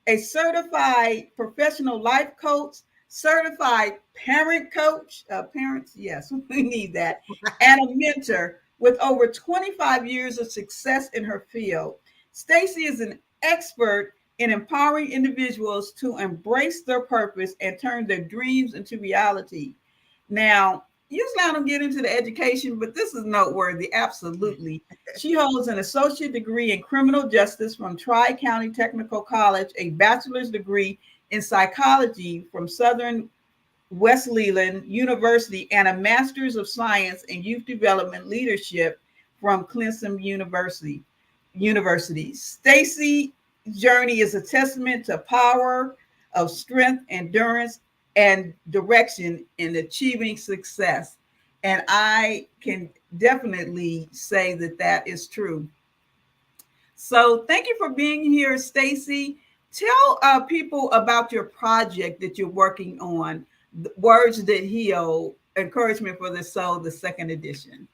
a certified professional life coach, certified parent coach, parents, yes, we need that, and a mentor with over 25 years of success in her field. Stacey is an expert in empowering individuals to embrace their purpose and turn their dreams into reality. Now, usually I don't get into the education, but this is noteworthy, absolutely. She holds an associate degree in criminal justice from Tri-County Technical College, a bachelor's degree in psychology from Southern Wesleyan University, and a master's of science in youth development leadership from Clemson University. Stacey's journey is a testament to power of strength, endurance, and direction in achieving success. And I can definitely say that that is true. So thank you for being here, Stacey. Tell people about your project that you're working on, Words That Heal, Encouragement for the Soul, the second edition.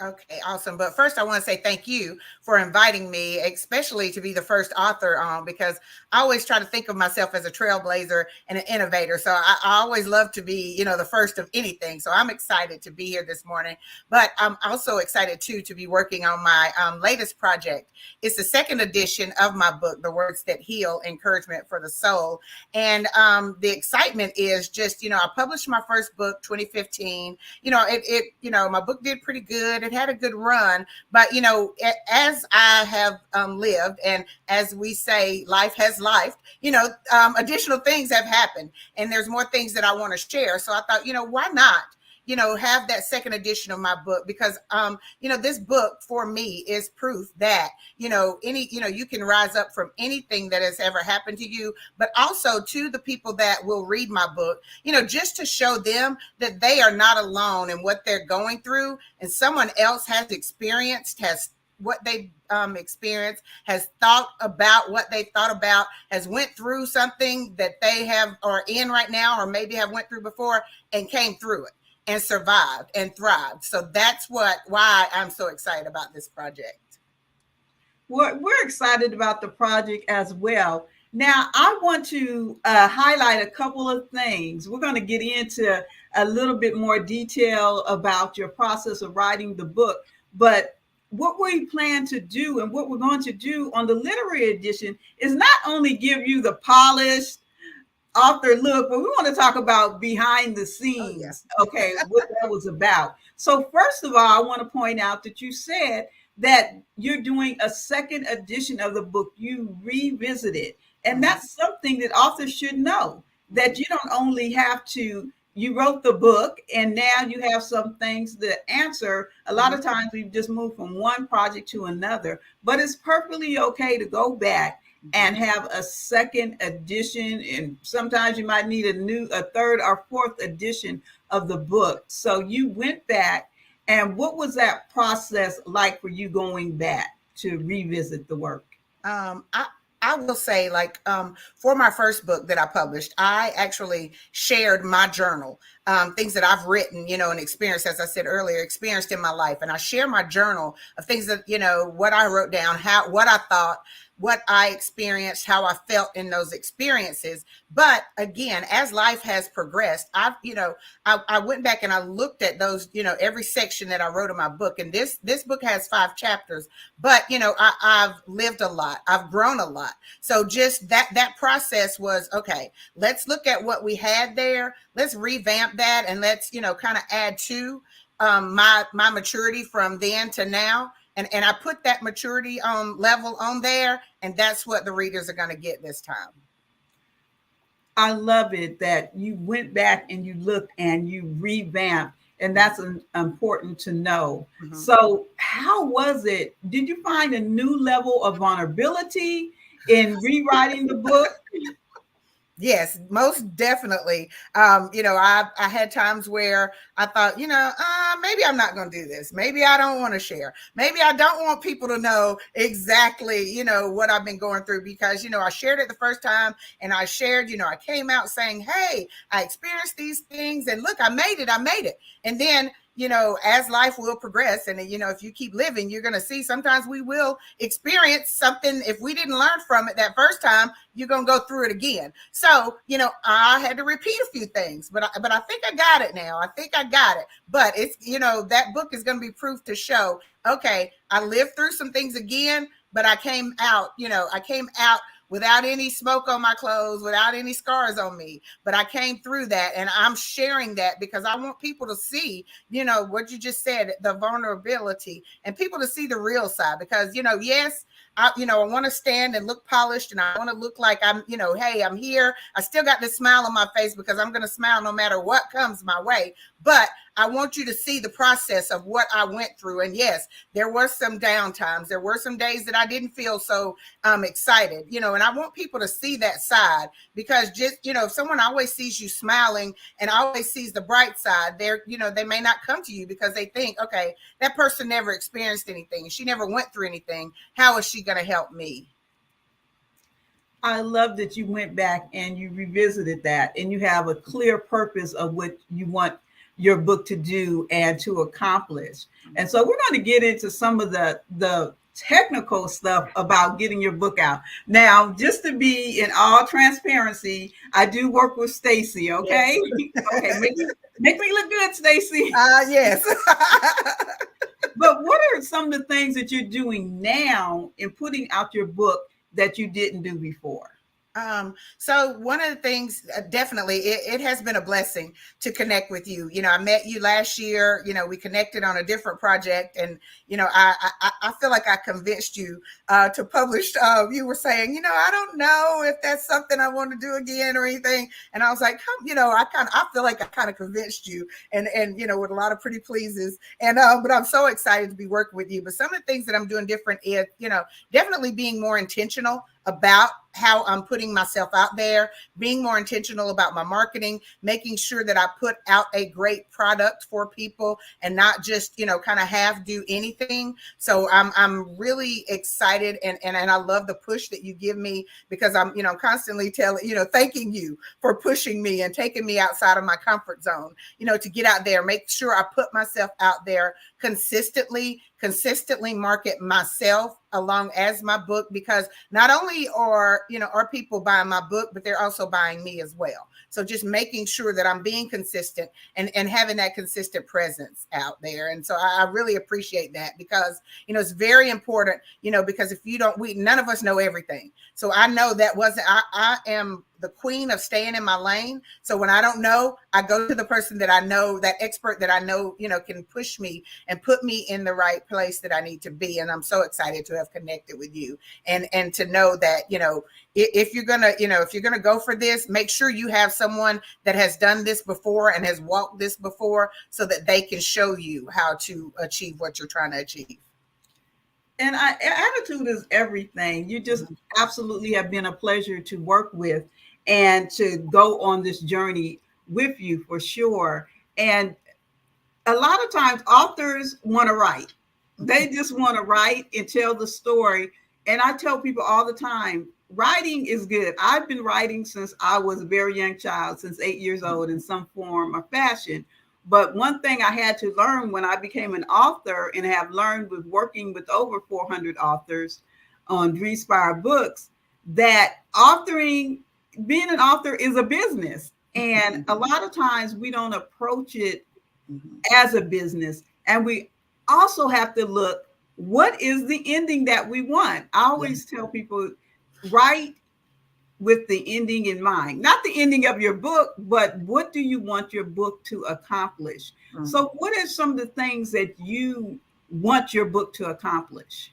Okay, awesome. But first, I want to say thank you for inviting me, especially to be the first author because I always try to think of myself as a trailblazer and an innovator. So I always love to be, the first of anything. So I'm excited to be here this morning. But I'm also excited, too, to be working on my latest project. It's the second edition of my book, The Words That Heal, Encouragement for the Soul. And the excitement is just, I published my first book, 2015. My book did pretty good. It had a good run, but as I have lived, and as we say, life has life, additional things have happened, and there's more things that I want to share. So I thought, why not have that second edition of my book, because this book for me is proof that you can rise up from anything that has ever happened to you, but also to the people that will read my book, just to show them that they are not alone in what they're going through, and someone else has experienced, has what they experienced, has thought about what they thought about, has went through something that they have are in right now, or maybe have went through before and came through it and survived and thrived. So that's why I'm so excited about this project. We're excited about the project as well. Now, I want to highlight a couple of things. We're going to get into a little bit more detail about your process of writing the book, but what we plan to do and what we're going to do on the literary edition is not only give you the polished author look, but we want to talk about behind the scenes, okay, what that was about. So first of all, I want to point out that you said that you're doing a second edition of the book. You revisited, and that's something that authors should know, that you don't only have to, you wrote the book and now you have some things to answer. A lot of times we've just moved from one project to another, but it's perfectly okay to go back and have a second edition, and sometimes you might need a third or fourth edition of the book. So you went back, and what was that process like for you going back to revisit the work? I will say, for my first book that I published, I actually shared my journal, things that I've written, and experienced, as I said earlier, experienced in my life. And I share my journal of things that, what I wrote down, what I thought, what I experienced, how I felt in those experiences. But again, as life has progressed, I went back and I looked at those, every section that I wrote in my book. And this book has 5 chapters, but I've lived a lot. I've grown a lot. So just that process was, okay, let's look at what we had there. Let's revamp that. And let's, kind of add to my maturity from then to now. And I put that maturity level on there, and that's what the readers are going to get this time. I love it that you went back and you looked and you revamped, and that's important to know. So how was it? Did you find a new level of vulnerability in rewriting the book? Yes, most definitely. I had times where I thought, maybe I'm not going to do this. Maybe I don't want to share. Maybe I don't want people to know exactly, what I've been going through because, I shared it the first time and I shared, I came out saying, hey, I experienced these things and look, I made it. And then, as life will progress and, if you keep living, you're going to see sometimes we will experience something. If we didn't learn from it that first time, you're going to go through it again. So, I had to repeat a few things, but I think I got it now. I think I got it. But it's, that book is going to be proof to show, okay, I lived through some things again, but I came out without any smoke on my clothes, without any scars on me. But I came through that and I'm sharing that because I want people to see, what you just said, the vulnerability and people to see the real side because, yes, I want to stand and look polished and I want to look like I'm, hey, I'm here. I still got this smile on my face because I'm going to smile no matter what comes my way. But I want you to see the process of what I went through. And yes, there were some down times. There were some days that I didn't feel so excited, and I want people to see that side because just, if someone always sees you smiling and always sees the bright side, they may not come to you because they think, okay, that person never experienced anything. She never went through anything. How is she going to help me? I love that you went back and you revisited that and you have a clear purpose of what you want your book to do and to accomplish. And so we're going to get into some of the technical stuff about getting your book out. Now, just to be in all transparency, I do work with Stacy, okay? Yes. Okay, make me look good, Stacy. Yes. But what are some of the things that you're doing now in putting out your book that you didn't do before? So one of the things, definitely, it has been a blessing to connect with you. I met you last year, we connected on a different project and, I feel like I convinced you to publish. You were saying, I don't know if that's something I want to do again or anything. And I was like, I feel like I kind of convinced you and, with a lot of pretty pleases. And, but I'm so excited to be working with you. But some of the things that I'm doing different is, definitely being more intentional about how I'm putting myself out there, being more intentional about my marketing, making sure that I put out a great product for people and not just, kind of half do anything. So I'm really excited and I love the push that you give me because I'm, constantly thanking you for pushing me and taking me outside of my comfort zone, to get out there, make sure I put myself out there consistently market myself along as my book, because not only are people buying my book, but they're also buying me as well. So just making sure that I'm being consistent and having that consistent presence out there. And so I really appreciate that because, it's very important, because if you don't, none of us know everything. So I know that I am the queen of staying in my lane. So when I don't know, I go to the person that I know, that expert that I know, can push me and put me in the right place that I need to be. And I'm so excited to have connected with you and to know that, if you're going to go for this, make sure you have someone that has done this before and has walked this before so that they can show you how to achieve what you're trying to achieve. And attitude is everything. You just absolutely have been a pleasure to work with and to go on this journey with you for sure. And a lot of times authors want to write. They just want to write and tell the story. And I tell people all the time, writing is good. I've been writing since I was a very young child, since 8 years old in some form or fashion. But one thing I had to learn when I became an author and have learned with working with over 400 authors on Dreamspire Books, that being an author is a business. And a lot of times we don't approach it as a business. And we also have to look, what is the ending that we want? I always tell people, write with the ending in mind, not the ending of your book, but what do you want your book to accomplish? So what are some of the things that you want your book to accomplish?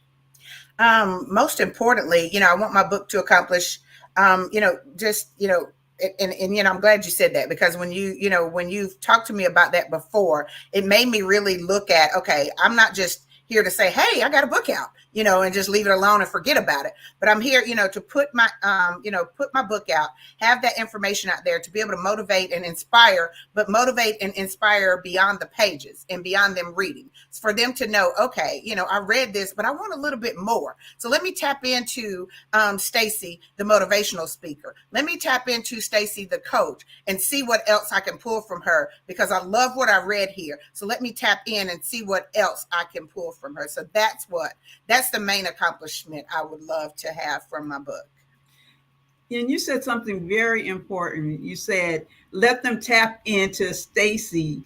Most importantly, I want my book to accomplish, I'm glad you said that because when you've talked to me about that before, it made me really look at, okay, I'm not just here to say, hey, I got a book out. and just leave it alone and forget about it. But I'm here, to put my, put my book out, have that information out there to be able to motivate and inspire, but motivate and inspire beyond the pages and beyond them reading. It's for them to know, okay, I read this, but I want a little bit more. So let me tap into Stacy, the motivational speaker. Let me tap into Stacy, the coach, and see what else I can pull from her, because I love what I read here. So let me tap in and see what else I can pull from her. So that's the main accomplishment I would love to have from my book. And you said something very important. You said, let them tap into Stacy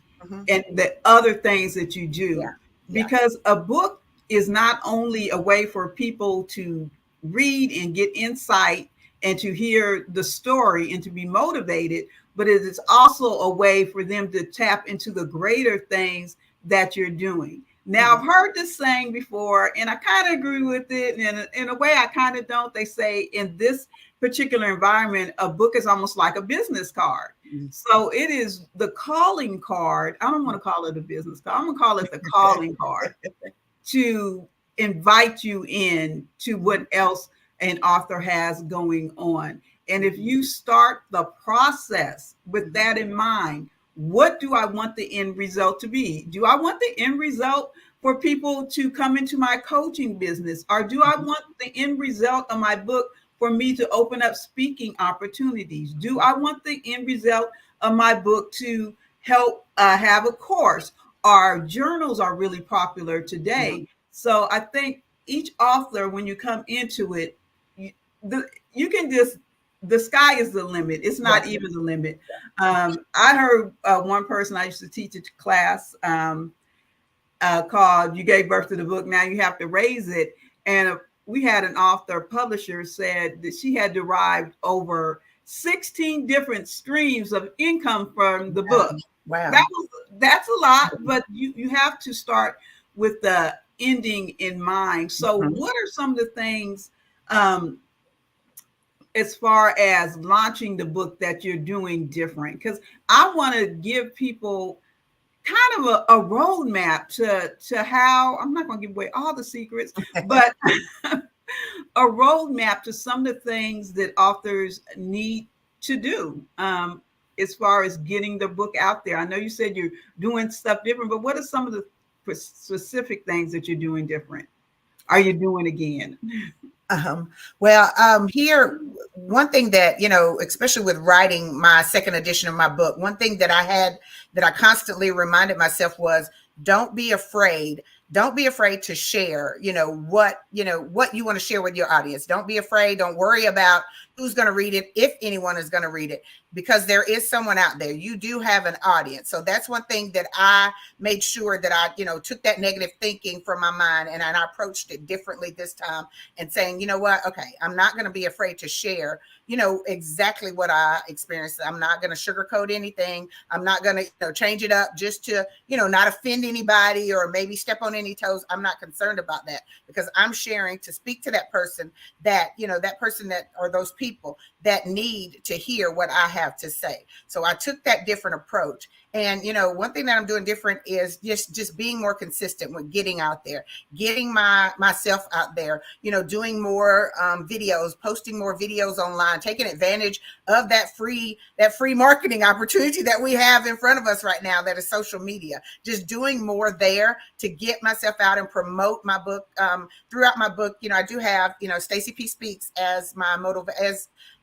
and the other things that you do. Yeah. Because a book is not only a way for people to read and get insight and to hear the story and to be motivated, but it is also a way for them to tap into the greater things that you're doing. Now, I've heard this saying before, and I kind of agree with it. And in a way, I kind of don't. They say in this particular environment, a book is almost like a business card. So it is the calling card. I don't want to call it a business card. I'm going to call it the calling card to invite you in to what else an author has going on. And if you start the process with that in mind, what do I want the end result to be? Do I want the end result for people to come into my coaching business? Or do I want the end result of my book for me to open up speaking opportunities? Do I want the end result of my book to help have a course? Our journals are really popular today. So I think each author, when you come into it, you can just, the sky is the limit. It's not even the limit. I heard one person I used to teach a class called "You Gave Birth to the Book, Now You Have to Raise It." And we had an author publisher said that she had derived over 16 different streams of income from the book. Wow. That's a lot, but you have to start with the ending in mind. So what are some of the things as far as launching the book that you're doing different? Because I want to give people kind of a roadmap to how, I'm not going to give away all the secrets, but a roadmap to some of the things that authors need to do as far as getting the book out there. I know you said you're doing stuff different, but what are some of the specific things that you're doing different? Are you doing again? Here, one thing that, especially with writing my second edition of my book, one thing that I constantly reminded myself was, don't be afraid. Don't be afraid to share, what you want to share with your audience. Don't be afraid. Don't worry about who's going to read it, if anyone is going to read it, because there is someone out there. You do have an audience. So that's one thing that I made sure that I, took that negative thinking from my mind, and I approached it differently this time, and saying, you know what? Okay, I'm not going to be afraid to share, exactly what I experienced. I'm not going to sugarcoat anything. I'm not going to, change it up just to, not offend anybody or maybe step on any toes. I'm not concerned about that, because I'm sharing to speak to that person that, that person that, or those people that need to hear what I have to say. So I took that different approach. And, one thing that I'm doing different is just being more consistent with getting out there, getting myself out there, doing more videos, posting more videos online, taking advantage of that free marketing opportunity that we have in front of us right now, that is social media. Just doing more there to get myself out and promote my book. Throughout my book, I do have, Stacy P Speaks as my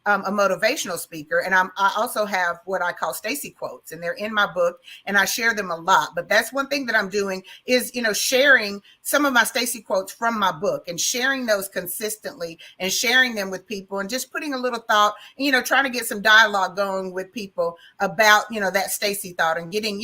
a motivational speaker. And I also have what I call Stacy quotes, and they're in my book, and I share them a lot. But that's one thing that I'm doing is, sharing some of my Stacy quotes from my book, and sharing those consistently, and sharing them with people, and just putting a little thought, and, trying to get some dialogue going with people about, that Stacy thought, and getting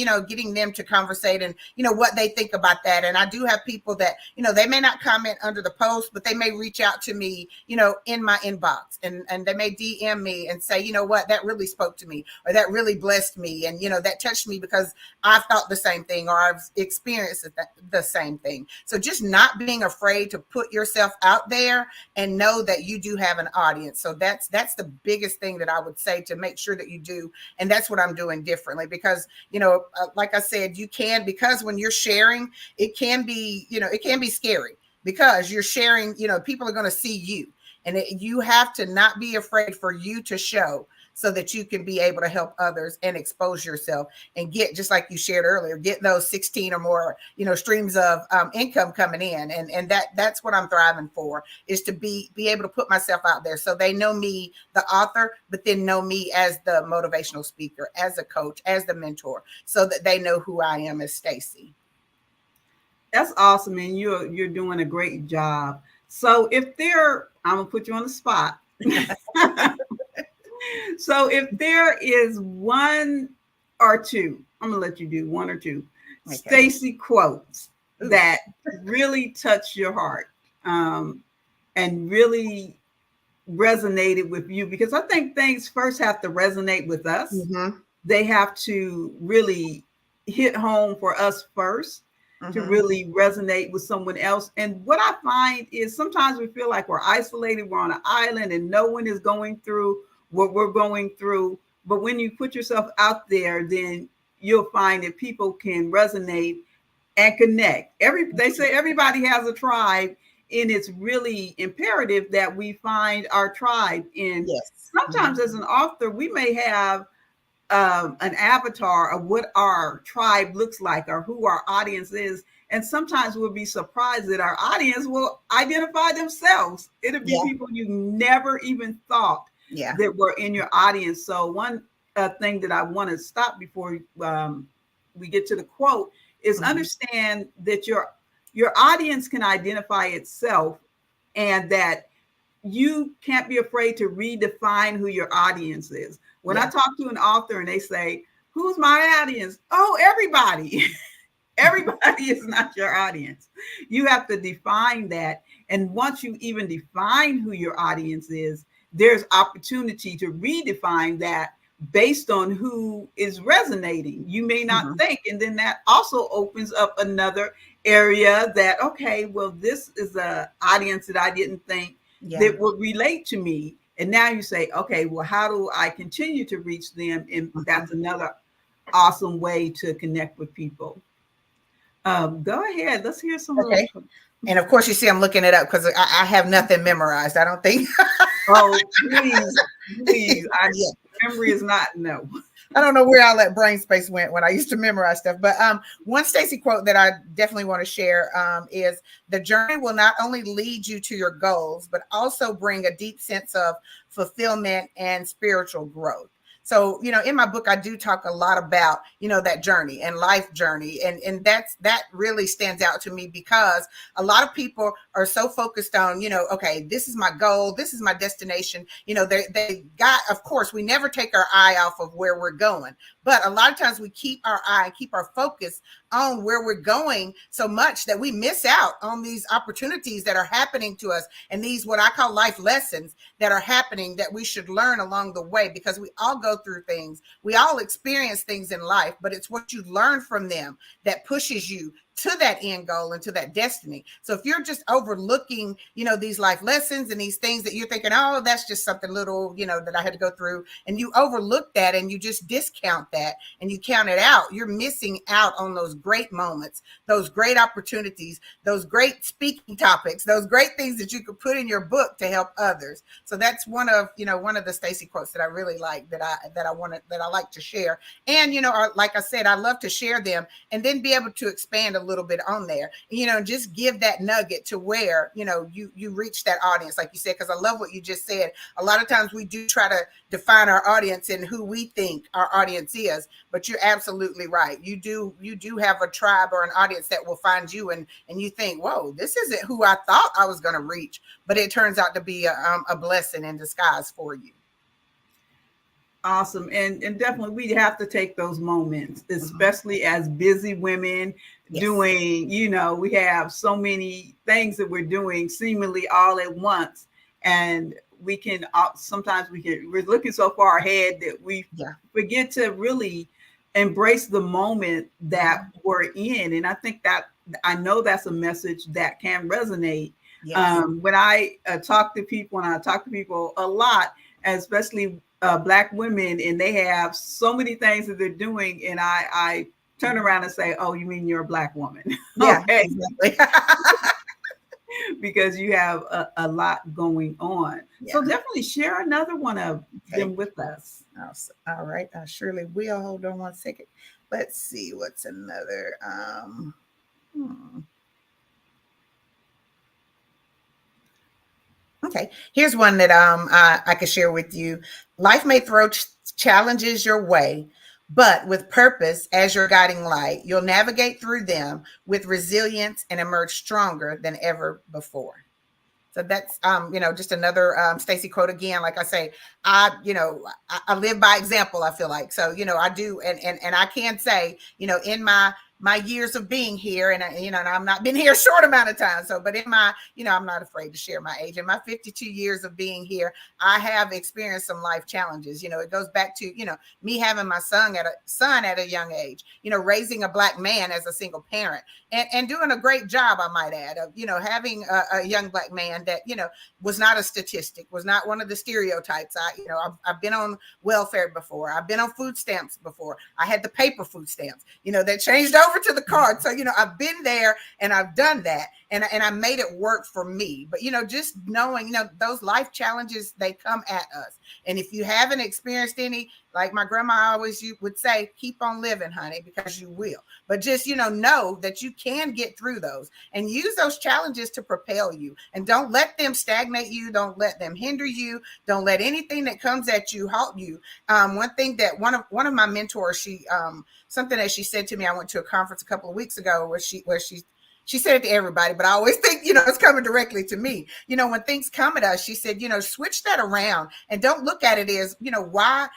them to conversate and, what they think about that. And I do have people that, they may not comment under the post, but they may reach out to me, in my inbox, and they may DM me and say, you know what, that really spoke to me, or that really blessed me. And, that touched me because I've thought the same thing, or I've experienced the same thing. So just not being afraid to put yourself out there and know that you do have an audience. So that's the biggest thing that I would say, to make sure that you do. And that's what I'm doing differently, because, like I said, because when you're sharing, it can be, it can be scary. because you're sharing, people are going to see you, and you have to not be afraid for you to show, so that you can be able to help others and expose yourself and get, just like you shared earlier, get those 16 or more, streams of income coming in. And that's what I'm thriving for, is to be able to put myself out there so they know me, the author, but then know me as the motivational speaker, as a coach, as the mentor, so that they know who I am as Stacy. That's awesome. And you're doing a great job. So I'm going to put you on the spot. So if there is one or two, I'm gonna let you do one or two, okay, Stacy quotes that really touched your heart, and really resonated with you, because I think things first have to resonate with us. Mm-hmm. They have to really hit home for us first, mm-hmm, to really resonate with someone else. And what I find is sometimes we feel like we're isolated, we're on an island, and no one is going through what we're going through. But when you put yourself out there, then you'll find that people can resonate and connect. They say everybody has a tribe, and it's really imperative that we find our tribe. And sometimes as an author, we may have an avatar of what our tribe looks like or who our audience is. And sometimes we'll be surprised that our audience will identify themselves. It'll be people you never even thought that were in your audience. So one thing that I want to stop before we get to the quote is understand that your audience can identify itself, and that you can't be afraid to redefine who your audience is. When I talk to an author and they say, "Who's my audience?" Oh, everybody. Everybody is not your audience. You have to define that. And once you even define who your audience is, there's opportunity to redefine that based on who is resonating. You may not think, and then that also opens up another area that, okay, well, this is an audience that I didn't think that would relate to me. And now you say, okay, well, how do I continue to reach them? And that's another awesome way to connect with people. Go ahead. Let's hear some. Okay. And of course, you see, I'm looking it up because I have nothing memorized. I don't think. Oh, please. Memory is not, no. I don't know where all that brain space went when I used to memorize stuff. But one Stacy quote that I definitely want to share is, "The journey will not only lead you to your goals, but also bring a deep sense of fulfillment and spiritual growth." So, in my book, I do talk a lot about, that journey and life journey. And that really stands out to me, because a lot of people are so focused on, okay, this is my goal, this is my destination. They got, of course, we never take our eye off of where we're going. But a lot of times we keep our eye and keep our focus on where we're going so much that we miss out on these opportunities that are happening to us, and these, what I call life lessons that are happening, that we should learn along the way, because we all go through things. We all experience things in life, but it's what you learn from them that pushes you to that end goal and to that destiny. So if you're just overlooking, these life lessons and these things that you're thinking, oh, that's just something little, that I had to go through, and you overlook that and you just discount that and you count it out, you're missing out on those great moments, those great opportunities, those great speaking topics, those great things that you could put in your book to help others. So that's one of the Stacy quotes that I really like, that I like to share. And, like I said, I love to share them and then be able to expand a little bit on there, just give that nugget to where, you reach that audience, like you said, because I love what you just said. A lot of times we do try to define our audience and who we think our audience is, but you're absolutely right. You do have a tribe or an audience that will find you, and you think, whoa, this isn't who I thought I was going to reach, but it turns out to be a blessing in disguise for you. Awesome. And definitely we have to take those moments, especially as busy women doing, we have so many things that we're doing seemingly all at once. And we can, sometimes we're looking so far ahead that we forget to really embrace the moment that we're in. And I think I know that's a message that can resonate. Yes. When I talk to people, and I talk to people a lot, especially Black women, and they have so many things that they're doing, and I turn around and say, "Oh, you mean you're a Black woman?" Yeah, okay. exactly. because you have a lot going on. Yeah. So definitely share another one of them with us. All right, I surely will. Hold on one second. Let's see what's another. Okay, here's one that I can share with you. Life may throw challenges your way, but with purpose as your guiding light, you'll navigate through them with resilience and emerge stronger than ever before. So that's just another Stacy quote again. Like I say, I live by example, I feel like. So, I do, and I can say, in my years of being here, and and I'm not been here a short amount of time. So, but in my, I'm not afraid to share my age. In my 52 years of being here, I have experienced some life challenges. It goes back to, me having my son at a young age, raising a Black man as a single parent, and doing a great job, I might add, of, having a young Black man that, was not a statistic, was not one of the stereotypes. I've been on welfare before. I've been on food stamps before. I had the paper food stamps, that changed over to the card. So, I've been there and I've done that, and I made it work for me. But, just knowing, those life challenges, they come at us. And if you haven't experienced any, like my grandma always would say, keep on living, honey, because you will. But just, know that you can get through those and use those challenges to propel you. And don't let them stagnate you. Don't let them hinder you. Don't let anything that comes at you halt you. One thing that one of my mentors, something that she said to me, I went to a conference a couple of weeks ago where she said it to everybody, but I always think, it's coming directly to me. When things come at us, she said, switch that around and don't look at it as, why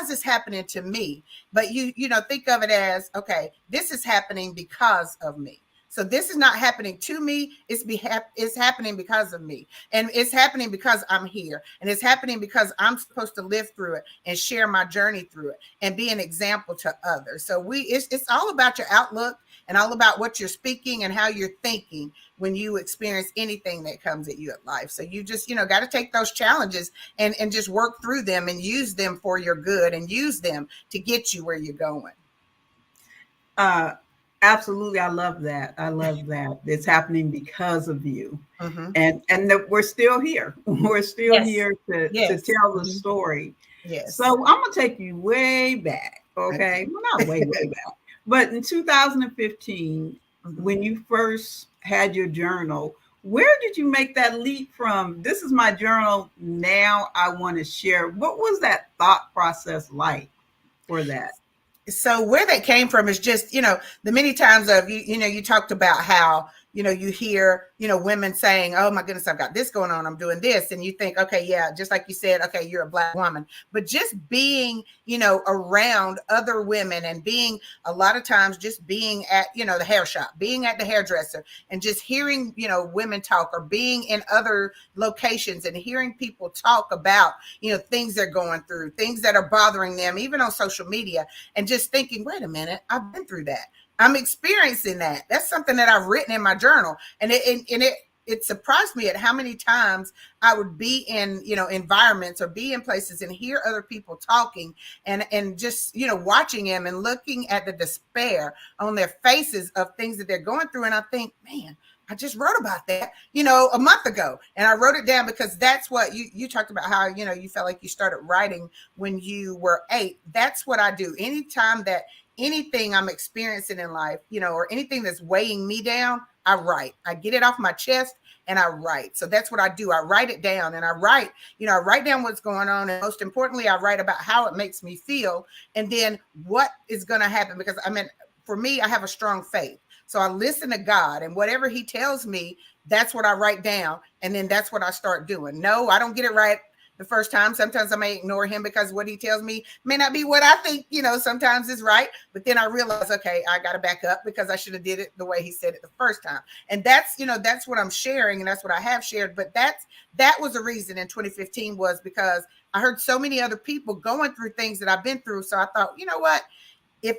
is this happening to me? But think of it as, okay, this is happening because of me. So this is not happening to me. It's happening because of me. And it's happening because I'm here. And it's happening because I'm supposed to live through it and share my journey through it and be an example to others. So it's all about your outlook and all about what you're speaking and how you're thinking when you experience anything that comes at you at life. So you just, got to take those challenges and just work through them and use them for your good and use them to get you where you're going. Absolutely. I love that. It's happening because of you. And that we're still here. We're still here to tell the story. Yes. So I'm going to take you way back. Okay. Well, not way back. But in 2015, when you first had your journal, where did you make that leap from, this is my journal, now I want to share? What was that thought process like for that? So where that came from is just, the many times of, you talked about how, you hear, women saying, oh my goodness, I've got this going on, I'm doing this. And you think, okay, yeah, just like you said, okay, you're a Black woman, but just being, around other women and being a lot of times just being at, the hair shop, being at the hairdresser and just hearing, women talk, or being in other locations and hearing people talk about, things they're going through, things that are bothering them, even on social media, and just thinking, wait a minute, I've been through that. I'm experiencing that. That's something that I've written in my journal. And it surprised me at how many times I would be in, environments or be in places and hear other people talking and just, watching them and looking at the despair on their faces of things that they're going through. And I think, man, I just wrote about that, a month ago. And I wrote it down because that's what you talked about, how, you felt like you started writing when you were 8. That's what I do. Anytime that anything I'm experiencing in life, or anything that's weighing me down, I write. I get it off my chest and I write. So that's what I do. I write it down and I write down what's going on. And most importantly, I write about how it makes me feel and then what is going to happen. Because for me, I have a strong faith. So I listen to God, and whatever he tells me, that's what I write down. And then that's what I start doing. No, I don't get it right the first time. Sometimes I may ignore him because what he tells me may not be what I think, sometimes is right. But then I realize, okay, I got to back up because I should have did it the way he said it the first time. And that's, that's what I'm sharing. And that's what I have shared. But that was the reason in 2015 was because I heard so many other people going through things that I've been through. So I thought, you know what? If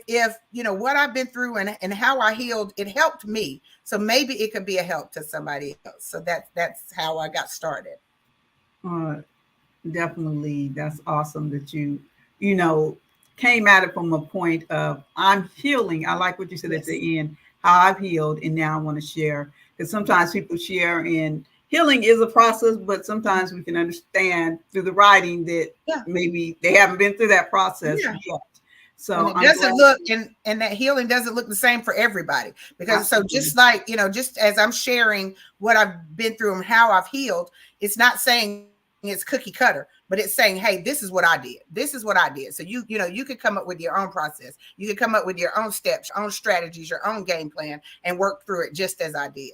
what I've been through and how I healed, it helped me. So maybe it could be a help to somebody else. So that's how I got started. Definitely. That's awesome that you came at it from a point of I'm healing. I like what you said at the end, how I've healed, and now I want to share, because sometimes people share, and healing is a process, but sometimes we can understand through the writing that maybe they haven't been through that process yet. So and it doesn't look, and that healing doesn't look the same for everybody, because Absolutely. so just like, just as I'm sharing what I've been through and how I've healed, it's not saying it's cookie cutter, but it's saying, hey, this is what I did. This is what I did. So you could come up with your own process. You could come up with your own steps, your own strategies, your own game plan, and work through it just as I did.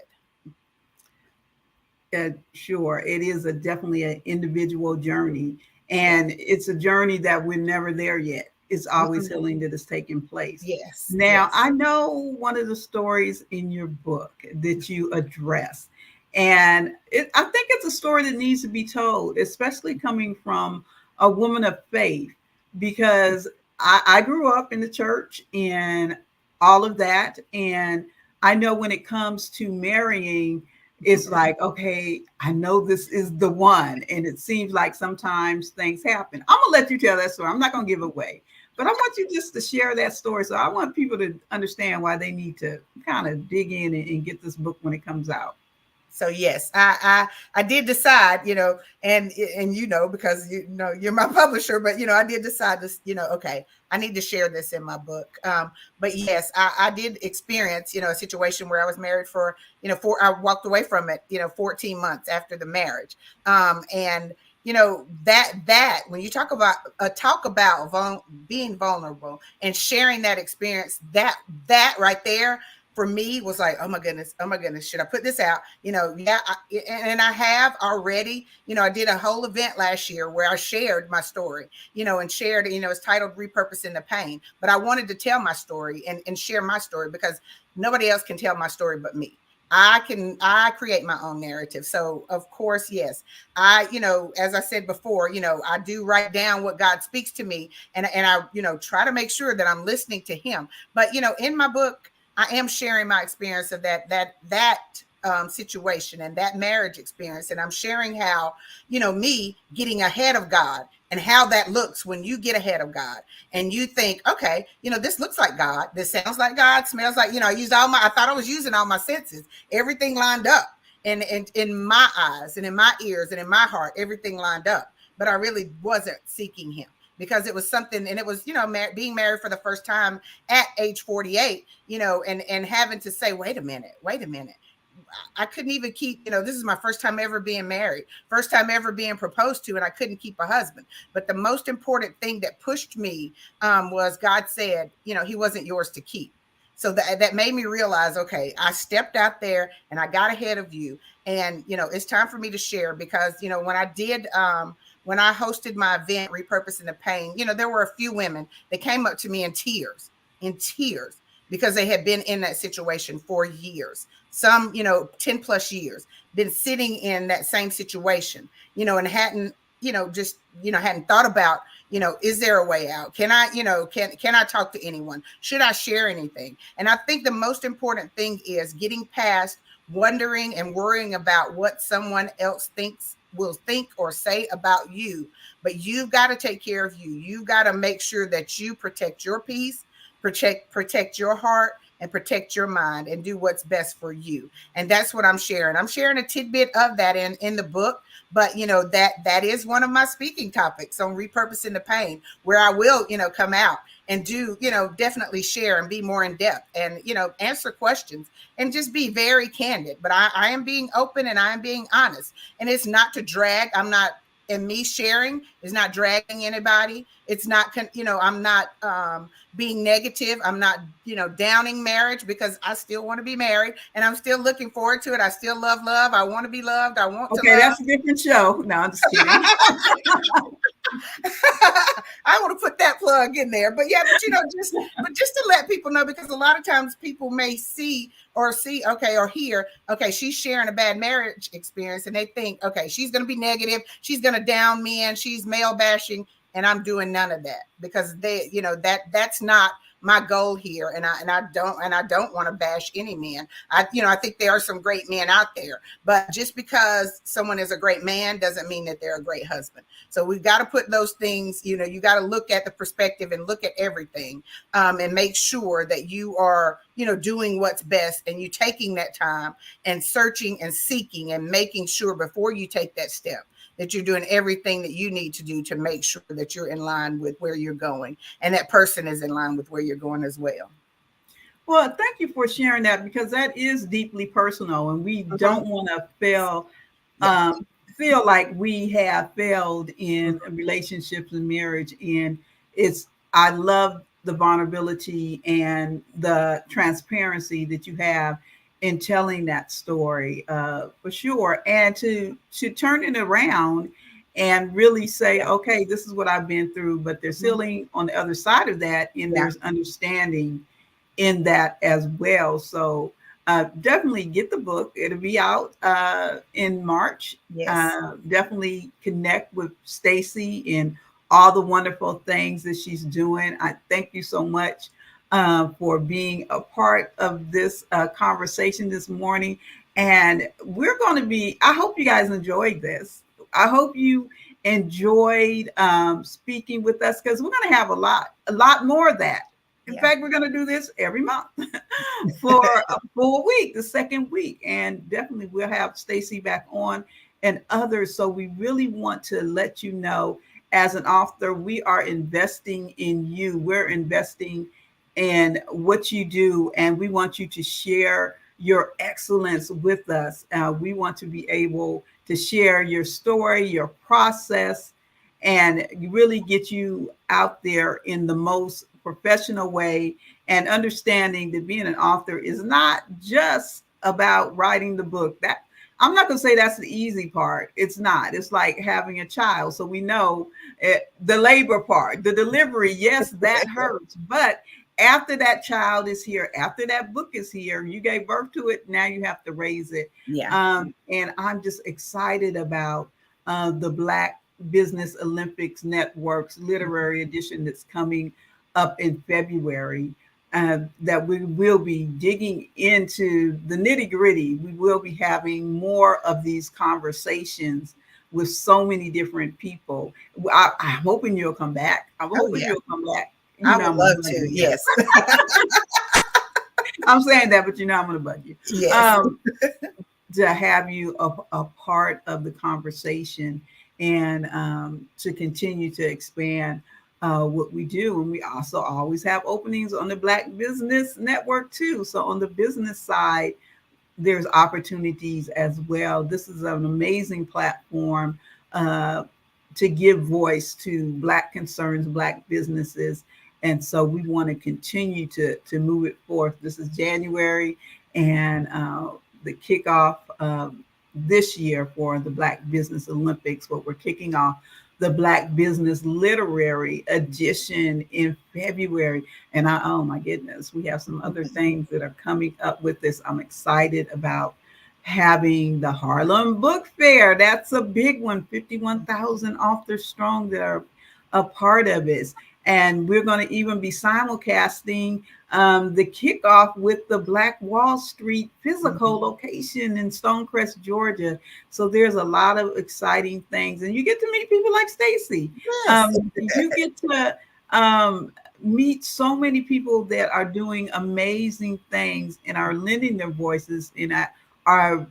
Sure, it is definitely an individual journey, and it's a journey that we're never there yet. It's always healing that is taking place. Yes. Now, I know one of the stories in your book that you address, and I think it's a story that needs to be told, especially coming from a woman of faith, because I grew up in the church and all of that. And I know when it comes to marrying, it's like, okay, I know this is the one. And it seems like sometimes things happen. I'm going to let you tell that story. I'm not going to give away. But I want you just to share that story. So I want people to understand why they need to kind of dig in and get this book when it comes out. So yes, I did decide, and because you're my publisher, but I did decide to, okay, I need to share this in my book. But yes, I did experience, a situation where I was married for, I walked away from it, 14 months after the marriage. And that when you talk about being vulnerable and sharing that experience, that right there for me was like, oh my goodness, should I put this out? And I have already, I did a whole event last year where I shared my story, and shared, it's titled Repurposing the Pain. But I wanted to tell my story and share my story, because nobody else can tell my story but me. I create my own narrative. So of course, yes, as I said before, I do write down what God speaks to me, and I, try to make sure that I'm listening to him. But, in my book, I am sharing my experience of that situation and that marriage experience. And I'm sharing how, me getting ahead of God, and how that looks when you get ahead of God and you think, okay, this looks like God. This sounds like God, smells like, I thought I was using all my senses. Everything lined up. And in my eyes and in my ears and in my heart, everything lined up. But I really wasn't seeking him, because it was something, and it was, being married for the first time at age 48, and having to say, wait a minute. I couldn't even keep, this is my first time ever being married, first time ever being proposed to, and I couldn't keep a husband. But the most important thing that pushed me was God said, he wasn't yours to keep. So that made me realize, okay, I stepped out there and I got ahead of you. And, it's time for me to share, because, when I did, when I hosted my event, Repurposing the Pain, there were a few women that came up to me in tears, because they had been in that situation for years. Some, 10 plus years, been sitting in that same situation, and hadn't, hadn't thought about, is there a way out? Can I, can I talk to anyone? Should I share anything? And I think the most important thing is getting past wondering and worrying about what someone else will think or say about you. But you've got to take care of you. You've got to make sure that you protect your peace, protect your heart, and protect your mind, and do what's best for you. And that's what I'm sharing. I'm sharing a tidbit of that in the book, but that is one of my speaking topics on Repurposing the Pain, where I will, come out and do, definitely share and be more in depth and, answer questions and just be very candid. But I am being open and I am being honest, and it's not to drag. And me sharing is not dragging anybody. It's not, I'm not being negative. I'm not, downing marriage, because I still want to be married and I'm still looking forward to it. I still love. I want to be loved. I want to love. Okay, that's a different show. No, I'm just kidding. I want to put that plug in there. But yeah, but just to let people know, because a lot of times people may see, okay, or hear, okay, she's sharing a bad marriage experience, and they think, okay, she's going to be negative. She's going to down men. She's male bashing. And I'm doing none of that, because that's not my goal here. And I don't want to bash any men. I think there are some great men out there, but just because someone is a great man doesn't mean that they're a great husband. So we've got to put those things, you got to look at the perspective and look at everything, and make sure that you are, doing what's best, and you taking that time and searching and seeking and making sure before you take that step that you're doing everything that you need to do to make sure that you're in line with where you're going, and that person is in line with where you're going as well. Well, thank you for sharing that, because that is deeply personal, and we don't want to feel like we have failed in relationships and marriage. And I love the vulnerability and the transparency that you have in telling that story, for sure. And to turn it around and really say, okay, this is what I've been through, but there's healing on the other side of that, and there's understanding in that as well. So definitely get the book. It'll be out in March. Yes. Definitely connect with Stacy and all the wonderful things that she's doing. I thank you so much for being a part of this conversation this morning. And we're going to be, I hope you guys enjoyed this. I hope you enjoyed speaking with us, because we're going to have a lot more of that. In fact, we're going to do this every month for a full week, the second week. And definitely we'll have Stacy back on and others. So we really want to let you know, as an author, we are investing in you. We're investing in what you do, and we want you to share your excellence with us. We want to be able to share your story, your process, and really get you out there in the most professional way, and understanding that being an author is not just about writing the book. That I'm not going to say that's the easy part. It's not. It's like having a child. So we know the labor part, the delivery. Yes, that hurts. But after that child is here, after that book is here, you gave birth to it. Now you have to raise it. Yeah. And I'm just excited about the Black Business Olympics Network's literary edition that's coming up in February, that we will be digging into the nitty gritty. We will be having more of these conversations with so many different people. I'm hoping you'll come back. I'm hoping you'll come back. I would love to. Yes. I'm saying that, but I'm going to bug you. Yes. To have you a part of the conversation, and to continue to expand what we do. And we also always have openings on the Black Business Network too. So on the business side, there's opportunities as well. This is an amazing platform to give voice to Black concerns, Black businesses. And so we want to continue to move it forth. This is January, and the kickoff this year for the Black Business Olympics, what we're kicking off the Black Business Literary Edition in February. And oh my goodness, we have some other things that are coming up with this. I'm excited about having the Harlem Book Fair. That's a big one, 51,000 authors strong that are a part of it. And we're going to even be simulcasting the kickoff with the Black Wall Street physical location in Stonecrest, Georgia. So there's a lot of exciting things. And you get to meet people like Stacy. Yes. You get to meet so many people that are doing amazing things and are lending their voices and are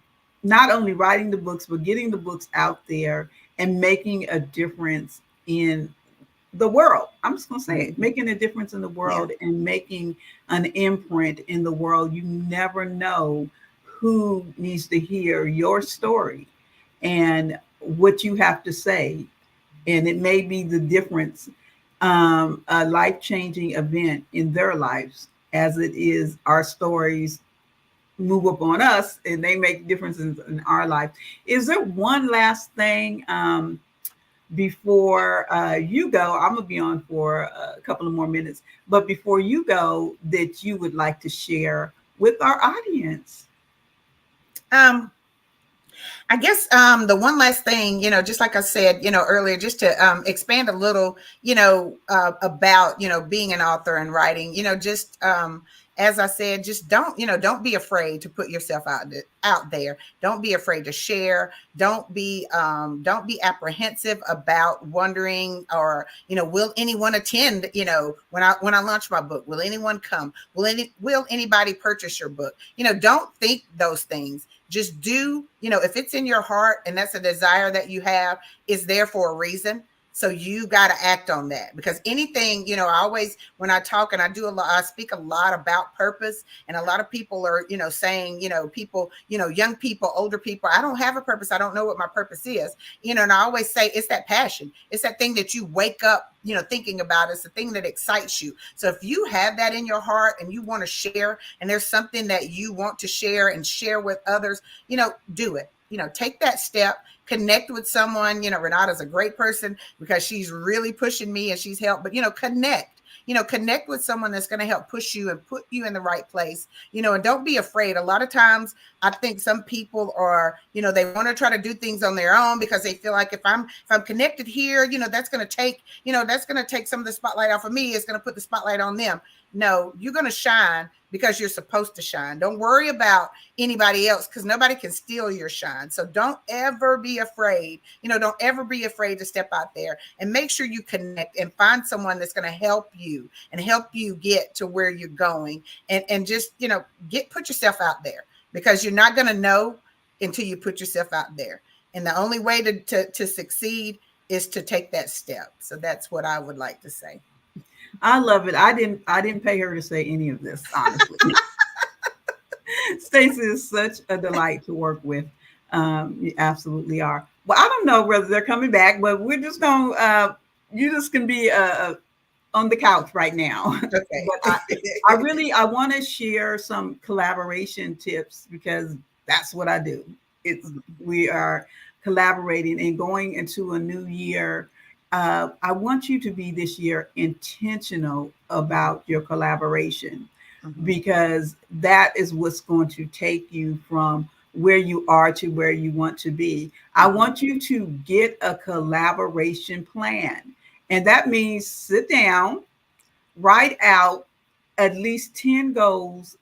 not only writing the books, but getting the books out there and making a difference in the world. I'm just going to say it, making a difference in the world and making an imprint in the world. You never know who needs to hear your story and what you have to say. And it may be the difference, a life-changing event in their lives, as it is our stories move up on us and they make differences in our life. Is there one last thing before you go? I'm gonna be on for a couple of more minutes, but before you go, that you would like to share with our audience? I guess the one last thing, just like I said, earlier, just to expand a little, about, being an author and writing, just as I said, just don't be afraid to put yourself out there. Don't be afraid to share. Don't be apprehensive about wondering, or will anyone attend? When I launch my book, will anyone come? Will anybody purchase your book? Don't think those things. Just do, if it's in your heart and that's a desire that you have, it's there for a reason. So you got to act on that, because anything, I always, when I talk and I do a lot, I speak a lot about purpose, and a lot of people are, saying, people, young people, older people, I don't have a purpose. I don't know what my purpose is, and I always say it's that passion. It's that thing that you wake up, thinking about. It's the thing that excites you. So if you have that in your heart and you want to share, and there's something that you want to share and share with others, do it. Take that step, connect with someone. Renata's a great person because she's really pushing me and she's helped, but connect with someone that's going to help push you and put you in the right place, and don't be afraid. A lot of times I think some people are, they want to try to do things on their own because they feel like if I'm connected here, that's going to take some of the spotlight off of me. It's going to put the spotlight on them. No, you're going to shine because you're supposed to shine. Don't worry about anybody else, because nobody can steal your shine. So don't ever be afraid. Don't ever be afraid to step out there, and make sure you connect and find someone that's going to help you and help you get to where you're going. And just, put yourself out there, because you're not going to know until you put yourself out there. And the only way to succeed is to take that step. So that's what I would like to say. I love it. I didn't pay her to say any of this, honestly. Stacey is such a delight to work with. You absolutely are. Well, I don't know whether they're coming back, but we're just going to, you just can be on the couch right now. Okay. But I want to share some collaboration tips, because that's what I do. We are collaborating and going into a new year. I want you to be this year intentional about your collaboration, because that is what's going to take you from where you are to where you want to be. I want you to get a collaboration plan. And that means sit down, write out at least 10 goals,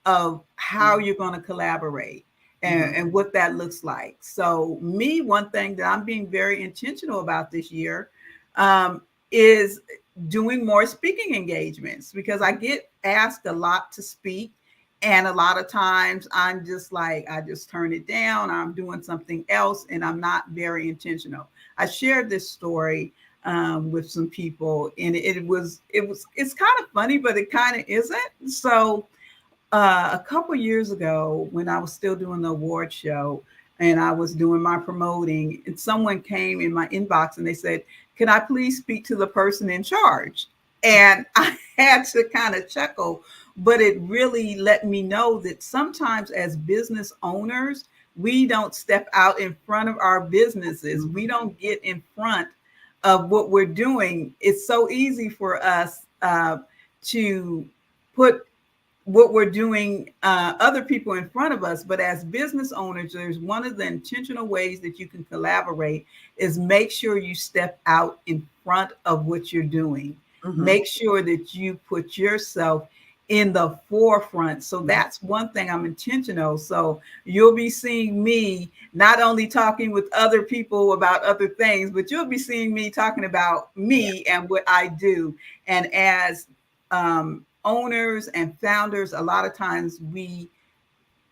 of how you're going to collaborate. And what that looks like. So one thing that I'm being very intentional about this year is doing more speaking engagements, because I get asked a lot to speak. And a lot of times I'm just like, I just turn it down. I'm doing something else and I'm not very intentional. I shared this story with some people, and it's kind of funny, but it kind of isn't. So a couple years ago, when I was still doing the award show and I was doing my promoting, and someone came in my inbox and they said, "Can I please speak to the person in charge?" And I had to kind of chuckle, but it really let me know that sometimes as business owners, we don't step out in front of our businesses. We don't get in front of what we're doing. It's so easy for us to put what we're doing, other people in front of us. But as business owners, there's one of the intentional ways that you can collaborate is make sure you step out in front of what you're doing. Make sure that you put yourself in the forefront. So that's one thing I'm intentional. So you'll be seeing me not only talking with other people about other things, but you'll be seeing me talking about me and what I do. And as owners and founders, a lot of times we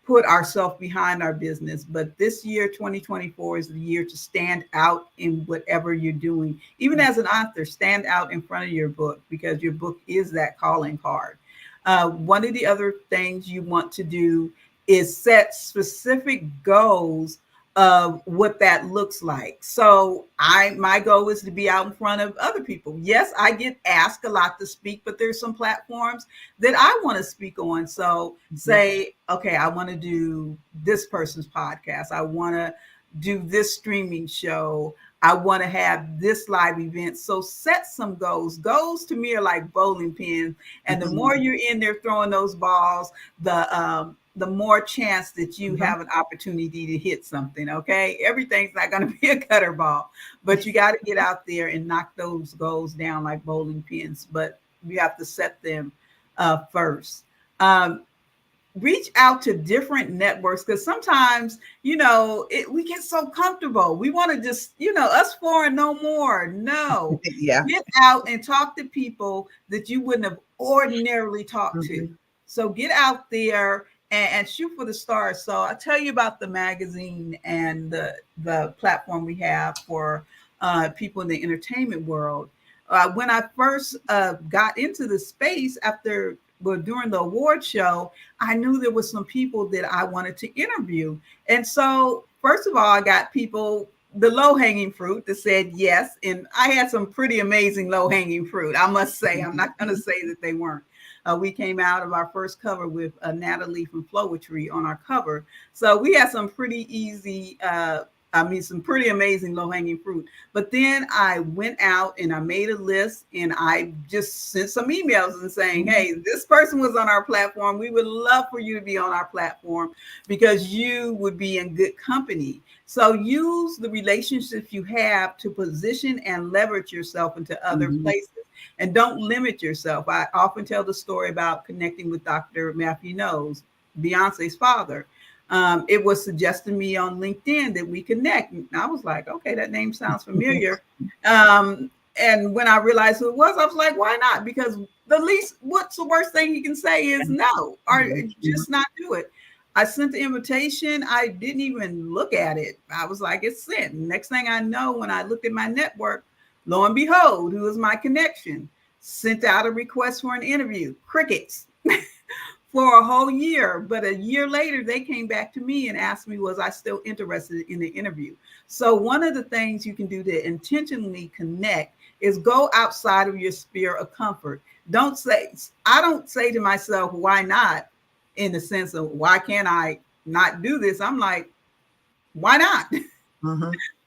put ourselves behind our business. But this year, 2024, is the year to stand out in whatever you're doing. Even as an author, stand out in front of your book, because your book is that calling card. One of the other things you want to do is set specific goals of what that looks like. So my goal is to be out in front of other people. Yes, I get asked a lot to speak, but there's some platforms that I want to speak on. So say, okay, I want to do this person's podcast. I want to do this streaming show. I want to have this live event. So set some goals. Goals to me are like bowling pins. And the more you're in there throwing those balls, the the more chance that you have an opportunity to hit something. Okay, everything's not going to be a gutter ball, but you got to get out there and knock those goals down like bowling pins. But you have to set them first. Reach out to different networks, because sometimes, we get so comfortable. We want to just, us four and no more. No, get out and talk to people that you wouldn't have ordinarily talked to. So get out there and shoot for the stars. So I'll tell you about the magazine and the platform we have for people in the entertainment world. When I first got into the space during the award show, I knew there was some people that I wanted to interview. And so, first of all, I got people, the low-hanging fruit, that said yes. And I had some pretty amazing low-hanging fruit, I must say. I'm not going to say that they weren't. We came out of our first cover with Natalie from Flowetry on our cover. So we had some pretty easy, some pretty amazing low-hanging fruit. But then I went out and I made a list, and I just sent some emails and saying, hey, this person was on our platform. We would love for you to be on our platform because you would be in good company. So use the relationships you have to position and leverage yourself into other places. And don't limit yourself. I often tell the story about connecting with Dr. Matthew Knowles, Beyonce's father. It was suggested to me on LinkedIn that we connect. And I was like, okay, that name sounds familiar. And when I realized who it was, I was like, why not? Because what's the worst thing you can say is no, or just not do it. I sent the invitation. I didn't even look at it. I was like, it's sent. Next thing I know, when I looked at my network, lo and behold, who was my connection, sent out a request for an interview. Crickets. For a whole year. But a year later, they came back to me and asked me, was I still interested in the interview? So one of the things you can do to intentionally connect is go outside of your sphere of comfort. I don't say to myself, why not? In the sense of, why can't I not do this? I'm like, why not?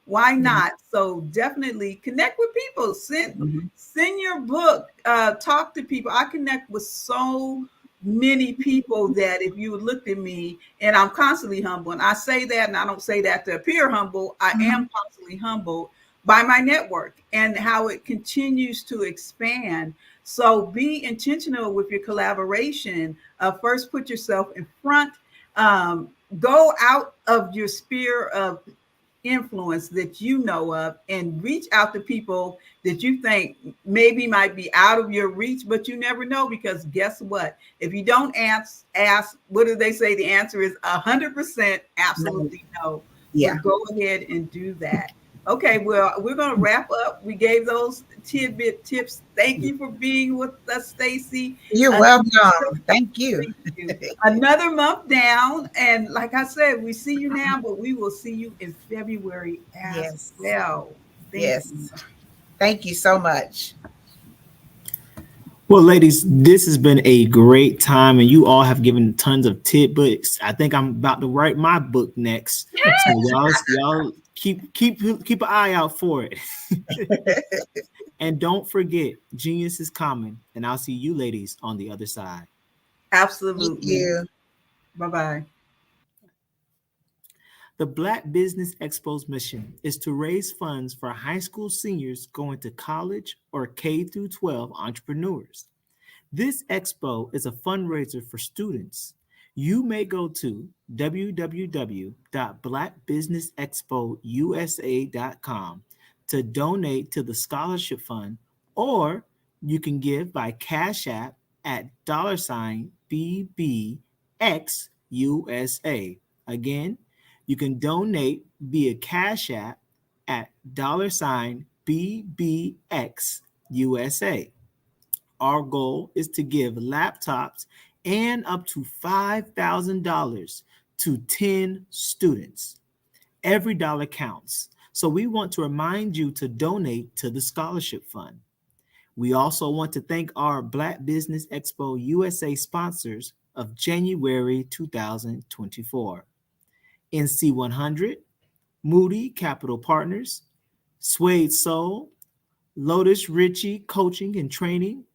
Why not? So definitely connect with people. Send your book. Talk to people. I connect with so many people that if you looked at me, and I'm constantly humble, and I say that, and I don't say that to appear humble, I am constantly humbled by my network and how it continues to expand. So be intentional with your collaboration. First, put yourself in front. Go out of your sphere of influence that you know of and reach out to people that you think maybe might be out of your reach, but you never know, because guess what? If you don't ask, what do they say? The answer is 100% absolutely no. Yeah. But go ahead and do that. Okay, well, we're going to wrap up. We gave those tidbit tips. Thank you for being with us, Stacy. You're welcome. Thank you. Another month down. And like I said, we see you now, but we will see you in February as well. Thank you. Thank you so much. Well, ladies, this has been a great time, and you all have given tons of tidbits. I think I'm about to write my book next. So y'all keep an eye out for it. And don't forget, genius is common, and I'll see you ladies on the other side. Absolutely. Thank you. Bye-bye. The Black Business Expo's mission is to raise funds for high school seniors going to college or K-12 entrepreneurs. This expo is a fundraiser for students. You may go to www.blackbusinessexpousa.com to donate to the scholarship fund, or you can give by Cash App at $BBXUSA. Again, you can donate via Cash App at $BBXUSA. Our goal is to give laptops and up to $5,000 to 10 students. Every dollar counts, so we want to remind you to donate to the scholarship fund. We also want to thank our Black Business Expo USA sponsors of January 2024. NC100, Moody Capital Partners, Suede Soul, Lotus Ritchie Coaching and Training,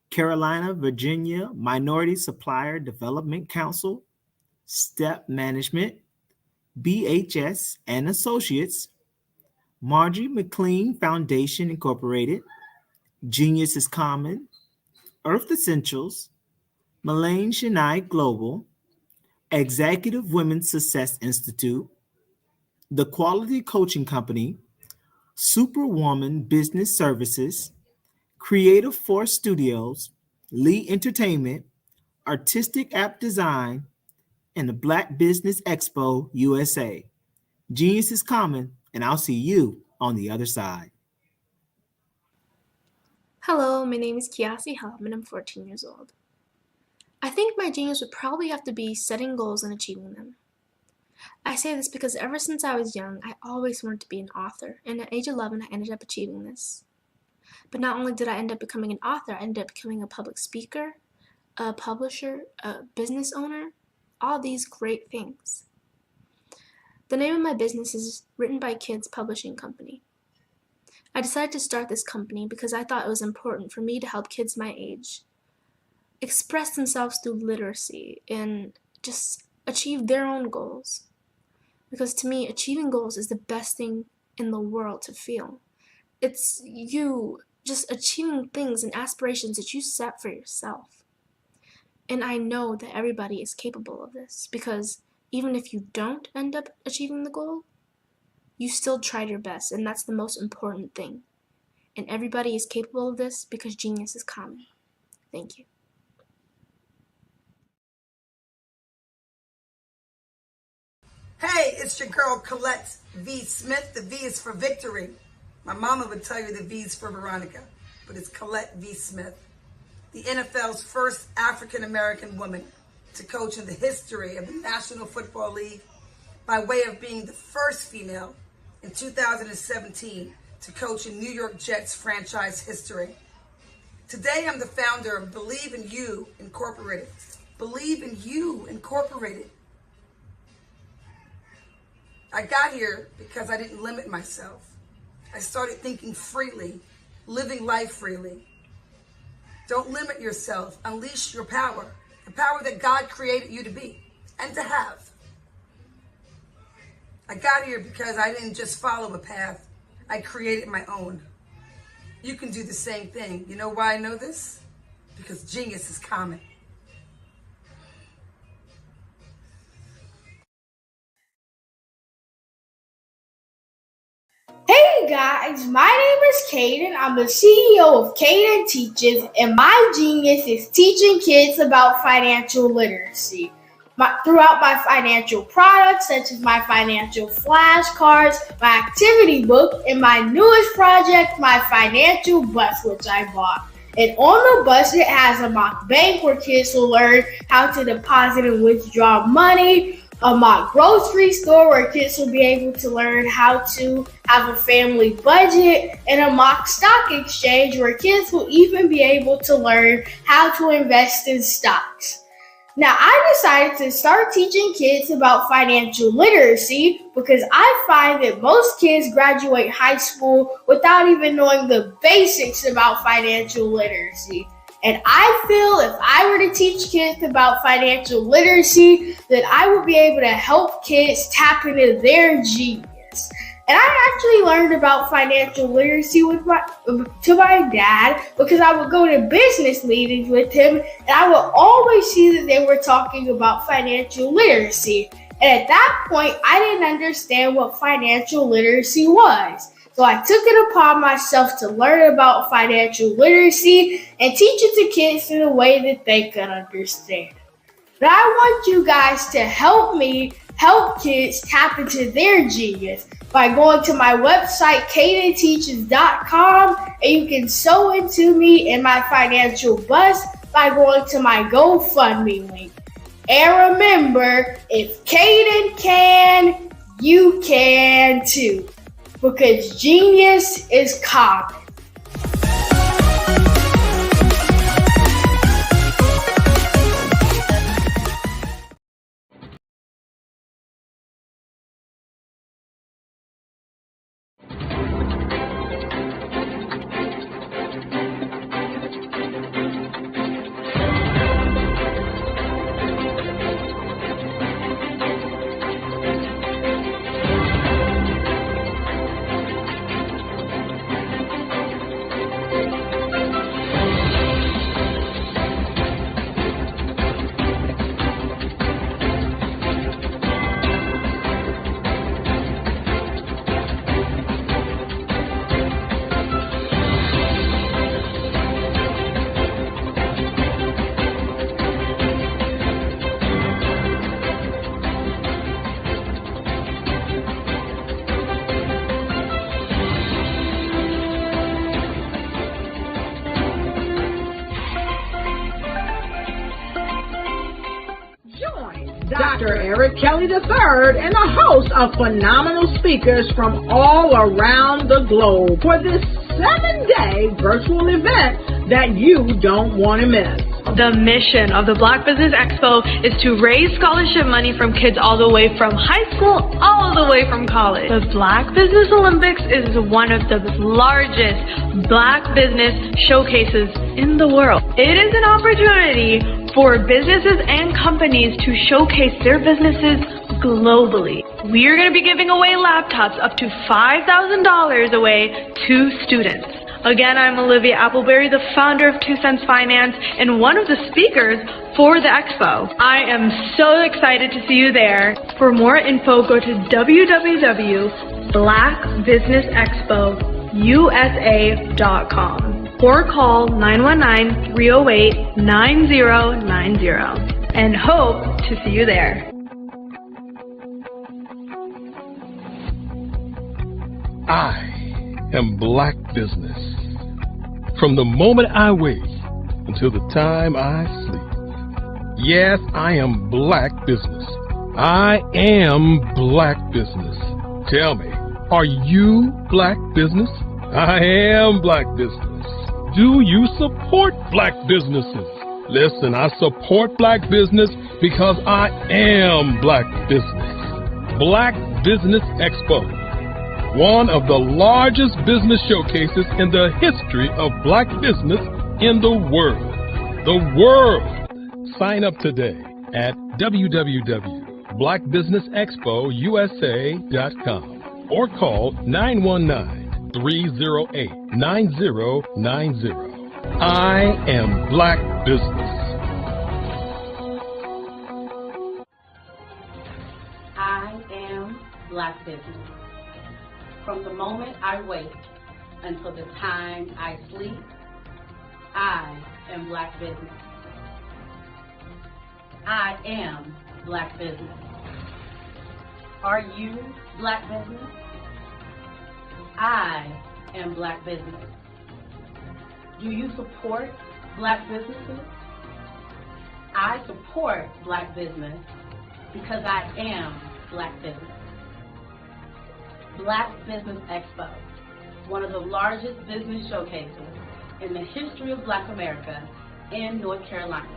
Carolina, Virginia Minority Supplier Development Council, Step Management, BHS and Associates, Marjorie McLean Foundation Incorporated, Genius is Common, Earth Essentials, Mullane Shania Global, Executive Women's Success Institute, The Quality Coaching Company, Superwoman Business Services, Creative Force Studios, Lee Entertainment, Artistic App Design, and the Black Business Expo USA. Genius is common, and I'll see you on the other side. Hello, my name is Kiasi Helm and I'm 14 years old. I think my genius would probably have to be setting goals and achieving them. I say this because ever since I was young, I always wanted to be an author, and at age 11, I ended up achieving this. But not only did I end up becoming an author, I ended up becoming a public speaker, a publisher, a business owner, all these great things. The name of my business is Written by Kids Publishing Company. I decided to start this company because I thought it was important for me to help kids my age express themselves through literacy and just achieve their own goals. Because to me, achieving goals is the best thing in the world to feel. It's you just achieving things and aspirations that you set for yourself. And I know that everybody is capable of this because even if you don't end up achieving the goal, you still tried your best, and that's the most important thing. And everybody is capable of this because genius is common. Thank you. Hey, it's your girl Colette V. Smith. The V is for victory. My mama would tell you the V is for Veronica, but it's Colette V. Smith, the NFL's first African-American woman to coach in the history of the National Football League by way of being the first female in 2017 to coach in New York Jets franchise history. Today, I'm the founder of Believe in You Incorporated. Believe in You Incorporated. I got here because I didn't limit myself. I started thinking freely, living life freely. Don't limit yourself. Unleash your power, the power that God created you to be and to have. I got here because I didn't just follow a path. I created my own. You can do the same thing. You know why I know this? Because genius is common. Hey guys, my name is Caden. I'm the CEO of Caden Teaches, and my genius is teaching kids about financial literacy. Throughout my financial products, such as my financial flashcards, my activity book, and my newest project, my financial bus, which I bought. And on the bus, it has a mock bank where kids will learn how to deposit and withdraw money, a mock grocery store where kids will be able to learn how to have a family budget, and a mock stock exchange where kids will even be able to learn how to invest in stocks. Now, I decided to start teaching kids about financial literacy because I find that most kids graduate high school without even knowing the basics about financial literacy. And I feel if I were to teach kids about financial literacy, that I would be able to help kids tap into their genius. And I actually learned about financial literacy to my dad because I would go to business meetings with him and I would always see that they were talking about financial literacy. And at that point, I didn't understand what financial literacy was. So I took it upon myself to learn about financial literacy and teach it to kids in a way that they could understand. But I want you guys to help me help kids tap into their genius by going to my website, cadenteaches.com, and you can sew into me in my financial bus by going to my GoFundMe link. And remember, if Caden can, you can too, because genius is common. Dr. Eric Kelly III and a host of phenomenal speakers from all around the globe for this 7-day virtual event that you don't want to miss. The mission of the Black Business Expo is to raise scholarship money from kids all the way from high school, all the way from college. The Black Business Olympics is one of the largest Black business showcases in the world. It is an opportunity for businesses and companies to showcase their businesses globally. We are going to be giving away laptops up to $5,000 away to students. Again, I'm Olivia Appleberry, the founder of 2 Cents Finance and one of the speakers for the expo. I am so excited to see you there. For more info, go to www.blackbusinessexpousa.com or call 919-308-9090 and hope to see you there. I am Black Business. From the moment I wake until the time I sleep. Yes, I am Black Business. I am Black Business. Tell me, are you Black Business? I am Black Business. Do you support Black businesses? Listen, I support Black business because I am Black Business. Black Business Expo, one of the largest business showcases in the history of Black business in the world. The world! Sign up today at www.blackbusinessexpousa.com or call 919-308-9090. I am Black Business. I am Black Business. From the moment I wake until the time I sleep, I am Black Business. I am Black Business. Are you Black Business? I am Black Business. Do you support Black businesses? I support Black business because I am Black Business. Black Business Expo, one of the largest business showcases in the history of Black America in North Carolina.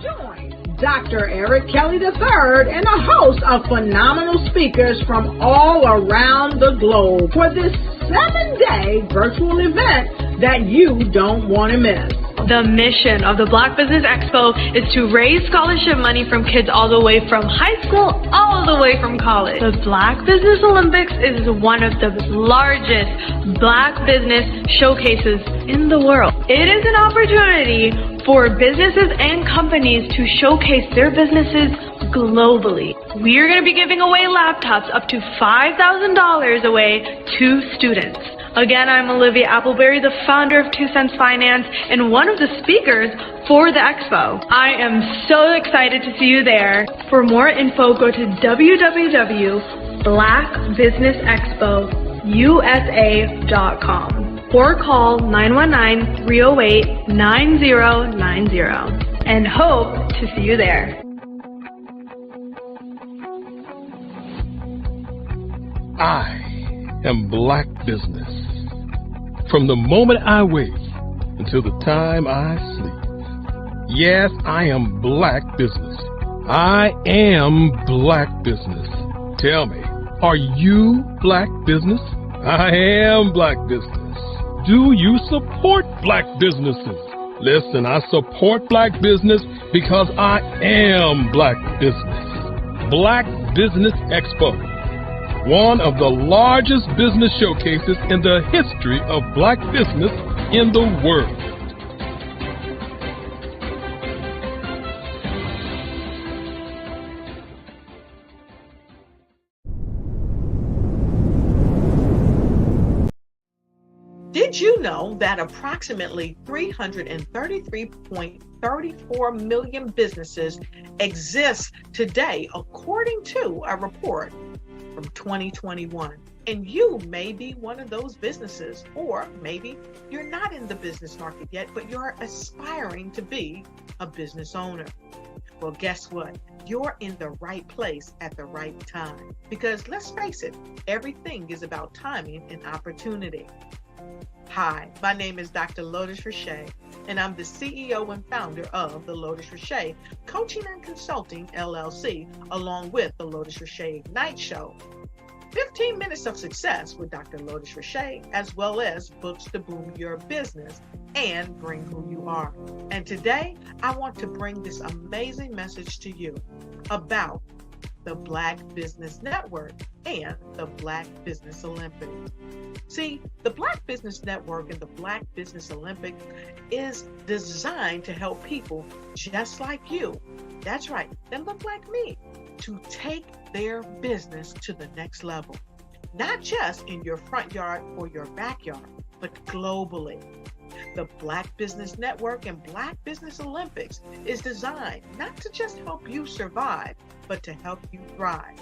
Join Dr. Eric Kelly III and a host of phenomenal speakers from all around the globe for this 7-day virtual event that you don't want to miss. The mission of the Black Business Expo is to raise scholarship money from kids all the way from high school, all the way from college. The Black Business Olympics is one of the largest Black business showcases in the world. It is an opportunity for businesses and companies to showcase their businesses globally. We are going to be giving away laptops up to $5,000 away to students. Again, I'm Olivia Appleberry, the founder of 2 Cents Finance and one of the speakers for the expo. I am so excited to see you there. For more info, go to www.blackbusinessexpousa.com or call 919-308-9090 and hope to see you there. I am Black Business. From the moment I wake until the time I sleep. Yes, I am Black Business. I am Black Business. Tell me, are you Black Business? I am Black Business. Do you support Black businesses? Listen, I support Black business because I am Black Business. Black Business Expo, one of the largest business showcases in the history of Black business in the world. Did you know that approximately 333.34 million businesses exist today, according to a report from 2021? And you may be one of those businesses, or maybe you're not in the business market yet, but you're aspiring to be a business owner. Well, guess what? you're in the right place at the right time. Because let's face it, everything is about timing and opportunity. Hi, my name is Dr. Lotus Richey, and I'm the CEO and founder of the Lotus Richey Coaching and Consulting LLC, along with the Lotus Richey Ignite Show. 15 minutes of success with Dr. Lotus Richey, as well as books to boom your business and bring who you are. And today, I want to bring this amazing message to you about the Black Business Network and the Black Business Olympics. See, the Black Business Network and the Black Business Olympics is designed to help people just like you, that's right, that look like me, to take their business to the next level. Not just in your front yard or your backyard, but globally. The Black Business Network and Black Business Olympics is designed not to just help you survive, but to help you thrive.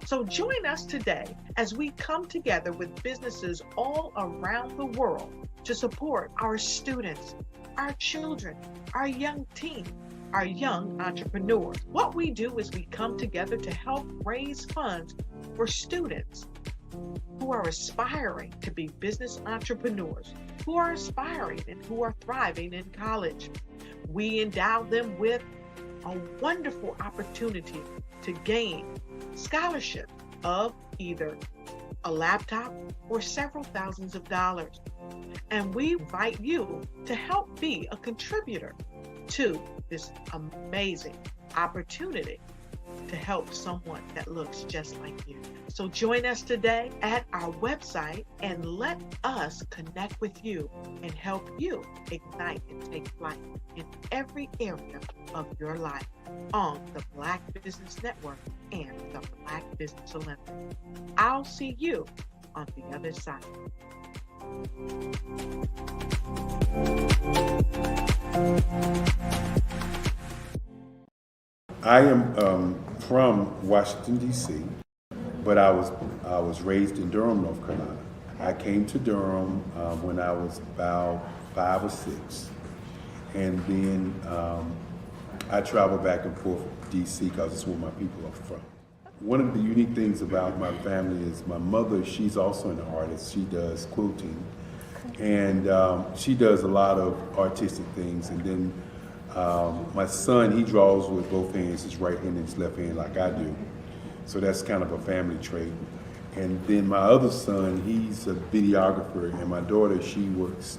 So join us today as we come together with businesses all around the world to support our students, our children, our young teens, our young entrepreneurs. What we do is we come together to help raise funds for students who are aspiring to be business entrepreneurs, who are aspiring and who are thriving in college. We endow them with a wonderful opportunity to gain scholarship of either a laptop or several thousands of dollars. And we invite you to help be a contributor to this amazing opportunity to help someone that looks just like you. So join us today at our website and let us connect with you and help you ignite and take flight in every area of your life on the Black Business Network and the Black Business Olympics. I'll see you on the other side. I am from Washington, D.C., but I was raised in Durham, North Carolina. I came to Durham when I was about 5 or 6, and then I traveled back and forth to D.C. because it's where my people are from. One of the unique things about my family is my mother, she's also an artist. She does quilting, and she does a lot of artistic things. And then my son, he draws with both hands, his right hand and his left hand like I do. So that's kind of a family trait. And then my other son, he's a videographer, and my daughter, she works,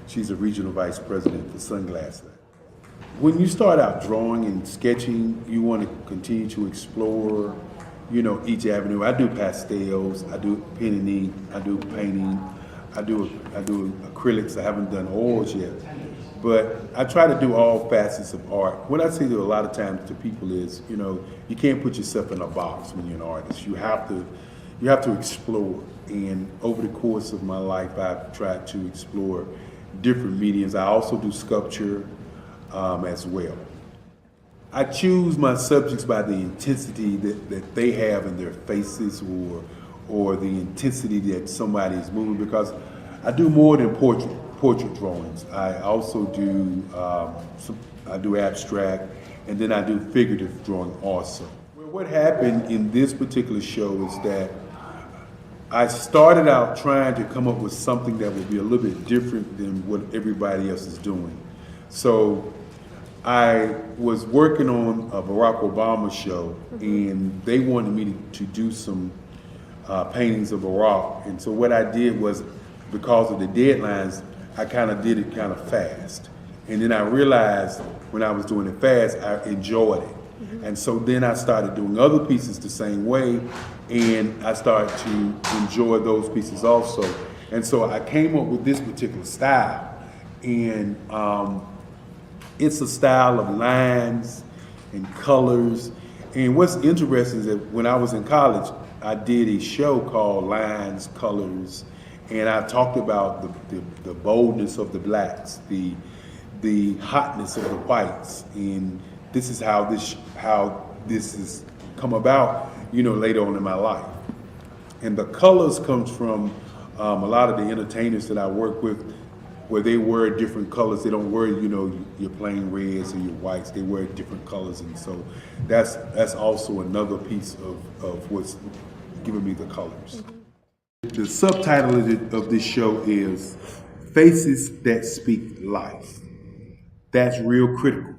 she's a regional vice president for Sunglass Lab. When you start out drawing and sketching, you want to continue to explore, each avenue. I do pastels, I do pen and ink, I do painting, I do acrylics. I haven't done oils yet. But I try to do all facets of art. What I say to a lot of times to people is, you can't put yourself in a box when you're an artist. You have to explore. And over the course of my life, I've tried to explore different mediums. I also do sculpture as well. I choose my subjects by the intensity that they have in their faces or the intensity that somebody is moving, because I do more than portrait drawings. I also do I do abstract, and then I do figurative drawing also. Well, what happened in this particular show is that I started out trying to come up with something that would be a little bit different than what everybody else is doing. So I was working on a Barack Obama show, and they wanted me to do some paintings of Barack. And so what I did was, because of the deadlines, I kind of did it kind of fast. And then I realized when I was doing it fast, I enjoyed it. And so then I started doing other pieces the same way, and I started to enjoy those pieces also. And so I came up with this particular style. And it's a style of lines and colors. And what's interesting is that when I was in college, I did a show called Lines, Colors, and I talked about the boldness of the blacks, the hotness of the whites, and this is how this has come about, later on in my life. And the colors comes from a lot of the entertainers that I work with. where they wear different colors. They don't wear, your plain reds or your whites. They wear different colors, and so that's also another piece of what's giving me the colors. The subtitle of this show is Faces That Speak Life. That's real critical.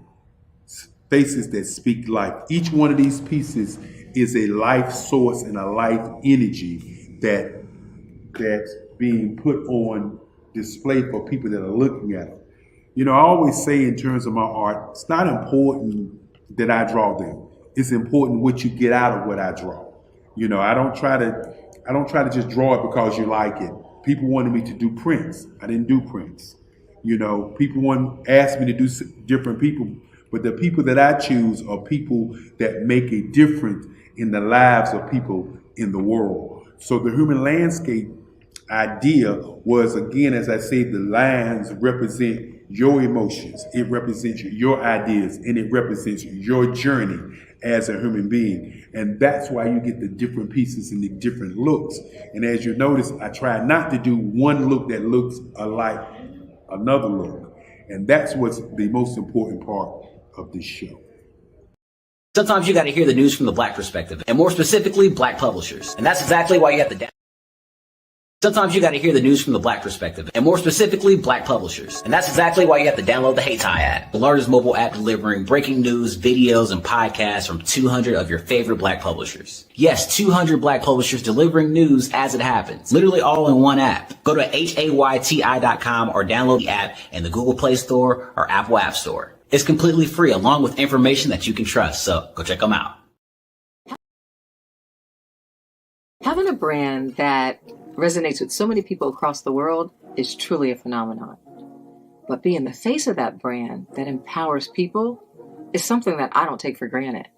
Faces that speak life. Each one of these pieces is a life source and a life energy that's being put on display for people that are looking at them. I always say in terms of my art, it's not important that I draw them. It's important what you get out of what I draw. I don't try to just draw it because you like it. People wanted me to do prints. I didn't do prints. People asked me to do different people, but the people that I choose are people that make a difference in the lives of people in the world. So the human landscape idea was, again, as I say, the lines represent your emotions, it represents your ideas, and it represents your journey as a human being. And that's why you get the different pieces and the different looks. And as you notice, I try not to do one look that looks alike another look. And that's what's the most important part of this show. Sometimes you got to hear the news from the Black perspective, and more specifically, Black publishers. And that's exactly why you have to Sometimes you got to hear the news from the Black perspective, and more specifically, Black publishers. And that's exactly why you have to download the Hey Tie app, the largest mobile app delivering breaking news, videos, and podcasts from 200 of your favorite Black publishers. Yes, 200 Black publishers delivering news as it happens, literally all in one app. Go to HAYTI.com or download the app in the Google Play Store or Apple App Store. It's completely free, along with information that you can trust, so go check them out. Having a brand that resonates with so many people across the world is truly a phenomenon. But being the face of that brand that empowers people is something that I don't take for granted.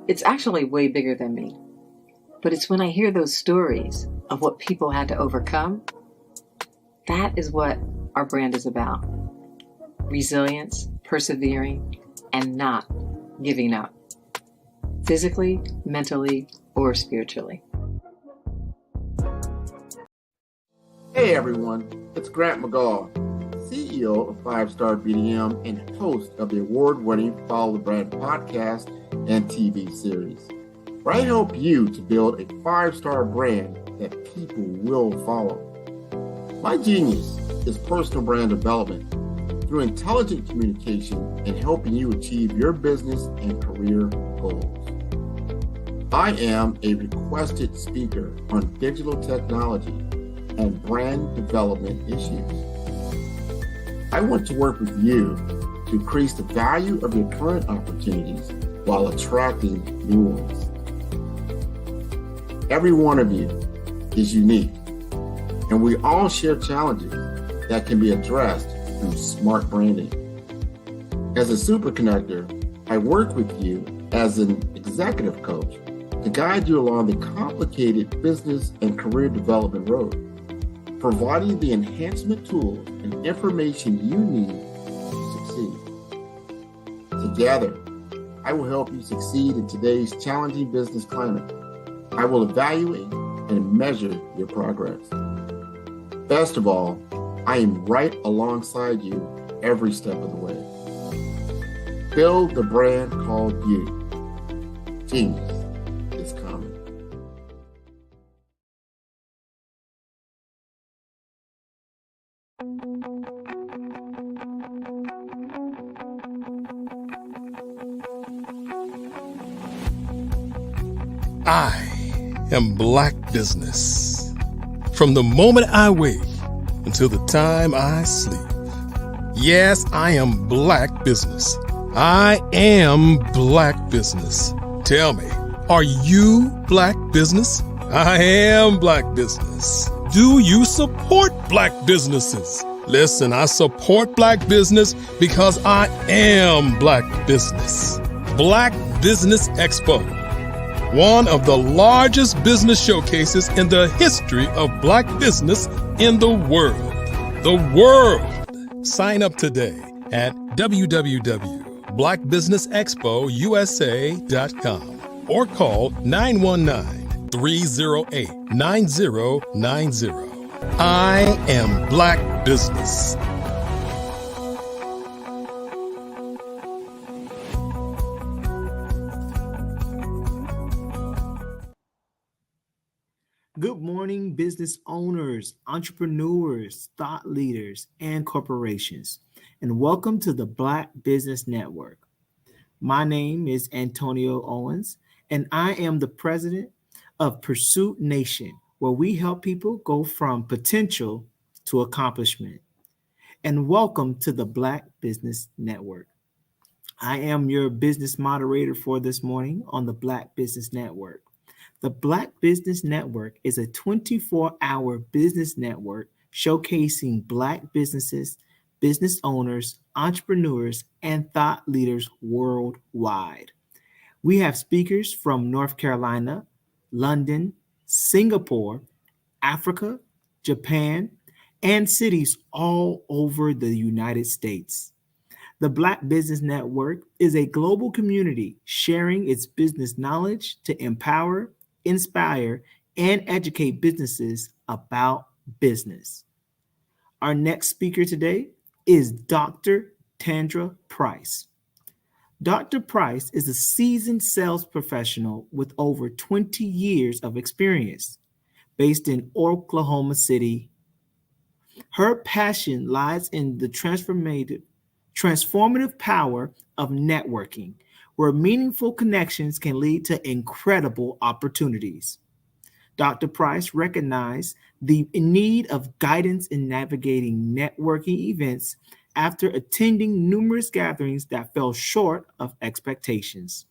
It's actually way bigger than me. But it's when I hear those stories of what people had to overcome, that is what our brand is about. Resilience, persevering, and not giving up. Physically, mentally, or spiritually. Hey everyone, it's Grant McGaw, CEO of 5-Star BDM and host of the award-winning Follow the Brand podcast and TV series, where I help you to build a 5-star brand that people will follow. My genius is personal brand development through intelligent communication and helping you achieve your business and career goals. I am a requested speaker on digital technology and brand development issues. I want to work with you to increase the value of your current opportunities while attracting new ones. Every one of you is unique, and we all share challenges that can be addressed through smart branding. As a super connector, I work with you as an executive coach to guide you along the complicated business and career development road, providing the enhancement tools and information you need to succeed. Together, I will help you succeed in today's challenging business climate. I will evaluate and measure your progress. Best of all, I am right alongside you every step of the way. Build the brand called you. Genius is coming. I am Black Business. From the moment I wake until the time I sleep. Yes, I am Black Business. I am Black Business. Tell me, are you Black Business? I am Black Business. Do you support Black businesses? Listen, I support Black business because I am Black Business. Black Business Expo, one of the largest business showcases in the history of Black business in the world. The world! Sign up today at www.blackbusinessexpousa.com or call 919-308-9090. I am Black Business. empowering business owners, entrepreneurs, thought leaders, and corporations. And welcome to the Black Business Network. My name is Antonio Owens, and I am the president of Pursuit Nation, where we help people go from potential to accomplishment. And welcome to the Black Business Network. I am your business moderator for this morning on the Black Business Network. The Black Business Network is a 24-hour business network showcasing Black businesses, business owners, entrepreneurs, and thought leaders worldwide. We have speakers from North Carolina, London, Singapore, Africa, Japan, and cities all over the United States. The Black Business Network is a global community sharing its business knowledge to empower, inspire, and educate businesses about business. Our next speaker today is Dr. Tandra Price. Dr. Price is a seasoned sales professional with over 20 years of experience, based in Oklahoma City. Her passion lies in the transformative power of networking, where meaningful connections can lead to incredible opportunities. Dr. Price recognized the need of guidance in navigating networking events after attending numerous gatherings that fell short of expectations.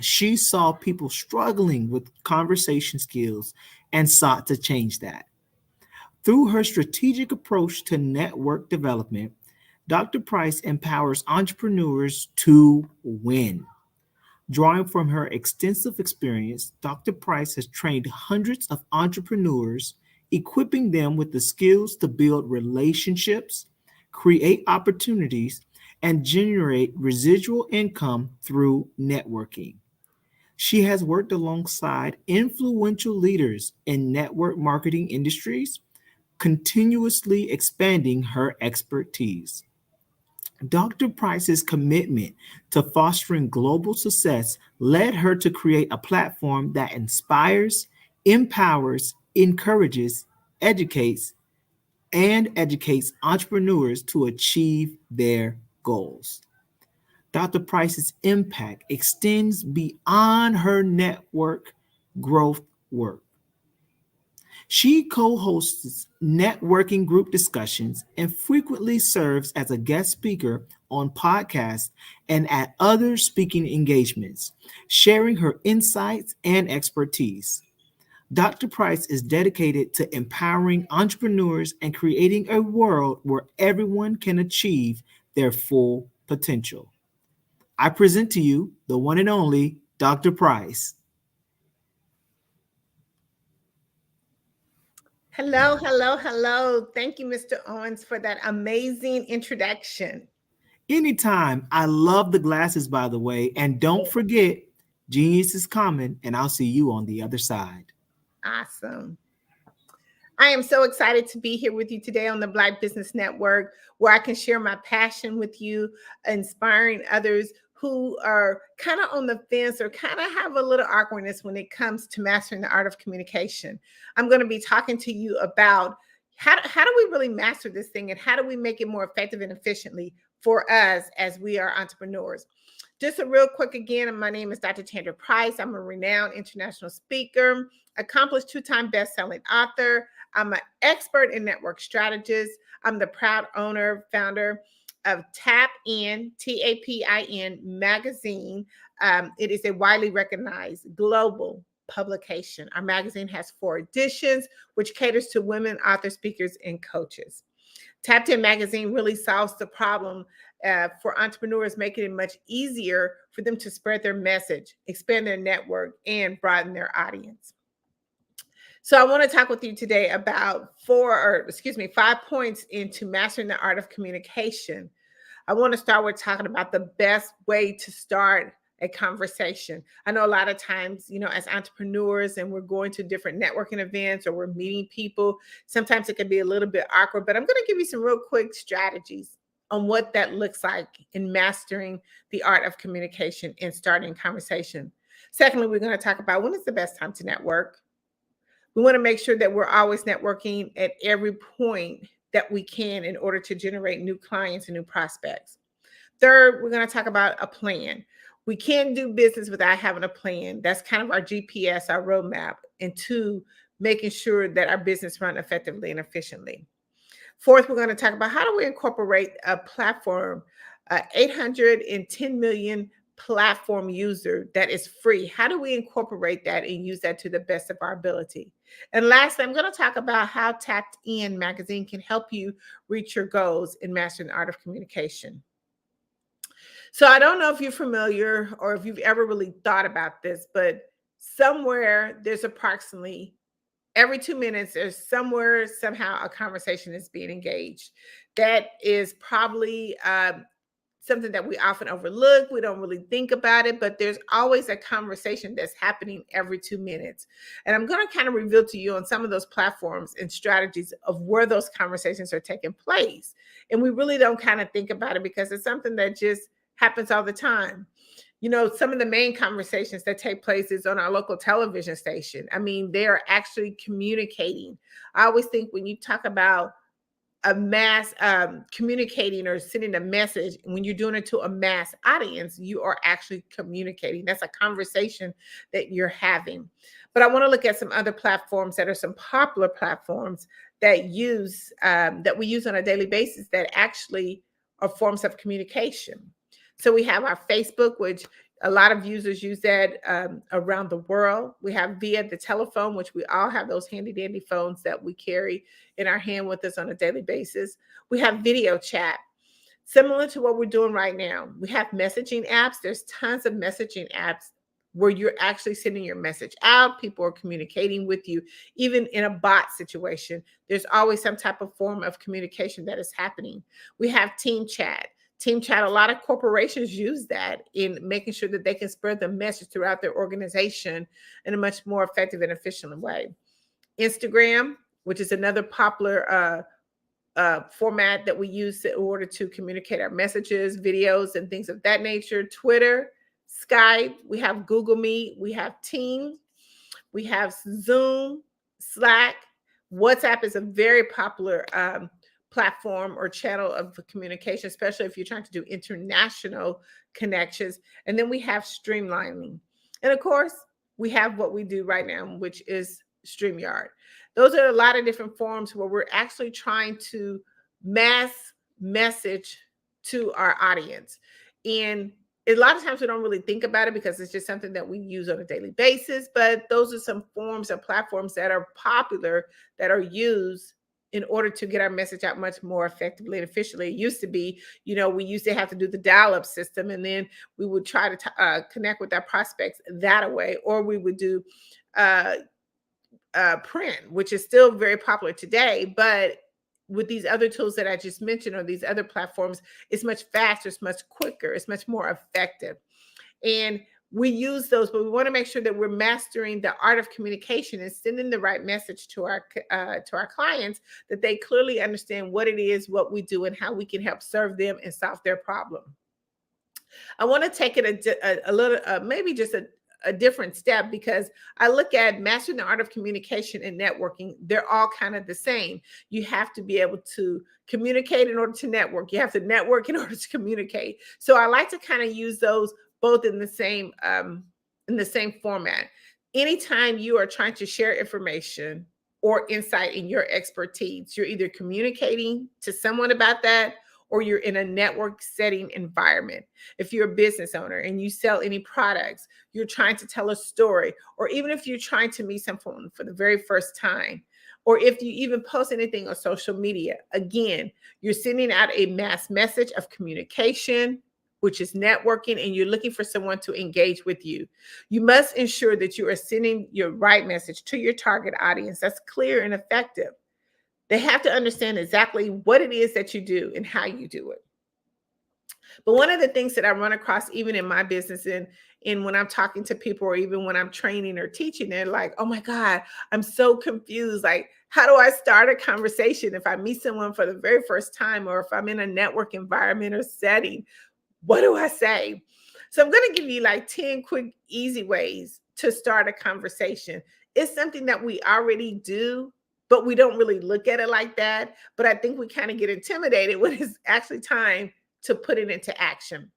She saw people struggling with conversation skills and sought to change that. Through her strategic approach to network development, Dr. Price empowers entrepreneurs to win. Drawing from her extensive experience, Dr. Price has trained hundreds of entrepreneurs, equipping them with the skills to build relationships, create opportunities, and generate residual income through networking. She has worked alongside influential leaders in network marketing industries, continuously expanding her expertise. Dr. Price's commitment to fostering global success led her to create a platform that inspires, empowers, encourages, educates entrepreneurs to achieve their goals. Dr. Price's impact extends beyond her network growth work. She co-hosts networking group discussions and frequently serves as a guest speaker on podcasts and at other speaking engagements, sharing her insights and expertise. Dr. Price is dedicated to empowering entrepreneurs and creating a world where everyone can achieve their full potential. I present to you the one and only Dr. Price. Hello, hello, hello. Thank you, Mr. Owens, for that amazing introduction. Anytime. I love the glasses, by the way. And don't forget, genius is coming, and I'll see you on the other side. Awesome. I am so excited to be here with you today on the Black Business Network, where I can share my passion with you, inspiring others who are kind of on the fence or kind of have a little awkwardness when it comes to mastering the art of communication. I'm going to be talking to you about how do we really master this thing, and how do we make it more effective and efficiently for us as we are entrepreneurs. Just a real quick again, my name is Dr. Tandra Price. I'm a renowned international speaker, accomplished 2-time best-selling author. I'm an expert in network strategist. I'm the proud owner, founder of TAPIN, TAPIN magazine. It is a widely recognized global publication. Our magazine has 4 editions, which caters to women authors, speakers, and coaches. TAPIN magazine really solves the problem for entrepreneurs, making it much easier for them to spread their message, expand their network, and broaden their audience. So I want to talk with you today about 5 points into mastering the art of communication. I want to start with talking about the best way to start a conversation. I know a lot of times, as entrepreneurs and we're going to different networking events or we're meeting people, sometimes it can be a little bit awkward, but I'm going to give you some real quick strategies on what that looks like in mastering the art of communication and starting conversation. Secondly, we're going to talk about when is the best time to network. We want to make sure that we're always networking at every point that we can in order to generate new clients and new prospects. Third, we're going to talk about a plan. We can't do business without having a plan. That's kind of our GPS, our roadmap, and two, making sure that our business runs effectively and efficiently. Fourth, we're going to talk about how do we incorporate a platform, 810 million platform user that is free. How do we incorporate that and use that to the best of our ability? And lastly, I'm going to talk about how Tapped In magazine can help you reach your goals in mastering the art of communication. So I don't know if you're familiar or if you've ever really thought about this, but somewhere there's approximately every 2 minutes, there's somewhere, somehow a conversation is being engaged. That is probably something that we often overlook. We don't really think about it, but there's always a conversation that's happening every 2 minutes. And I'm going to kind of reveal to you on some of those platforms and strategies of where those conversations are taking place. And we really don't kind of think about it because it's something that just happens all the time. You know, some of the main conversations that take place is on our local television station. I mean, they are actually communicating. I always think when you talk about a mass communicating or sending a message, when you're doing it to a mass audience, you are actually communicating. That's a conversation that you're having. But I want to look at some other platforms that are some popular platforms that we use on a daily basis that actually are forms of communication. So we have our Facebook, which a lot of users use that around the world. We have via the telephone, which we all have those handy dandy phones that we carry in our hand with us on a daily basis. We have video chat, similar to what we're doing right now. We have messaging apps. There's tons of messaging apps where you're actually sending your message out. People are communicating with you. Even in a bot situation, there's always some type of form of communication that is happening. We have team chat. Team chat, a lot of corporations use that in making sure that they can spread the message throughout their organization in a much more effective and efficient way. Instagram, which is another popular format that we use in order to communicate our messages, videos, and things of that nature. Twitter, Skype, we have Google Meet, we have Teams, we have Zoom, Slack. WhatsApp is a very popular platform or channel of communication, especially if you're trying to do international connections. And then we have streamlining. And of course, we have what we do right now, which is StreamYard. Those are a lot of different forms where we're actually trying to mass message to our audience. And a lot of times we don't really think about it because it's just something that we use on a daily basis. But those are some forms or platforms that are popular that are used in order to get our message out much more effectively and efficiently. It used to be, you know, we used to have to do the dial-up system, and then we would try to connect with our prospects that way, or we would do print, which is still very popular today. But with these other tools that I just mentioned, or these other platforms, it's much faster, it's much quicker, it's much more effective. And we use those, but we want to make sure that we're mastering the art of communication and sending the right message to our clients, that they clearly understand what it is, what we do, and how we can help serve them and solve their problem. I want to take it a little, maybe just a different step, because I look at mastering the art of communication and networking. They're all kind of the same. You have to be able to communicate in order to network. You have to network in order to communicate. So I like to kind of use those both in the same format. Anytime you are trying to share information or insight in your expertise, you're either communicating to someone about that, or you're in a network setting environment. If you're a business owner and you sell any products, you're trying to tell a story, or even if you're trying to meet someone for the very first time, or if you even post anything on social media, again, you're sending out a mass message of communication, which is networking, and you're looking for someone to engage with you. You must ensure that you are sending your right message to your target audience that's clear and effective. They have to understand exactly what it is that you do and how you do it. But one of the things that I run across, even in my business and when I'm talking to people, or even when I'm training or teaching, they're like, oh my God, I'm so confused. Like, how do I start a conversation if I meet someone for the very first time, or if I'm in a network environment or setting? What do I say? So I'm going to give you like 10 quick, easy ways to start a conversation. It's something that we already do, but we don't really look at it like that. But I think we kind of get intimidated when it's actually time to put it into action.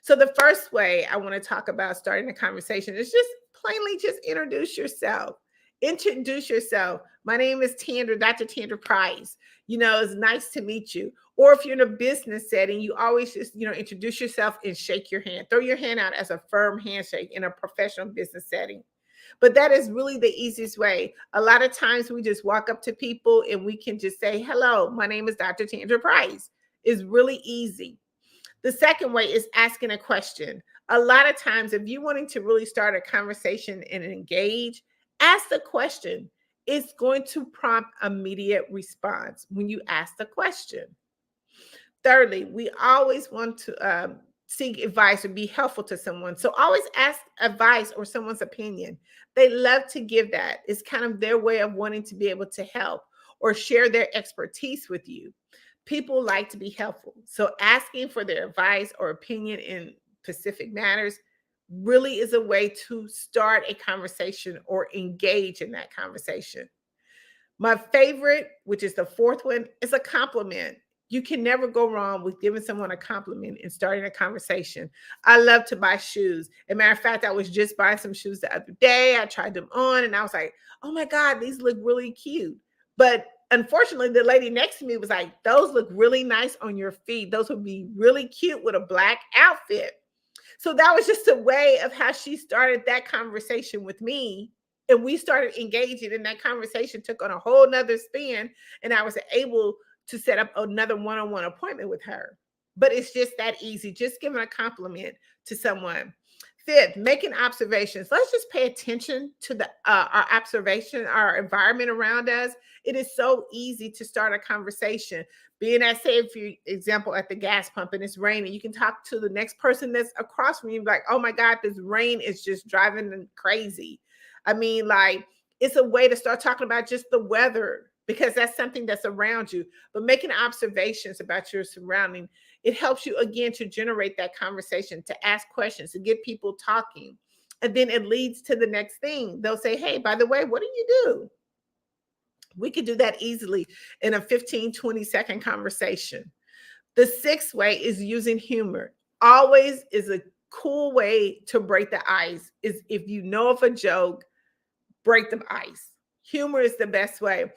So the first way I want to talk about starting a conversation is just plainly just introduce yourself. Introduce yourself. My name is Tandra, Dr. Tandra Price. It's nice to meet you. Or if you're in a business setting, you always just, introduce yourself and shake your hand. Throw your hand out as a firm handshake in a professional business setting. But that is really the easiest way. A lot of times we just walk up to people and we can just say, hello, my name is Dr. Tandra Price. It's really easy. The second way is asking a question. A lot of times, if you're wanting to really start a conversation and engage, ask the question. It's going to prompt immediate response when you ask the question. Thirdly, we always want to seek advice or be helpful to someone. So always ask advice or someone's opinion. They love to give that. It's kind of their way of wanting to be able to help or share their expertise with you. People like to be helpful. So asking for their advice or opinion in specific matters really is a way to start a conversation or engage in that conversation. My favorite, which is the fourth one, is a compliment. You can never go wrong with giving someone a compliment and starting a conversation. I love to buy shoes. As a matter of fact, I was just buying some shoes the other day. I tried them on and I was like, oh my God, these look really cute. But unfortunately, the lady next to me was like, those look really nice on your feet. Those would be really cute with a black outfit. So that was just a way of how she started that conversation with me. And we started engaging, and that conversation took on a whole nother spin. And I was able to set up another one-on-one appointment with her. But it's just that easy. Just giving a compliment to someone. Fifth, making observations. Let's just pay attention to our observation, our environment around us. It is so easy to start a conversation. Being at, say, for example, at the gas pump and it's raining, you can talk to the next person that's across from you and be like, oh my God, this rain is just driving them crazy. I mean, like, it's a way to start talking about just the weather, because that's something that's around you. But making observations about your surrounding, it helps you, again, to generate that conversation, to ask questions, to get people talking. And then it leads to the next thing. They'll say, hey, by the way, what do you do? We could do that easily in a 15, 20-second conversation. The sixth way is using humor. Always is a cool way to break the ice. Is if you know of a joke, break the ice. Humor is the best way.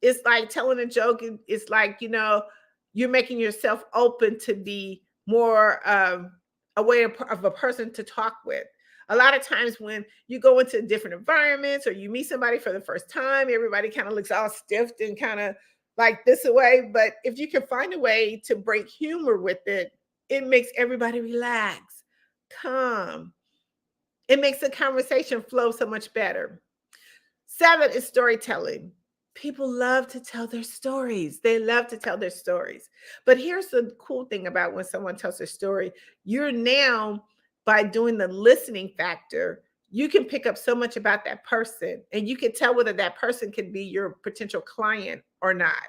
It's like telling a joke. It's like, you're making yourself open to be more a way of a person to talk with. A lot of times when you go into different environments or you meet somebody for the first time, everybody kind of looks all stiff and kind of like this away. But if you can find a way to break humor with it, it makes everybody relax, calm. It makes the conversation flow so much better. 7 is storytelling. People love to tell their stories. They love to tell their stories. But here's the cool thing about when someone tells their story. You're now, by doing the listening factor, you can pick up so much about that person, and you can tell whether that person can be your potential client or not.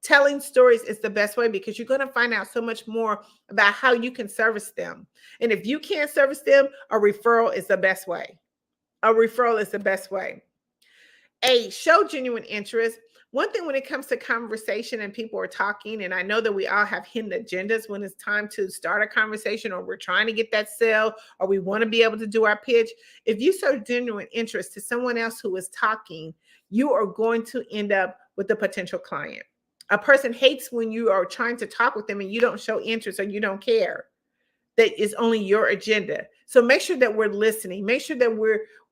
Telling stories is the best way, because you're going to find out so much more about how you can service them. And if you can't service them, a referral is the best way. A referral is the best way. 8, show genuine interest. One thing when it comes to conversation and people are talking, and I know that we all have hidden agendas when it's time to start a conversation, or we're trying to get that sale, or we want to be able to do our pitch. If you show genuine interest to someone else who is talking, you are going to end up with a potential client. A person hates when you are trying to talk with them and you don't show interest or you don't care. That is only your agenda. So make sure that we're listening. Make sure that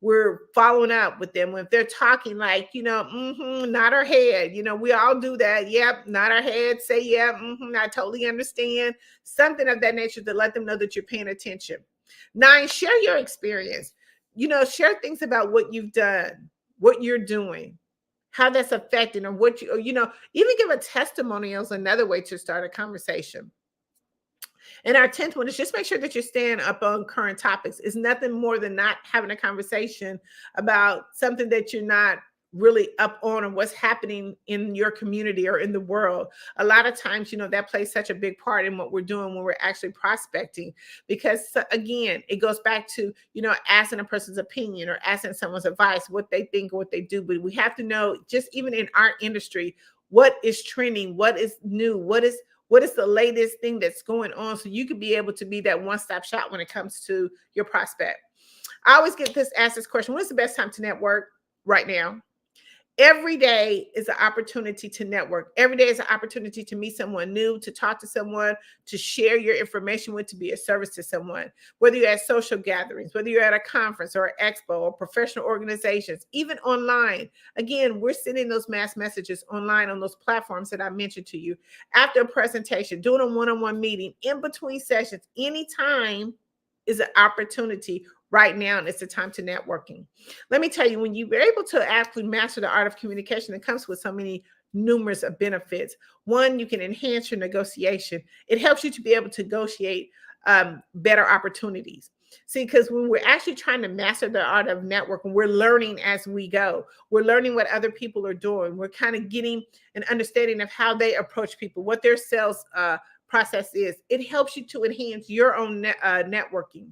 we're following up with them. When they're talking, like, nod our head. We all do that. Yep, nod our head, say, yeah, I totally understand. Something of that nature to let them know that you're paying attention. 9, share your experience. Share things about what you've done, what you're doing, how that's affecting, or what even give a testimonial is another way to start a conversation. And our 10th one is just make sure that you're staying up on current topics. It's nothing more than not having a conversation about something that you're not really up on what's happening in your community or in the world. A lot of times, that plays such a big part in what we're doing when we're actually prospecting, because again, it goes back to, asking a person's opinion or asking someone's advice, what they think or what they do. But we have to know, just even in our industry, what is trending, what is new, what is the latest thing that's going on, so you could be able to be that one-stop shop when it comes to your prospect. I always get asked this question: when's the best time to network? Right now. Every day is an opportunity to network. Every day is an opportunity to meet someone new, to talk to someone, to share your information with, to be a service to someone. Whether you're at social gatherings, whether you're at a conference or an expo or professional organizations, even online. Again, we're sending those mass messages online on those platforms that I mentioned to you. After a presentation, doing a one-on-one meeting, in between sessions, anytime is an opportunity right now, and it's the time to networking. Let me tell you, when you're able to actually master the art of communication, it comes with so many numerous of benefits. One, you can enhance your negotiation. It helps you to be able to negotiate better opportunities. See, because when we're actually trying to master the art of networking, we're learning as we go. We're learning what other people are doing. We're kind of getting an understanding of how they approach people, what their sales process is. It helps you to enhance your own networking.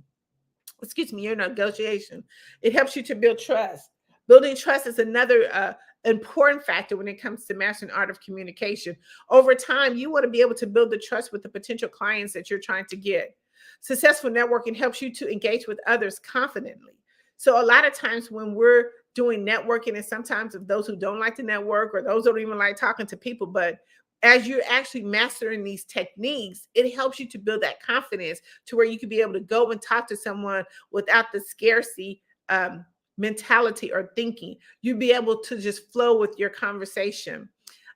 Your negotiation. It helps you to build trust. Building trust is another important factor when it comes to mastering art of communication. Over time, you want to be able to build the trust with the potential clients that you're trying to get. Successful networking helps you to engage with others confidently. So a lot of times when we're doing networking, and sometimes of those who don't like to network or those who don't even like talking to people, but as you're actually mastering these techniques, it helps you to build that confidence to where you can be able to go and talk to someone without the scarcity mentality or thinking. You'll be able to just flow with your conversation.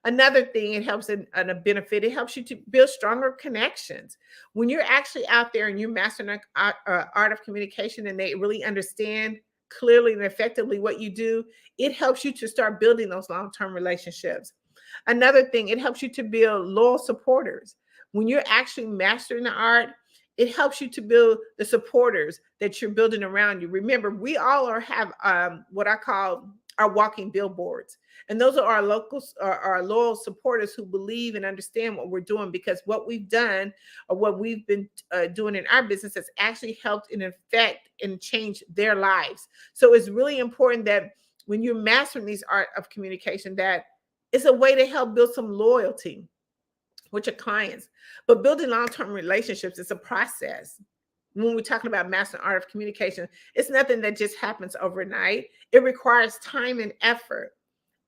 Another thing it helps in a benefit, it helps you to build stronger connections. When you're actually out there and you're mastering art of communication and they really understand clearly and effectively what you do, it helps you to start building those long-term relationships. Another thing, it helps you to build loyal supporters. When you're actually mastering the art, it helps you to build the supporters that you're building around you. Remember, we all have what I call our walking billboards. And those are our locals, our loyal supporters who believe and understand what we're doing, because what we've done or what we've been doing in our business has actually helped and affect and change their lives. So it's really important that when you're mastering these art of communication, that it's a way to help build some loyalty with your clients. But building long-term relationships is a process. When we're talking about mastering art of communication, it's nothing that just happens overnight. It requires time and effort.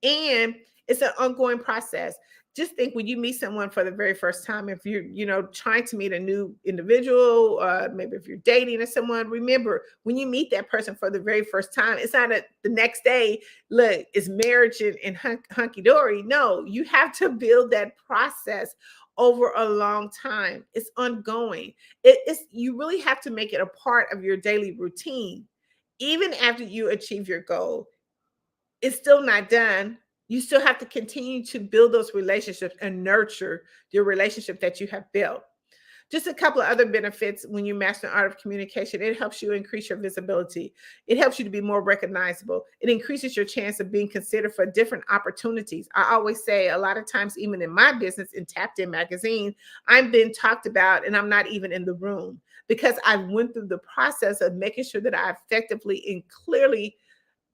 And it's an ongoing process. Just think, when you meet someone for the very first time, if you're trying to meet a new individual, maybe if you're dating someone, remember, when you meet that person for the very first time, it's not the next day, look, it's marriage and hunky-dory. No, you have to build that process over a long time. It's ongoing. You really have to make it a part of your daily routine. Even after you achieve your goal, it's still not done. You still have to continue to build those relationships and nurture your relationship that you have built. Just a couple of other benefits when you master the art of communication. It helps you increase your visibility. It helps you to be more recognizable. It increases your chance of being considered for different opportunities. I always say, a lot of times, even in my business, in Tapped In magazine, I'm being talked about and I'm not even in the room, because I went through the process of making sure that I effectively and clearly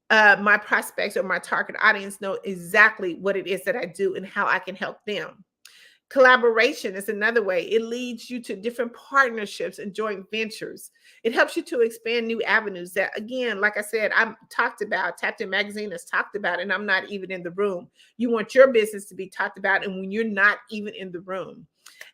my prospects or my target audience know exactly what it is that I do and how I can help them. Collaboration is another way. It leads you to different partnerships and joint ventures. It helps you to expand new avenues that, again, like I said, I'm talked about, Tapped In magazine has talked about, and I'm not even in the room. You want your business to be talked about, and when you're not even in the room.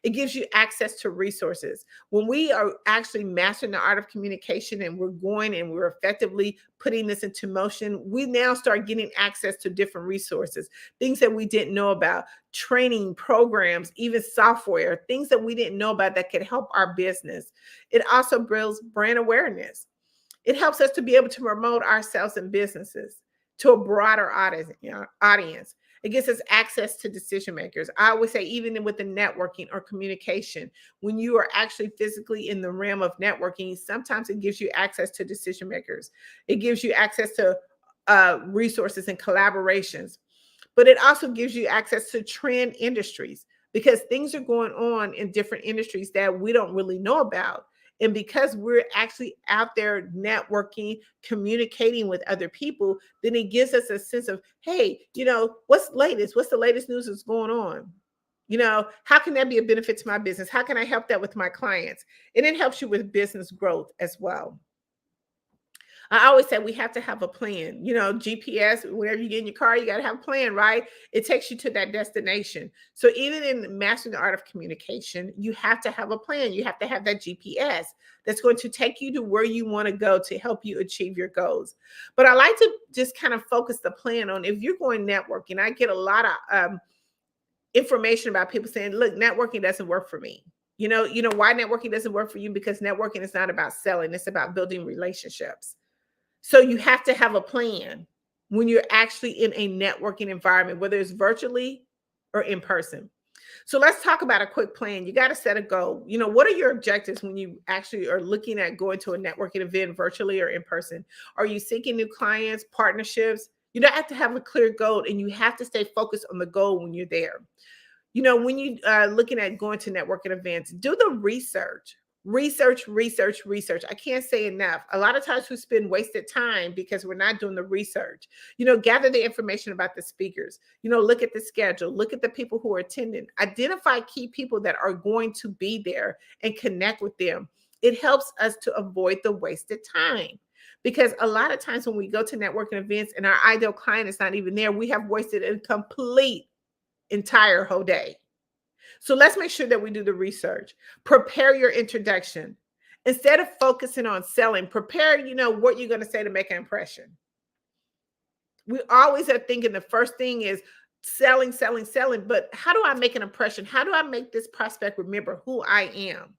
It gives you access to resources. When we are actually mastering the art of communication and we're going and we're effectively putting this into motion, we now start getting access to different resources, things that we didn't know about, training programs, even software, things that we didn't know about that could help our business. It also builds brand awareness. It helps us to be able to promote ourselves and businesses to a broader audience. It gives us access to decision makers. I always say, even with the networking or communication, when you are actually physically in the realm of networking, sometimes it gives you access to decision makers. It gives you access to resources and collaborations. But it also gives you access to trend industries because things are going on in different industries that we don't really know about. And because we're actually out there networking, communicating with other people, then it gives us a sense of, hey, what's latest? What's the latest news that's going on? How can that be a benefit to my business? How can I help that with my clients? And it helps you with business growth as well. I always say we have to have a plan. GPS, whenever you get in your car, you got to have a plan, right? It takes you to that destination. So even in mastering the art of communication, you have to have a plan. You have to have that GPS that's going to take you to where you want to go to help you achieve your goals. But I like to just kind of focus the plan on if you're going networking. I get a lot of information about people saying, look, networking doesn't work for me. You know why networking doesn't work for you? Because networking is not about selling. It's about building relationships. So you have to have a plan when you're actually in a networking environment, whether it's virtually or in person. So let's talk about a quick plan. You got to set a goal. What are your objectives when you actually are looking at going to a networking event virtually or in person? Are you seeking new clients, partnerships? You don't have to have a clear goal, and you have to stay focused on the goal when you're there. When you are looking at going to networking events, do the research. Research. I can't say enough. A lot of times we spend wasted time because we're not doing the research. Gather the information about the speakers. Look at the schedule. Look at the people who are attending. Identify key people that are going to be there and connect with them. It helps us to avoid the wasted time. Because a lot of times when we go to networking events and our ideal client is not even there, we have wasted a complete entire whole day. So let's make sure that we do the research. Prepare your introduction. Instead of focusing on selling, prepare, what you're going to say to make an impression. We always are thinking the first thing is selling. But how do I make an impression? How do I make this prospect remember who I am?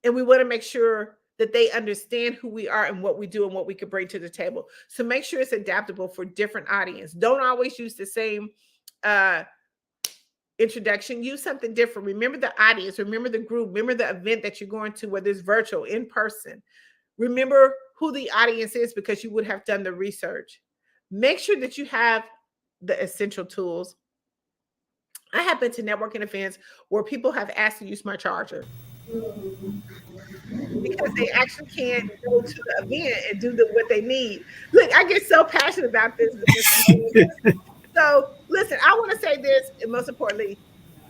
And we want to make sure that they understand who we are and what we do and what we can bring to the table. So make sure it's adaptable for different audience. Don't always use the same introduction. Use something different. Remember the audience, remember the group, remember the event that you're going to, whether it's virtual, in person. Remember who the audience is because you would have done the research. Make sure that you have the essential tools. I have been to networking events where people have asked to use my charger because they actually can't go to the event and do what they need. Look, I get so passionate about this. So listen, I want to say this, and most importantly,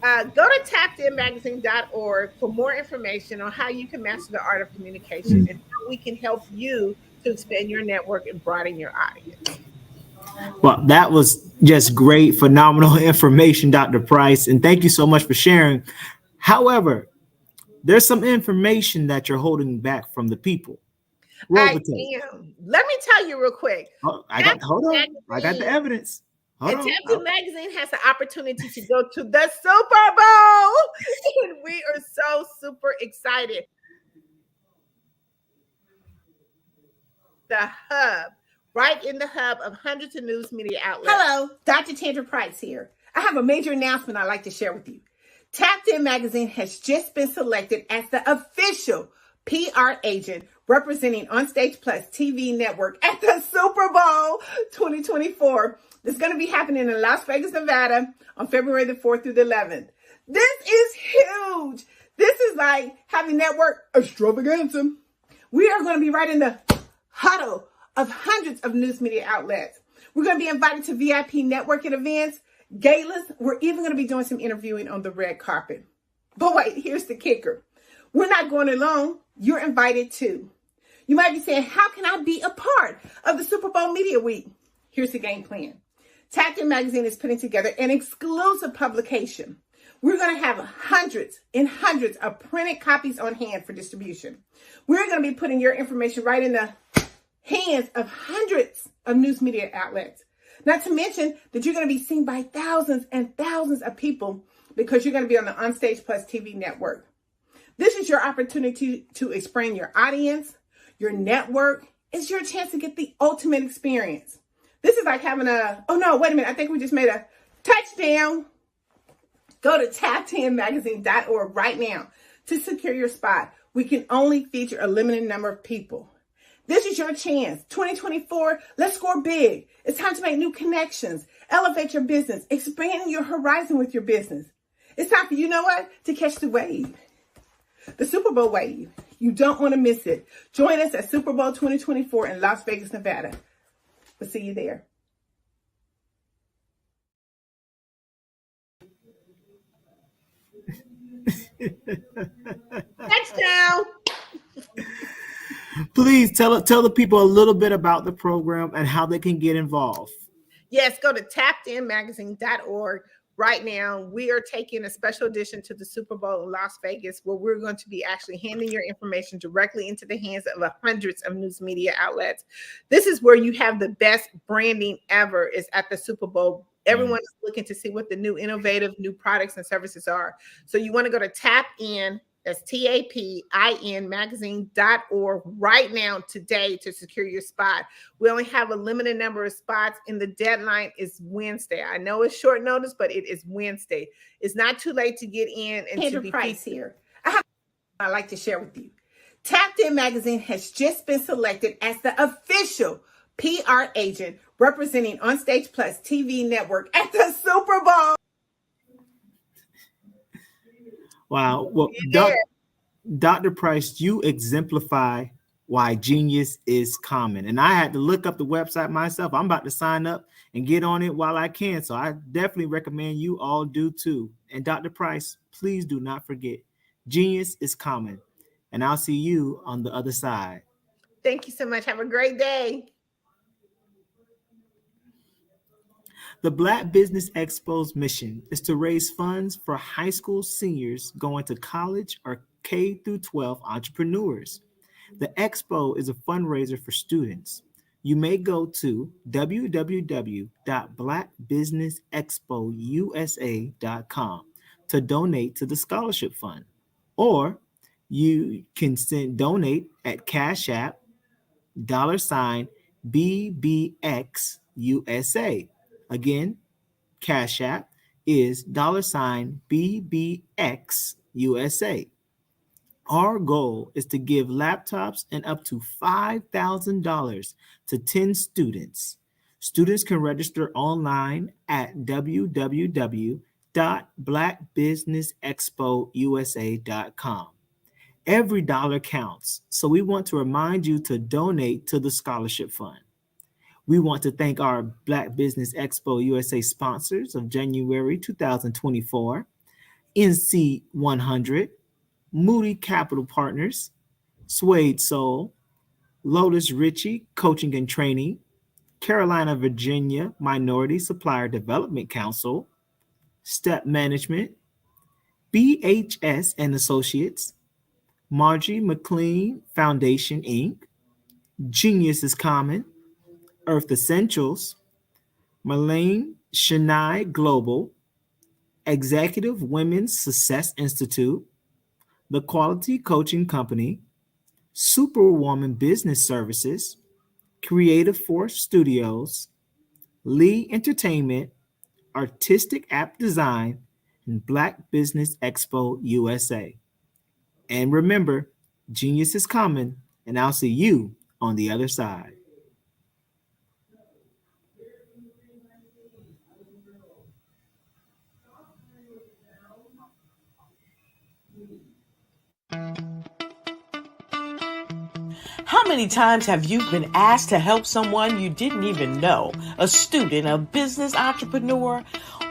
go to tappedinmagazine.org for more information on how you can master the art of communication and how we can help you to expand your network and broaden your audience. Well, that was just great, phenomenal information, Dr. Price, and thank you so much for sharing. However, there's some information that you're holding back from the people. I am. Let me tell you real quick. I got the evidence. And Tattoo Magazine has the opportunity to go to the Super Bowl. And we are so super excited. The hub, right in the hub of hundreds of news media outlets. Hello, Dr. Tandra Price here. I have a major announcement I'd like to share with you. Tapped In Magazine has just been selected as the official PR agent representing Onstage Plus TV network at the Super Bowl 2024. It's going to be happening in Las Vegas, Nevada on February the 4th through the 11th. This is huge. This is like having network extravaganza. We are going to be right in the huddle of hundreds of news media outlets. We're going to be invited to VIP networking events, galas. We're even going to be doing some interviewing on the red carpet. But wait, here's the kicker. We're not going alone. You're invited too. You might be saying, how can I be a part of the Super Bowl Media Week? Here's the game plan. Tapped In Magazine is putting together an exclusive publication. We're going to have hundreds and hundreds of printed copies on hand for distribution. We're going to be putting your information right in the hands of hundreds of news media outlets. Not to mention that you're going to be seen by thousands and thousands of people because you're going to be on the Onstage Plus TV network. This is your opportunity to expand your audience, your network. It's your chance to get the ultimate experience. This is like having oh no, wait a minute. I think we just made a touchdown. Go to tappedinmagazine.org right now to secure your spot. We can only feature a limited number of people. This is your chance. 2024, let's score big. It's time to make new connections, elevate your business, expand your horizon with your business. It's time for, you know what, to catch the wave, the Super Bowl wave. You don't want to miss it. Join us at Super Bowl 2024 in Las Vegas, Nevada. We'll see you there. Touchdown. Please tell the people a little bit about the program and how they can get involved. Yes, go to tappedinmagazine.org. Right now, we are taking a special edition to the Super Bowl in Las Vegas, where we're going to be actually handing your information directly into the hands of hundreds of news media outlets. This is where you have the best branding ever, is at the Super Bowl. Everyone is looking to see what the new innovative new products and services are. So you want to go to TAPIN, that's TAPIN magazine.org right now today to secure your spot. We only have a limited number of spots, and the deadline is Wednesday. I know it's short notice, but it is Wednesday. It's not too late to get in and to be Price here. I'd like to share with you. Tapped In Magazine has just been selected as the official PR agent representing On Stage Plus TV network at the Super Bowl. Wow. Well, Dr. Price, you exemplify why genius is common. And I had to look up the website myself. I'm about to sign up and get on it while I can. So I definitely recommend you all do too. And Dr. Price, please do not forget, genius is common. And I'll see you on the other side. Thank you so much. Have a great day. The Black Business Expo's mission is to raise funds for high school seniors going to college or K-12 entrepreneurs. The expo is a fundraiser for students. You may go to www.blackbusinessexpousa.com to donate to the scholarship fund, or you can donate at Cash App $BBXUSA. Again, Cash App is $BBXUSA. Our goal is to give laptops and up to $5,000 to 10 students. Students can register online at www.blackbusinessexpousa.com. Every dollar counts, so we want to remind you to donate to the scholarship fund. We want to thank our Black Business Expo USA sponsors of January 2024, NC 100, Moody Capital Partners, Suede Soul, Lotus Ritchie Coaching and Training, Carolina, Virginia Minority Supplier Development Council, Step Management, BHS and Associates, Margie McLean Foundation, Inc., Genius is Common, Earth Essentials, Marlene Shania Global, Executive Women's Success Institute, The Quality Coaching Company, Superwoman Business Services, Creative Force Studios, Lee Entertainment, Artistic App Design, and Black Business Expo USA. And remember, genius is coming, and I'll see you on the other side. How many times have you been asked to help someone you didn't even know, a student, a business entrepreneur,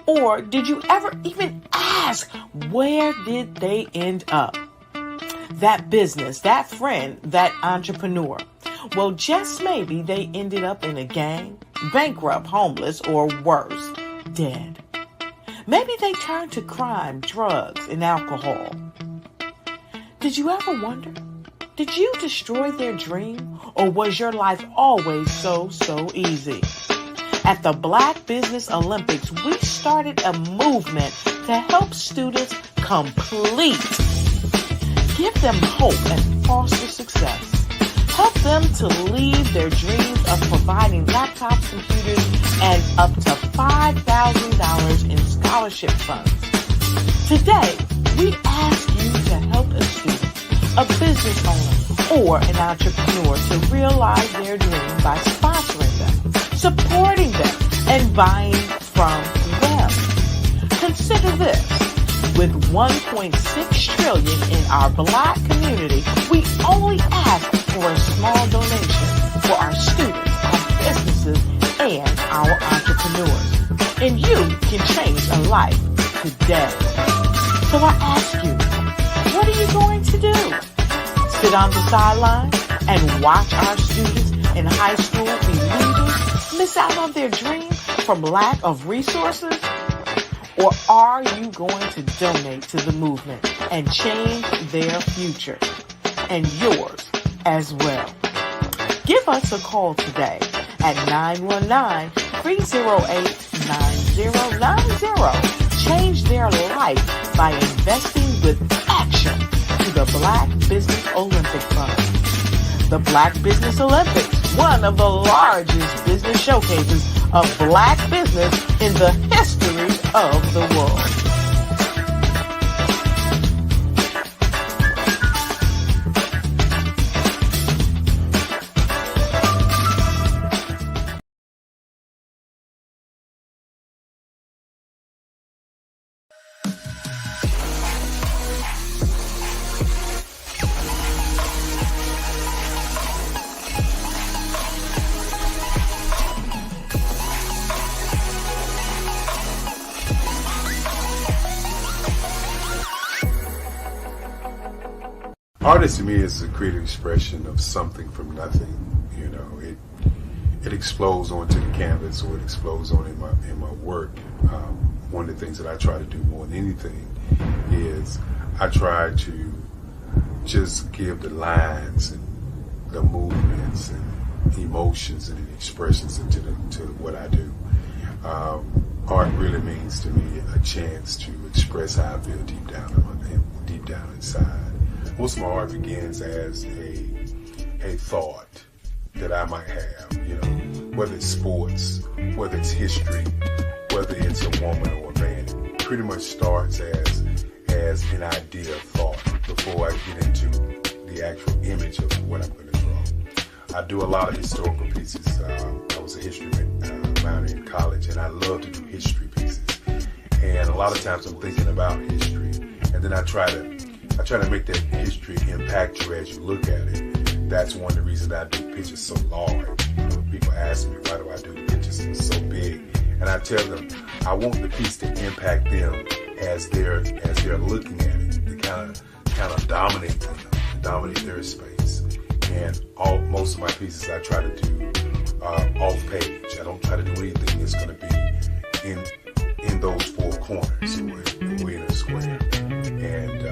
or did you ever even ask, where did they end up? That business, that friend, that entrepreneur. Well, just maybe they ended up in a gang, bankrupt, homeless, or worse, dead. Maybe they turned to crime, drugs, and alcohol. Did you ever wonder? Did you destroy their dream, or was your life always so easy? At the Black Business Olympics, we started a movement to help students complete. Give them hope and foster success. Help them to leave their dreams of providing laptops, computers, and up to $5,000 in scholarship funds. Today, we ask you to help a student, a business owner, or an entrepreneur to realize their dream by sponsoring them, supporting them, and buying from them. Consider this. With $1.6 trillion in our Black community, we only ask for a small donation for our students, our businesses, and our entrepreneurs. And you can change a life today. So I ask you, what are you going to do? Sit on the sideline and watch our students in high school be leaders, miss out on their dream from lack of resources? Or are you going to donate to the movement and change their future and yours as well? Give us a call today at 919-308-9090. Change their life by investing with action to the Black Business Olympic Fund. The Black Business Olympics, one of the largest business showcases of Black business in the history of the world. Artist to me is a creative expression of something from nothing. You know, it explodes onto the canvas, or it explodes on in my work. One of the things that I try to do more than anything is I try to just give the lines and the movements and emotions and expressions into to what I do. Art really means to me a chance to express how I feel deep down inside. Most of my art begins as a thought that I might have, you know, whether it's sports, whether it's history, whether it's a woman or a man. It pretty much starts as an idea of thought before I get into the actual image of what I'm going to draw. I do a lot of historical pieces. I was a history minor in college, and I love to do history pieces. And a lot of times I'm thinking about history, and then I try to make that history impact you as you look at it. That's one of the reasons I do pictures so large. People ask me, why do I do the pictures so big? And I tell them, I want the piece to impact them as they're looking at it, to kind of dominate them, dominate their space. And most of my pieces I try to do off page. I don't try to do anything that's going to be in those four corners or in a square. And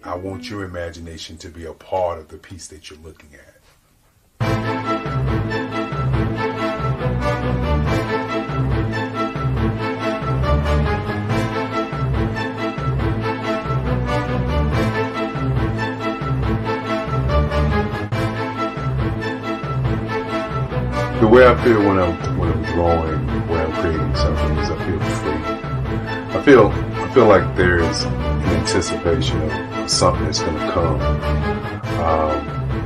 I want your imagination to be a part of the piece that you're looking at. The way I feel when I'm drawing, when I'm creating something, is I feel free. I feel like there's an anticipation of something that's going to come.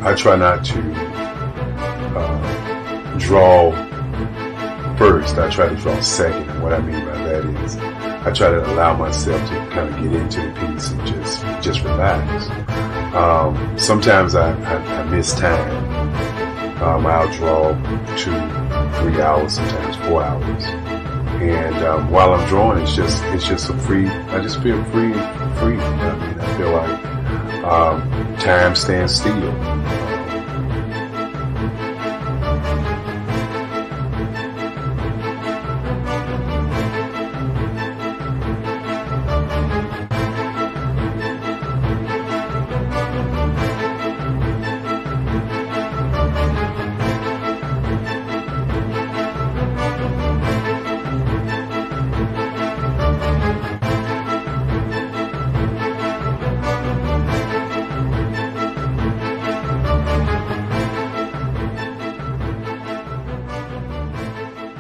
I try not to draw first. I try to draw second. And what I mean by that is I try to allow myself to kind of get into the piece and just relax. Sometimes I miss time. I'll draw 2-3 hours, sometimes 4 hours. And while I'm drawing, it's just a free. I just feel free. I mean, I feel like time stands still.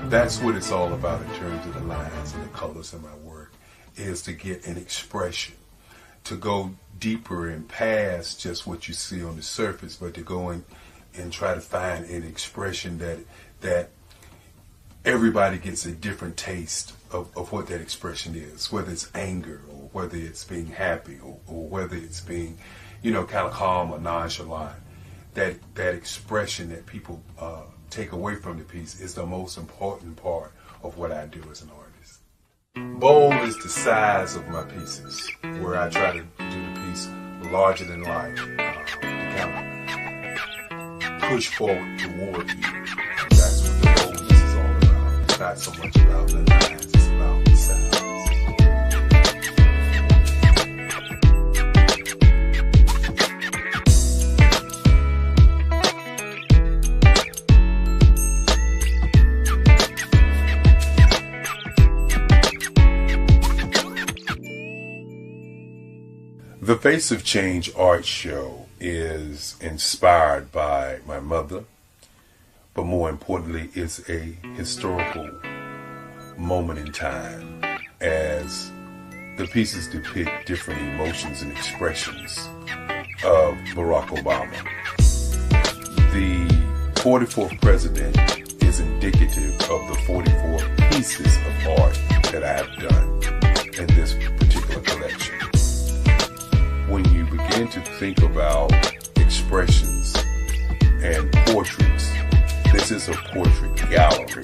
That's what it's all about in terms of the lines and the colors in my work, is to get an expression, to go deeper and past just what you see on the surface, but to go in and try to find an expression that everybody gets a different taste of what that expression is, whether it's anger or whether it's being happy or whether it's being, kind of calm or nonchalant. That expression that people take away from the piece is the most important part of what I do as an artist. Bold is the size of my pieces, where I try to do the piece larger than life, to kind of push forward toward you. That's what the boldness is all about. It's not so much about the lines, it's about the size. The Face of Change art show is inspired by my mother, but more importantly, it's a historical moment in time as the pieces depict different emotions and expressions of Barack Obama. The 44th president is indicative of the 44 pieces of art that I have done in this particular collection. When you begin to think about expressions and portraits, this is a portrait gallery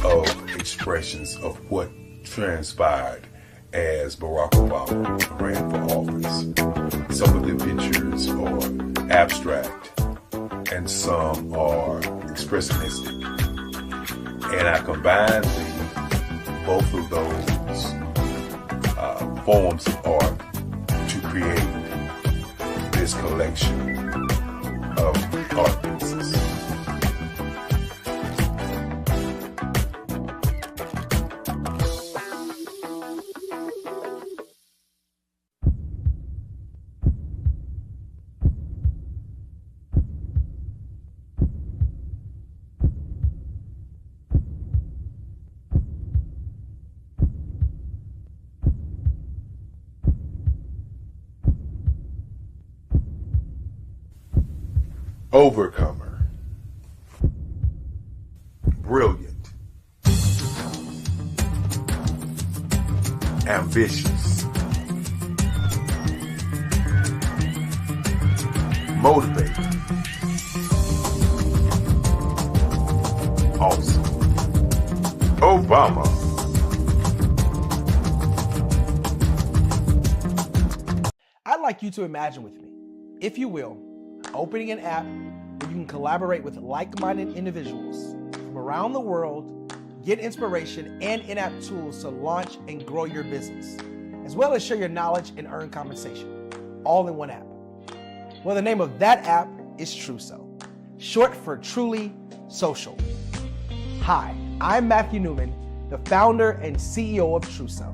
of expressions of what transpired as Barack Obama ran for office. Some of the pictures are abstract and some are expressionistic. And I combine both of those forms of art to create this collection of art pieces. Overcomer, brilliant, ambitious, motivated, awesome. Obama. I'd like you to imagine with me, if you will, opening an app where you can collaborate with like-minded individuals from around the world, get inspiration and in-app tools to launch and grow your business, as well as share your knowledge and earn compensation, all in one app. Well, the name of that app is Truso, short for Truly Social. Hi, I'm Matthew Newman, the founder and CEO of Truso.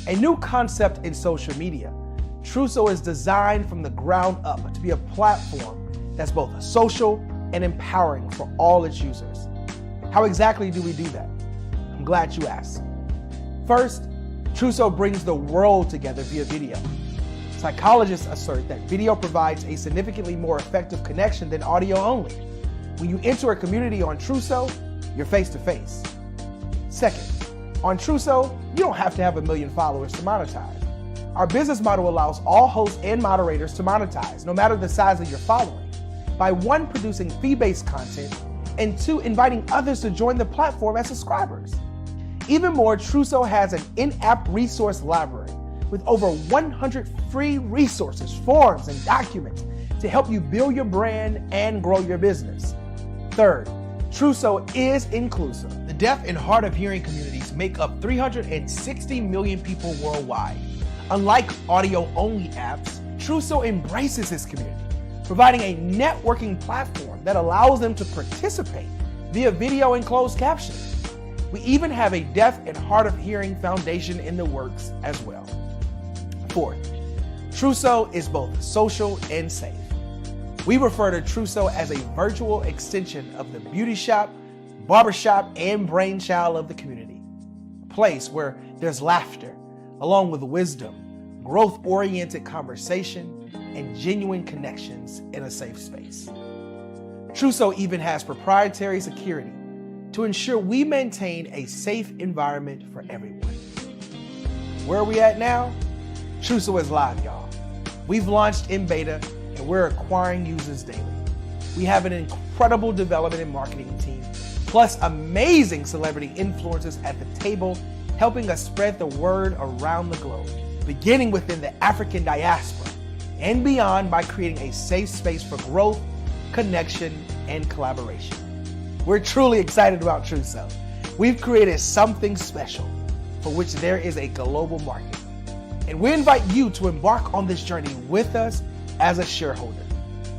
A new concept in social media, Truso is designed from the ground up to be a platform that's both social and empowering for all its users. How exactly do we do that? I'm glad you asked. First, Truso brings the world together via video. Psychologists assert that video provides a significantly more effective connection than audio only. When you enter a community on Truso, you're face-to-face. Second, on Truso, you don't have to have 1 million followers to monetize. Our business model allows all hosts and moderators to monetize, no matter the size of your following, by 1, producing fee-based content, and 2, inviting others to join the platform as subscribers. Even more, Truso has an in-app resource library with over 100 free resources, forms, and documents to help you build your brand and grow your business. Third, Truso is inclusive. The deaf and hard of hearing communities make up 360 million people worldwide. Unlike audio-only apps, Truso embraces this community, providing a networking platform that allows them to participate via video and closed captioning. We even have a deaf and hard of hearing foundation in the works as well. Fourth, Truso is both social and safe. We refer to Truso as a virtual extension of the beauty shop, barbershop, and brainchild of the community. A place where there's laughter, along with wisdom, growth-oriented conversation, and genuine connections in a safe space. Trousseau even has proprietary security to ensure we maintain a safe environment for everyone. Where are we at now? Trousseau is live, y'all. We've launched in beta and we're acquiring users daily. We have an incredible development and marketing team, plus amazing celebrity influencers at the table, helping us spread the word around the globe, beginning within the African diaspora and beyond by creating a safe space for growth, connection, and collaboration. We're truly excited about Trousseau. We've created something special for which there is a global market. And we invite you to embark on this journey with us as a shareholder.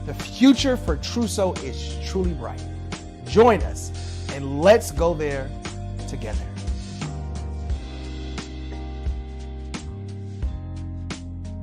The future for Trousseau is truly bright. Join us and let's go there together.